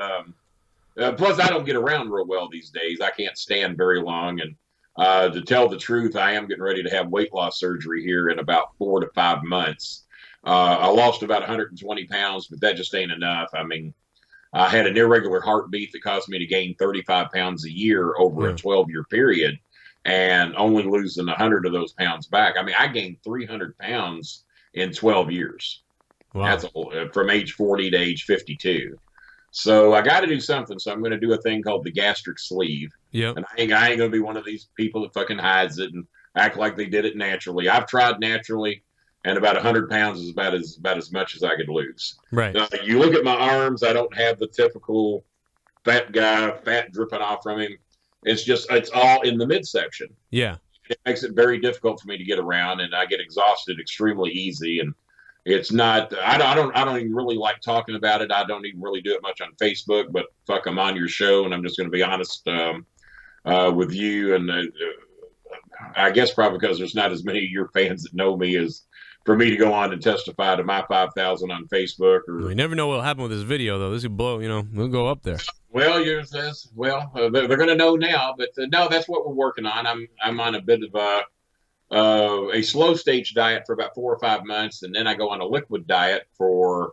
Plus, I don't get around real well these days. I can't stand very long. And to tell the truth, I am getting ready to have weight loss surgery here in about 4 to 5 months. I lost about 120 pounds, but that just ain't enough. I mean, I had an irregular heartbeat that caused me to gain 35 pounds a year over a 12-year period and only losing 100 of those pounds back. I mean, I gained 300 pounds in 12 years. Wow. That's from age 40 to age 52. So I got to do something. So I'm going to do a thing called the gastric sleeve. Yep. And I ain't going to be one of these people that fucking hides it and act like they did it naturally. I've tried naturally, and about 100 pounds is about as much as I could lose. Right. You look at my arms, I don't have the typical fat guy, fat dripping off from him. It's all in the midsection. Yeah. It makes it very difficult for me to get around, and I get exhausted extremely easy. And it's not. I don't even really like talking about it. I don't even really do it much on Facebook. But fuck, I'm on your show, and I'm just going to be honest with you. And I guess probably because there's not as many of your fans that know me as for me to go on and testify to my 5,000 on Facebook. Or you never know what'll happen with this video, though. This could blow. We'll go up there. Well, they're going to know now. But no, that's what we're working on. I'm on a bit of a slow stage diet for about 4 or 5 months, and then I go on a liquid diet for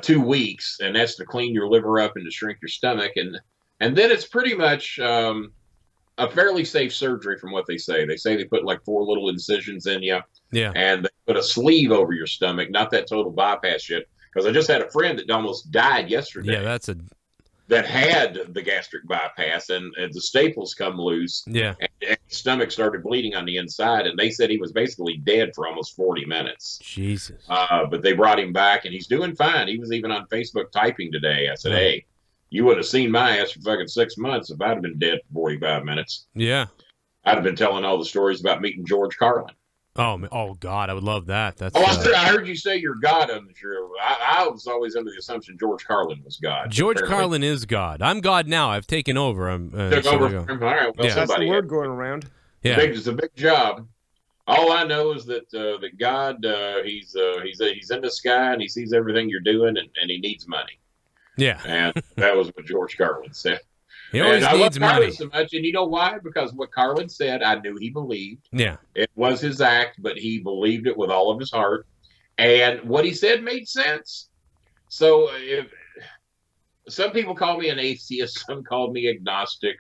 2 weeks, and that's to clean your liver up and to shrink your stomach, and then it's pretty much a fairly safe surgery from what they say. They say they put like 4 little incisions in you, and they put a sleeve over your stomach, not that total bypass shit. Because I just had a friend that almost died yesterday. Yeah, that had the gastric bypass, and the staples come loose. Yeah. And his stomach started bleeding on the inside, and they said he was basically dead for almost 40 minutes. Jesus. But they brought him back, and he's doing fine. He was even on Facebook typing today. I said, hey, you would have seen my ass for fucking 6 months if I'd have been dead for 45 minutes. Yeah. I'd have been telling all the stories about meeting George Carlin. Oh God, I would love that. That's. I heard you say you're God on the show. I was always under the assumption George Carlin was God. George Carlin is God. I'm God now. I've taken over. Took over from him. All right. Well, that's the word going around. Yeah. It's a big job. All I know is that that God, he's in the sky and he sees everything you're doing, and he needs money. Yeah. And that was what George Carlin said. He always needs money. So much, and you know why? Because what Carlin said, I knew he believed. Yeah. It was his act, but he believed it with all of his heart. And what he said made sense. So if some people call me an atheist, some call me agnostic.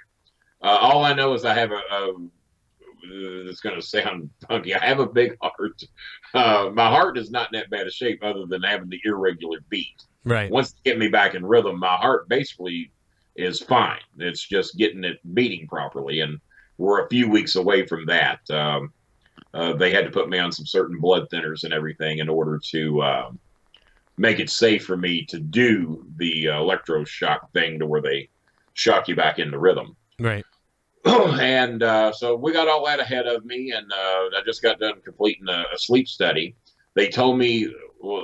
All I know is I have it's going to sound funky. I have a big heart. My heart is not in that bad a shape other than having the irregular beat. Right. Once they get me back in rhythm, my heart basically is fine. It's just getting it beating properly, and we're a few weeks away from that. They had to put me on some certain blood thinners and everything in order to make it safe for me to do the electroshock thing to where they shock you back into rhythm. Right. And so we got all that ahead of me, and I just got done completing a sleep study. They told me,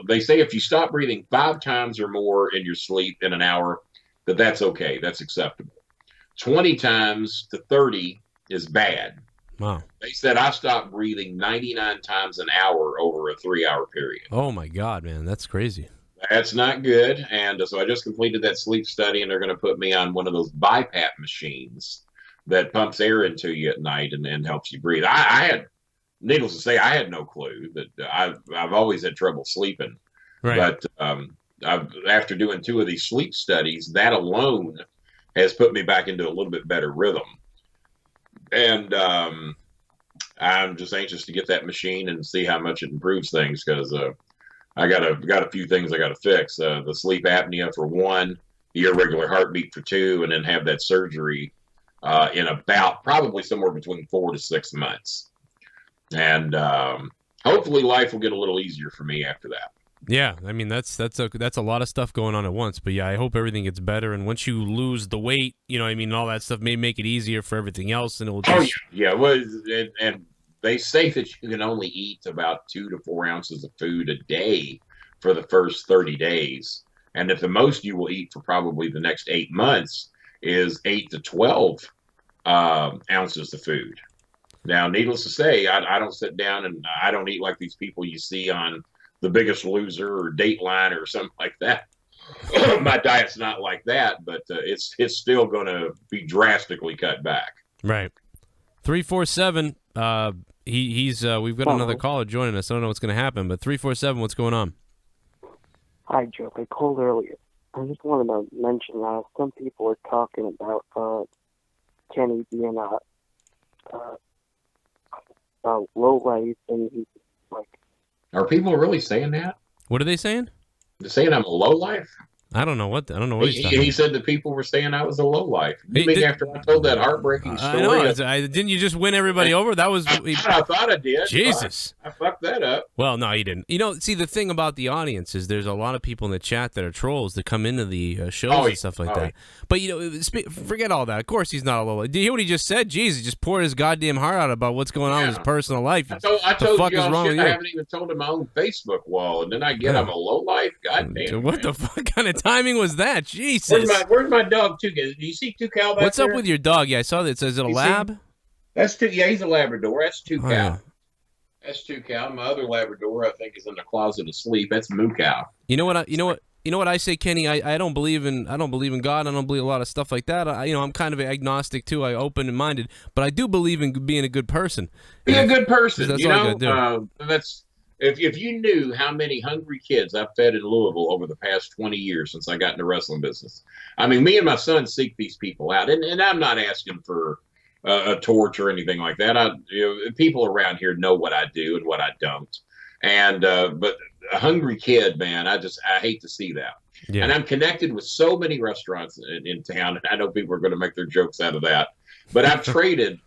they say if you stop breathing 5 times or more in your sleep in an hour, that's okay. That's acceptable. 20 times to 30 is bad. Wow. They said I stopped breathing 99 times an hour over a 3-hour period. Oh my God, man, that's crazy. That's not good. And so I just completed that sleep study, and they're going to put me on one of those BiPAP machines that pumps air into you at night and helps you breathe. I had, needless to say, I had no clue that I've always had trouble sleeping. Right. But after doing 2 of these sleep studies, that alone has put me back into a little bit better rhythm. And I'm just anxious to get that machine and see how much it improves things, because I got a few things I got to fix. The sleep apnea for 1, the irregular heartbeat for 2, and then have that surgery in about probably somewhere between 4 to 6 months. And hopefully life will get a little easier for me after that. Yeah, I mean that's a lot of stuff going on at once, but yeah, I hope everything gets better. And once you lose the weight, I mean, all that stuff may make it easier for everything else, and it will just. Oh yeah. Well, and they say that you can only eat about 2 to 4 ounces of food a day for the first 30 days, and if the most you will eat for probably the next 8 months is 8 to 12 ounces of food. Now, needless to say, I don't sit down and I don't eat like these people you see on The Biggest Loser or Dateline or something like that. My diet's not like that, but it's still going to be drastically cut back. Right. 347. He's we've got another caller joining us. I don't know what's going to happen, but 347. What's going on? Hi, Joe. I called earlier. I just wanted to mention some people are talking about Kenny being low life and he's like. Are people really saying that? What are they saying? They're saying I'm a low life. I don't know what he's talking He said that people were saying I was a low life. You mean after I told that heartbreaking story? I know. Didn't you just win everybody over? That was. I thought I did. Jesus. I fucked that up. Well, no, you didn't. You know, see, the thing about the audience is there's a lot of people in the chat that are trolls that come into the shows and stuff like that. But, you know, forget all that. Of course he's not a low life. Did you hear what he just said? Jeez, he just poured his goddamn heart out about what's going on in his personal life. I told you all shit I haven't even told him my own Facebook wall, and then I get I'm a low life? God damn. What the fuck kind of timing was that? Jesus. Where's my dog, Tuca? Do you see Tuca back What's up with your dog? Yeah, I saw that. Is it a lab? That's Tuca. Yeah, he's a Labrador. That's Tuca. Oh, yeah. That's Tuca. My other Labrador, I think, is in the closet asleep. That's Moo Cow. You know what I say, Kenny? I don't believe in God. I don't believe a lot of stuff like that. I'm kind of agnostic too. I open and minded, but I do believe in being a good person. Be a good person. That's you all know, that's. If you knew how many hungry kids I've fed in Louisville over the past 20 years since I got in the wrestling business. I mean, me and my son seek these people out, and I'm not asking for a torch or anything like that. People around here know what I do and what I don't. And but a hungry kid, man, I hate to see that. Yeah. And I'm connected with so many restaurants in town. I know people are going to make their jokes out of that. But I've traded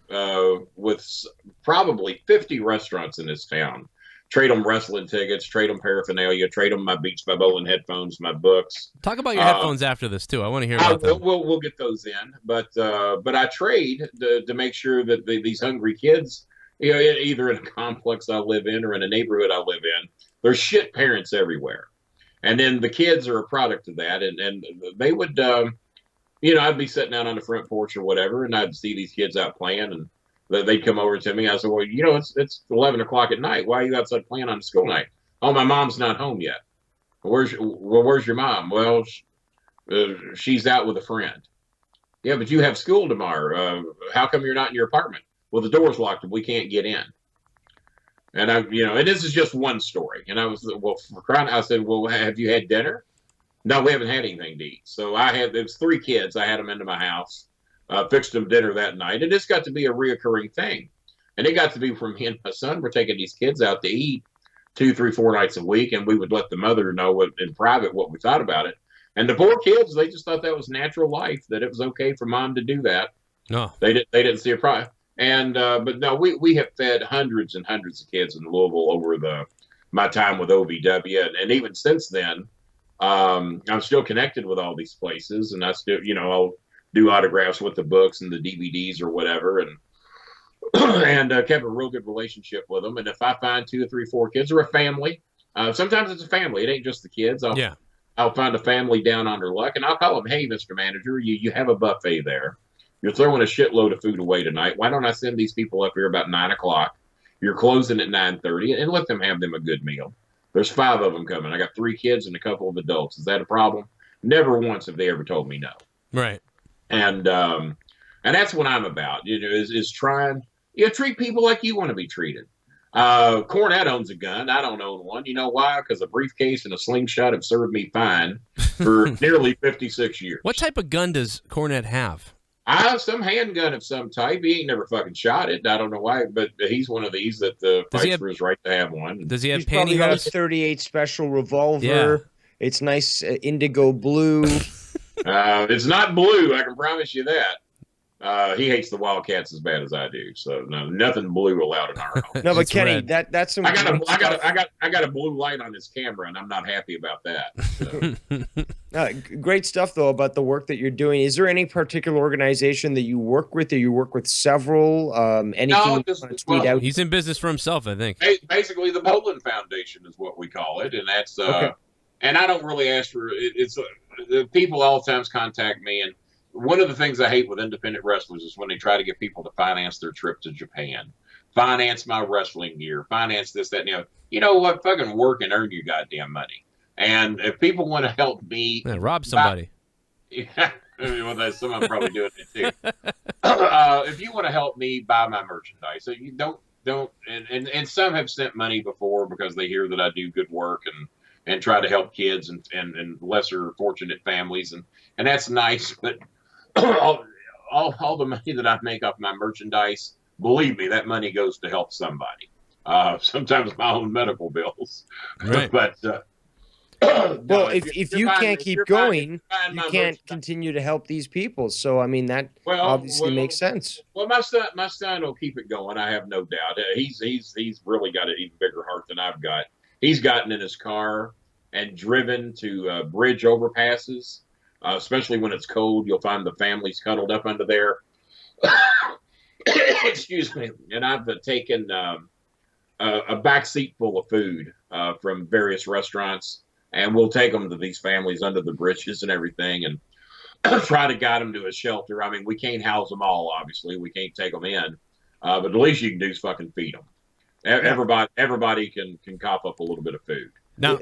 with probably 50 restaurants in this town. Trade them wrestling tickets, trade them paraphernalia, trade them my Beats by Bolin headphones, my books. Talk about your headphones after this too. I want to hear about them. We'll get those in, but I trade to make sure that these hungry kids, you know, either in a complex I live in or in a neighborhood I live in, there's shit parents everywhere, and then the kids are a product of that, and they would, you know, I'd be sitting out on the front porch or whatever, and I'd see these kids out playing and. They'd come over to me. I said, well, you know, it's 11 o'clock at night. Why are you outside playing on a school night? Oh, my mom's not home yet. Where's your mom? Well, she's out with a friend. Yeah, but you have school tomorrow. How come you're not in your apartment? Well, the door's locked and we can't get in. And and this is just one story. And I said, well, have you had dinner? No, we haven't had anything to eat. So there was 3 kids. I had them into my house. Fixed them dinner that night, and this got to be a reoccurring thing. And it got to be from me and my son. We're taking these kids out to eat 2, 3, 4 nights a week, and we would let the mother know in private what we thought about it. And the poor kids, they just thought that was natural life, that it was okay for mom to do that. No, they didn't see a problem. And but no, we have fed hundreds and hundreds of kids in Louisville over my time with OVW, and even since then, I'm still connected with all these places, and I still, I'll do autographs with the books and the DVDs or whatever, and kept a real good relationship with them. And if I find 2 or 3, 4 kids or a family, sometimes it's a family. It ain't just the kids. I'll find a family down on their luck, and I'll call them, hey, Mr. Manager, you have a buffet there. You're throwing a shitload of food away tonight. Why don't I send these people up here about 9 o'clock? You're closing at 9:30, and let them have them a good meal. There's 5 of them coming. I got 3 kids and a couple of adults. Is that a problem? Never once have they ever told me no. Right. And that's what I'm about, is trying, treat people like you want to be treated. Cornette owns a gun. I don't own one. You know why? Because a briefcase and a slingshot have served me fine for nearly 56 years. What type of gun does Cornette have? I have some handgun of some type. He ain't never fucking shot it. I don't know why, but he's one of these that fights for his right to have one. Does he have He's probably got a 38 special revolver. Yeah. It's nice indigo blue. It's not blue, I can promise you that. He hates the Wildcats as bad as I do, so no, nothing blue allowed in our home. No, but Kenny, that's some. I got a blue light on this camera, and I'm not happy about that. So. Great stuff though about the work that you're doing. Is there any particular organization that you work with, or you work with several? Anything you want to tweet out? He's in business for himself, I think. Basically, the Bolin Foundation is what we call it, and that's okay. And I don't really ask for it's. People all the times contact me, and one of the things I hate with independent wrestlers is when they try to get people to finance their trip to Japan. finance my wrestling gear, finance this, that, and the other. You know what? Fucking work and earn your goddamn money. And if people want to help me, rob somebody. Well, some of them probably doing it too. If you want to help me buy my merchandise, so you don't, and some have sent money before because they hear that I do good work and try to help kids and lesser fortunate families, and that's nice. But all the money that I make off my merchandise, believe me, that money goes to help somebody. Sometimes my own medical bills, right? But well, if you can't keep going, you can't continue to help these people. So I mean that obviously makes sense. Well, my son will keep it going. I have no doubt. He's really got an even bigger heart than I've got. He's gotten in his car and driven to bridge overpasses, especially when it's cold. You'll find the families cuddled up under there. Excuse me. And I've taken a back seat full of food from various restaurants. And we'll take them to these families under the bridges and everything and try to guide them to a shelter. I mean, we can't house them all, obviously. We can't take them in. But the least you can do is fucking feed them. Everybody can cough up a little bit of food. Now,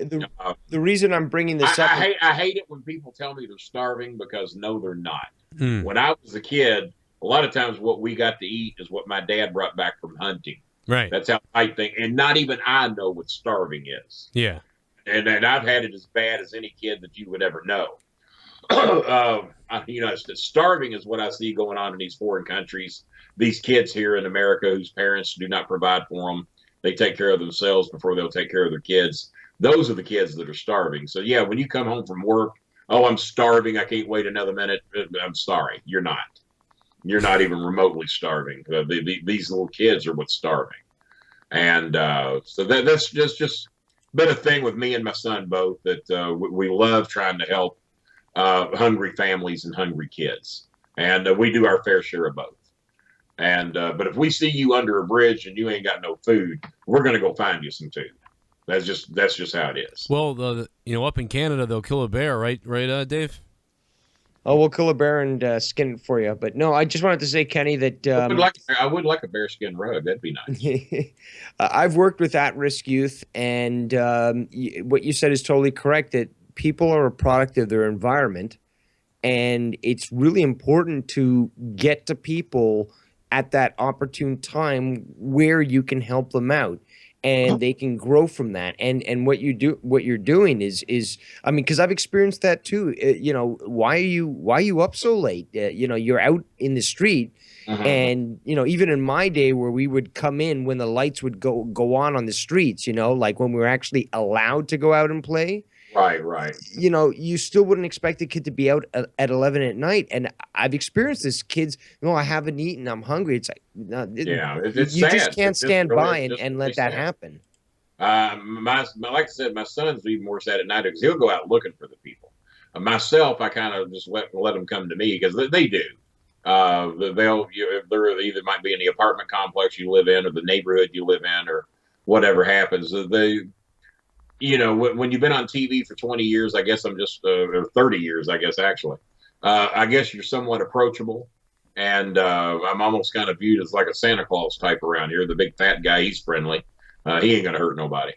the reason I'm bringing this up... I hate it when people tell me they're starving because, no, they're not. When I was a kid, a lot of times what we got to eat is what my dad brought back from hunting. Right. That's how I think. And not even I know what starving is. Yeah. And I've had it as bad as any kid that you would ever know. Starving is what I see going on in these foreign countries. These kids here in America whose parents do not provide for them. They take care of themselves before they'll take care of their kids. Those are the kids that are starving. So, yeah, when you come home from work, I'm starving. I can't wait another minute. I'm sorry. You're not. You're not even remotely starving. These little kids are what's starving. And so that's just been a thing with me and my son both, that we love trying to help hungry families and hungry kids, and we do our fair share of both. And but if we see you under a bridge and you ain't got no food, we're gonna go find you some food. That's just how it is. Well, up in Canada they'll kill a bear, right, Dave? Oh, we'll kill a bear and skin it for you. But no, I just wanted to say, Kenny, that I would like a bearskin rug. That'd be nice. I've worked with at-risk youth, and what you said is totally correct, that people are a product of their environment, and it's really important to get to people at that opportune time where you can help them out. And they can grow from that. And what you're doing is, I mean, because I've experienced that too. Why are you up so late? You're out in the street, and even in my day where we would come in when the lights would go on the streets. Like when we were actually allowed to go out and play. Right. You still wouldn't expect a kid to be out at 11 at night. And I've experienced this. Kids, I haven't eaten, I'm hungry. It's like, it's you sad. just can't stand by and let that sad. happen. Like I said, my son's even more sad at night because he'll go out looking for the people. Myself, I kind of just let them come to me because they do. They're either might be in the apartment complex you live in or the neighborhood you live in or whatever happens. When you've been on TV for 20 years, I guess I'm just, or 30 years, I guess, actually. I guess you're somewhat approachable. And I'm almost kind of viewed as like a Santa Claus type around here. The big fat guy, he's friendly. He ain't going to hurt nobody.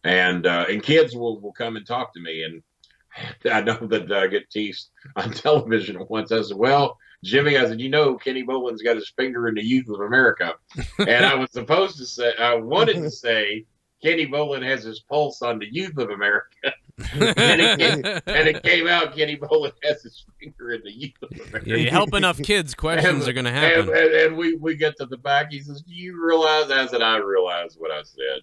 And kids will come and talk to me. And I know that I get teased on television once. I said, well, Jimmy, I said, Kenny Bolin's got his finger in the youth of America. And I was supposed to say, I wanted to say, Kenny Bolin has his pulse on the youth of America. and it came out, Kenny Bolin has his finger in the youth of America. Yeah, you help enough kids, questions are going to happen. And we get to the back. He says, do you realize? I said, I realize what I said.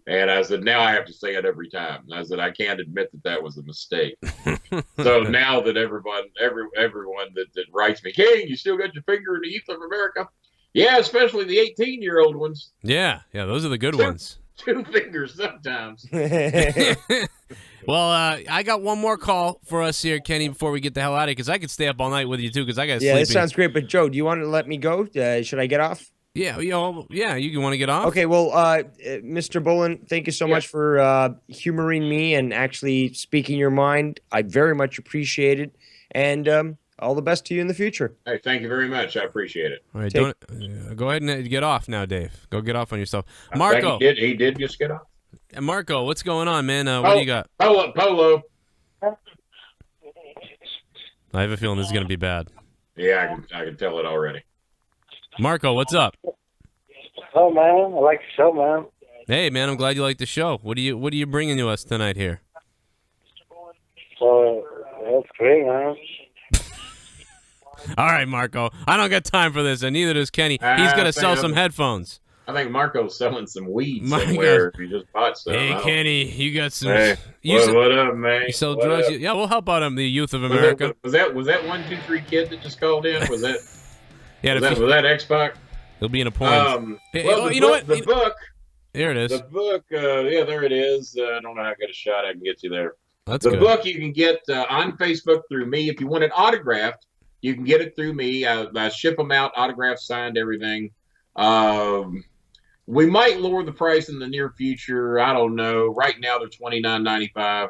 And I said, now I have to say it every time. I said, I can't admit that was a mistake. So now that everyone that writes me, King, you still got your finger in the youth of America? Yeah, especially the 18-year-old ones. Yeah, those are the good ones. 2 fingers sometimes. Well, I got one more call for us here, Kenny, before we get the hell out of here, because I could stay up all night with you, too, because I got to sleep. Yeah, this sounds great. But, Joe, do you want to let me go? Should I get off? Yeah, you want to get off? Okay, well, Mr. Bolin, thank you so much for humoring me and actually speaking your mind. I very much appreciate it. And All the best to you in the future. Hey, thank you very much. I appreciate it. All right, go ahead and get off now, Dave. Go get off on yourself. Marco. He did just get off. Marco, what's going on, man? What do you got? Polo. I have a feeling this is going to be bad. Yeah, I can tell it already. Marco, what's up? Oh man, I like the show, man. Hey, man, I'm glad you like the show. What are you bringing to us tonight here? That's great, man. All right, Marco. I don't got time for this, and neither does Kenny. He's going to sell some headphones. I think Marco's selling some weed somewhere. He just bought some. Hey, Kenny, you got some. Hey, what up, man? You sell drugs? Yeah, we'll help out the youth of America. Was that 123 kid that just called in? Was that? Yeah, was that Xbox? He'll be in a point. You know what? The book. Here it is. The book. Yeah, there it is. I don't know how good a shot I can get you there. That's the good. book you can get on Facebook through me. If you want it autographed, you can get it through me. I ship them out, autographed, signed, everything. We might lower the price in the near future. I don't know. Right now they're $29.95.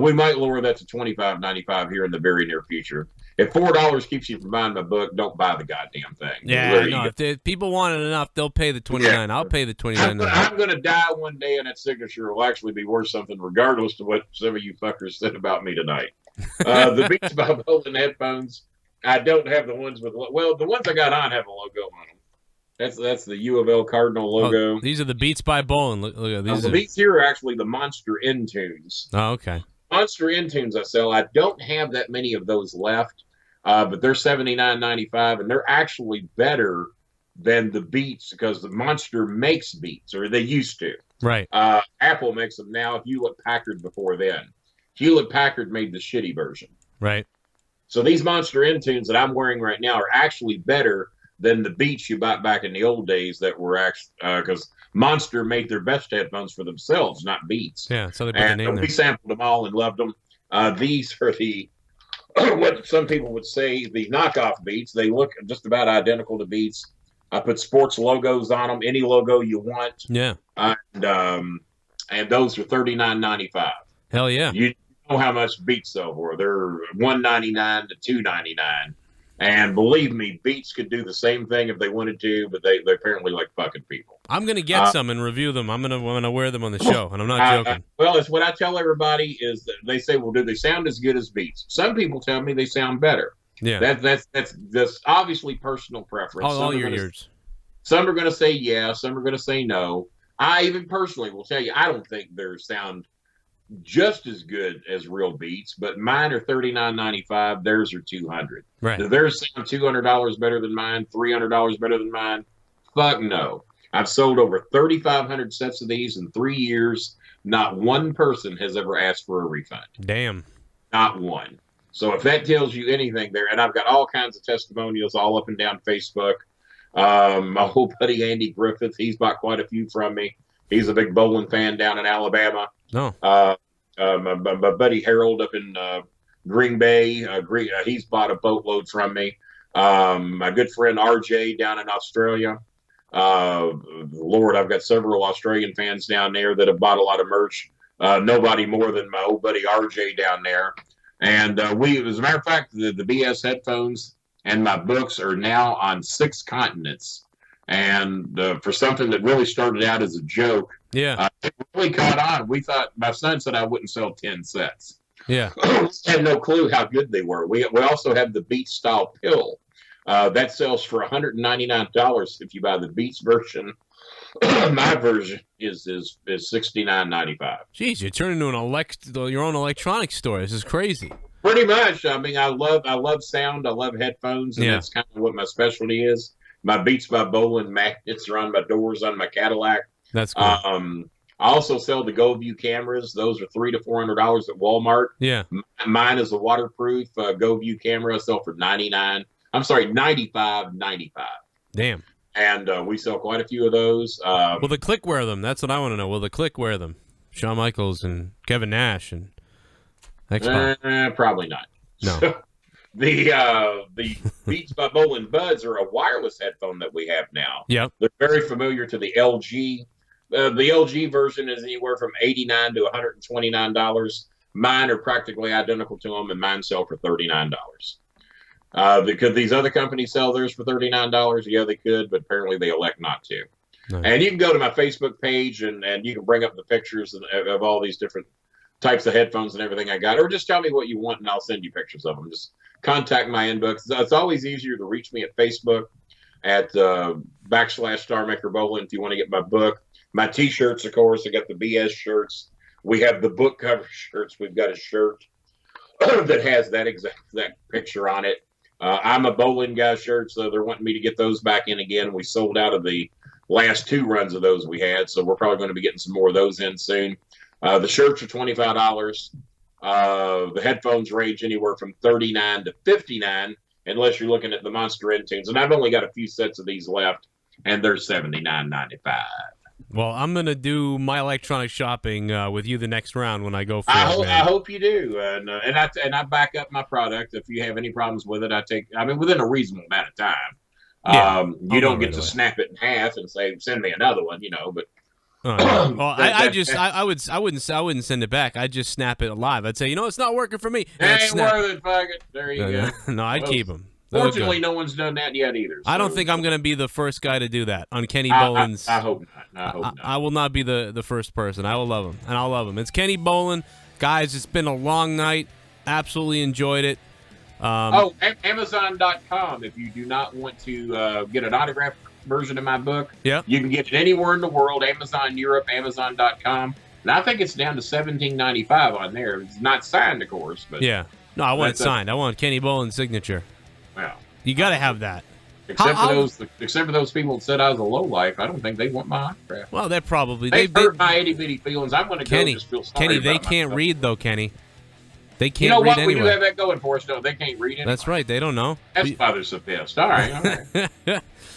We might lower that to $25.95 here in the very near future. If $4 keeps you from buying my book, don't buy the goddamn thing. Yeah, no. If people want it enough, they'll pay the $29. Yeah. I'll pay the $29. I'm going to die one day, and that signature will actually be worth something, regardless of what some of you fuckers said about me tonight. The Beats by Bolin headphones. I don't have the ones with. Well, the ones I got on have a logo on them. That's the U of L Cardinal logo. Oh, these are the Beats by Bolin. Look at these. The Beats here are actually the Monster Intunes. Oh, okay. Monster Intunes I sell. I don't have that many of those left, but they're $79.95, and they're actually better than the Beats because the Monster makes Beats, or they used to. Right. Apple makes them now. Hewlett Packard before then. Hewlett Packard made the shitty version. Right. So these Monster Intunes that I'm wearing right now are actually better than the Beats you bought back in the old days that were actually because Monster made their best headphones for themselves, not Beats. Yeah, so they put the name there. We sampled them all and loved them. These are the what some people would say the knockoff Beats. They look just about identical to Beats. I put sports logos on them, any logo you want. Yeah. And those are $39.95. Hell yeah. You know how much Beats sell for. They're $199 to $299. And believe me, Beats could do the same thing if they wanted to, but they apparently like fucking people. I'm gonna get some and review them. I'm gonna wear them on the show, and I'm not joking. Well, it's what I tell everybody is that they say, "Well, do they sound as good as Beats?" Some people tell me they sound better. Yeah, that's obviously personal preference. All your ears. Some are going to say yes, some are going to say no. I even personally will tell you, I don't think their sound just as good as real Beats, but mine are $39.95. Theirs are $200. Right. Do theirs sound $200 better than mine? $300 better than mine? Fuck no. I've sold over 3,500 sets of these in 3 years. Not one person has ever asked for a refund. Damn. Not one. So if that tells you anything there, and I've got all kinds of testimonials all up and down Facebook. My old buddy Andy Griffith, he's bought quite a few from me. He's a big Bolin fan down in Alabama. No. My buddy Harold up in Green Bay, he's bought a boatload from me. My good friend RJ down in Australia. Lord, I've got several Australian fans down there that have bought a lot of merch. Nobody more than my old buddy RJ down there. And as a matter of fact, the BS headphones and my books are now on 6 continents. And for something that really started out as a joke, yeah, it really caught on. We thought, my son said I wouldn't sell 10 sets. Yeah. Had no clue how good they were. We also have the Beats style pill. That sells for $199 if you buy the Beats version. My version is $69.95. Jeez, you're turning into your own electronics store. This is crazy. Pretty much. I mean, I love sound. I love headphones, and that's kind of what my specialty is. My Beats by Bolin magnets are on my doors on my Cadillac. That's cool. I also sell the GoView cameras. Those are $300 to $400 at Walmart. Yeah. Mine is a waterproof GoView camera. I sell for $95.95. Damn. And we sell quite a few of those. Will the Click wear them? That's what I want to know. Will the Click wear them? Shawn Michaels and Kevin Nash and X-Pac. Probably not. No. The Beats by Bolin Buds are a wireless headphone that we have now. Yep. They're very familiar to the LG. The LG version is anywhere from $89 to $129. Mine are practically identical to them, and mine sell for $39. Could these other companies sell theirs for $39? Yeah, they could, but apparently they elect not to. Nice. And you can go to my Facebook page and you can bring up the pictures of all these different types of headphones and everything I got, or just tell me what you want and I'll send you pictures of them. Just contact my inbox. It's always easier to reach me at Facebook at /Starmaker Bolin if you want to get my book. My T-shirts, of course. I got the BS shirts. We have the book cover shirts. We've got a shirt that has that exact picture on it. I'm a Bolin guy shirt, so they're wanting me to get those back in again. We sold out of the last 2 runs of those we had, so we're probably going to be getting some more of those in soon. The shirts are $25. The headphones range anywhere from $39 to $59, unless you're looking at the Monster Intunes. And I've only got a few sets of these left, and they're $79.95. Well, I'm going to do my electronic shopping with you the next round when I go for I it. I hope you do. And I back up my product. If you have any problems with it, within a reasonable amount of time. Yeah, you don't get to snap it in half and say, send me another one, but. Well, I wouldn't send it back. I'd just snap it alive. I'd say, it's not working for me. Ain't worth it, fuck it. There you go. No, I'd keep them. Fortunately, no one's done that yet either. So. I don't think I'm going to be the first guy to do that on Kenny Bolin's. I hope not. I will not be the first person. I will love him, and I'll love him. It's Kenny Bolin. Guys, it's been a long night. Absolutely enjoyed it. Amazon.com. If you do not want to get an autographed version of my book, you can get it anywhere in the world. Amazon Europe, Amazon.com. And I think it's down to $17.95 on there. It's not signed, of course. But yeah. No, I want it signed. I want Kenny Bolin's signature. Well, you got to have that. Except for those people that said I was a lowlife, I don't think they want my autograph. Well, they're probably they hurt my itty bitty feelings. I'm going to go just feel sorry. Kenny, they can't read though, Kenny. They can't read. You know what? Anyway. We do have that going for us, though. They can't read anyway. That's right. They don't know. That's why they're so pissed. All right.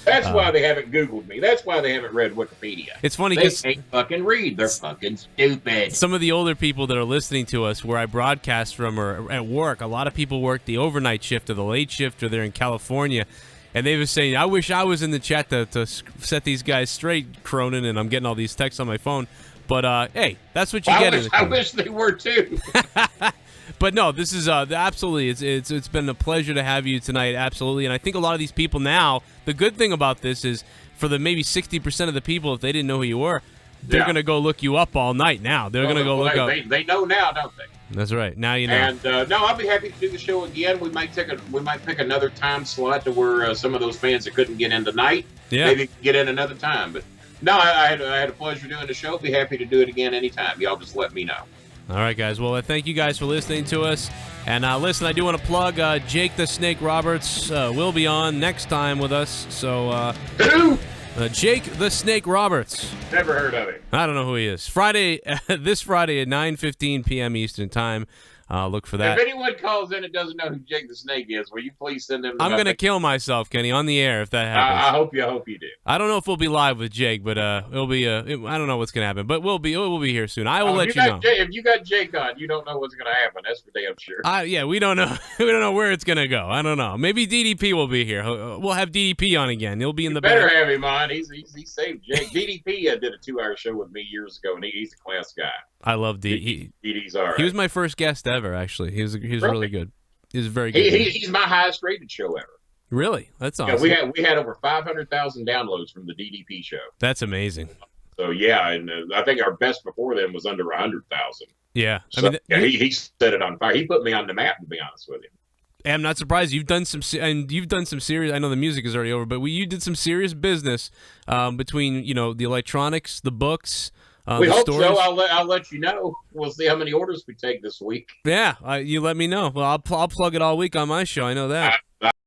That's why they haven't Googled me. That's why they haven't read Wikipedia. It's funny because they can't fucking read. They're fucking stupid. Some of the older people that are listening to us, where I broadcast from, or at work, a lot of people work the overnight shift or the late shift, or they're in California, and they were saying, "I wish I was in the chat to set these guys straight, Cronin." And I'm getting all these texts on my phone. But hey, that's what you get. I wish they were too. But no, this is absolutely. It's been a pleasure to have you tonight. Absolutely, and I think a lot of these people now. The good thing about this is, for the maybe 60% of the people, if they didn't know who you were, they're gonna go look you up all night. Now they're gonna go look up. They know now, don't they? That's right. Now you know. And no, I'll be happy to do the show again. We might pick another time slot to where some of those fans that couldn't get in tonight, maybe get in another time. But no, I had a pleasure doing the show. Be happy to do it again anytime. Y'all just let me know. All right, guys. Well, thank you guys for listening to us. And listen, I do want to plug Jake the Snake Roberts will be on next time with us. So, who? Jake the Snake Roberts. Never heard of him. I don't know who he is. This Friday at 9:15 p.m. Eastern Time. Look for that. If anyone calls in and doesn't know who Jake the Snake is, will you please send them? I'm gonna kill myself, Kenny, on the air if that happens. I hope you do. I don't know if we'll be live with Jake, but it'll be. I don't know what's gonna happen, but we'll be here soon. I will let you know. If you got Jake on, you don't know what's gonna happen. That's for damn sure. Yeah, we don't know. We don't know where it's gonna go. I don't know. Maybe DDP will be here. We'll have DDP on again. He'll be in the better have him on. He saved Jake. DDP did a 2-hour show with me years ago, and he's a class guy. I love D. DD's all right. He was my first guest ever. Actually, he was really good. He was very good. He's my highest rated show ever. Really? That's awesome. Yeah, we had over 500,000 downloads from the DDP show. That's amazing. So yeah, and I think our best before then was under 100,000. Yeah, so, he set it on fire. He put me on the map, to be honest with you. I'm not surprised. You've done some serious. I know the music is already over, but you did some serious business between the electronics, the books. We hope so. I'll let you know. We'll see how many orders we take this week. Yeah, you let me know. Well, I'll plug it all week on my show. I know that.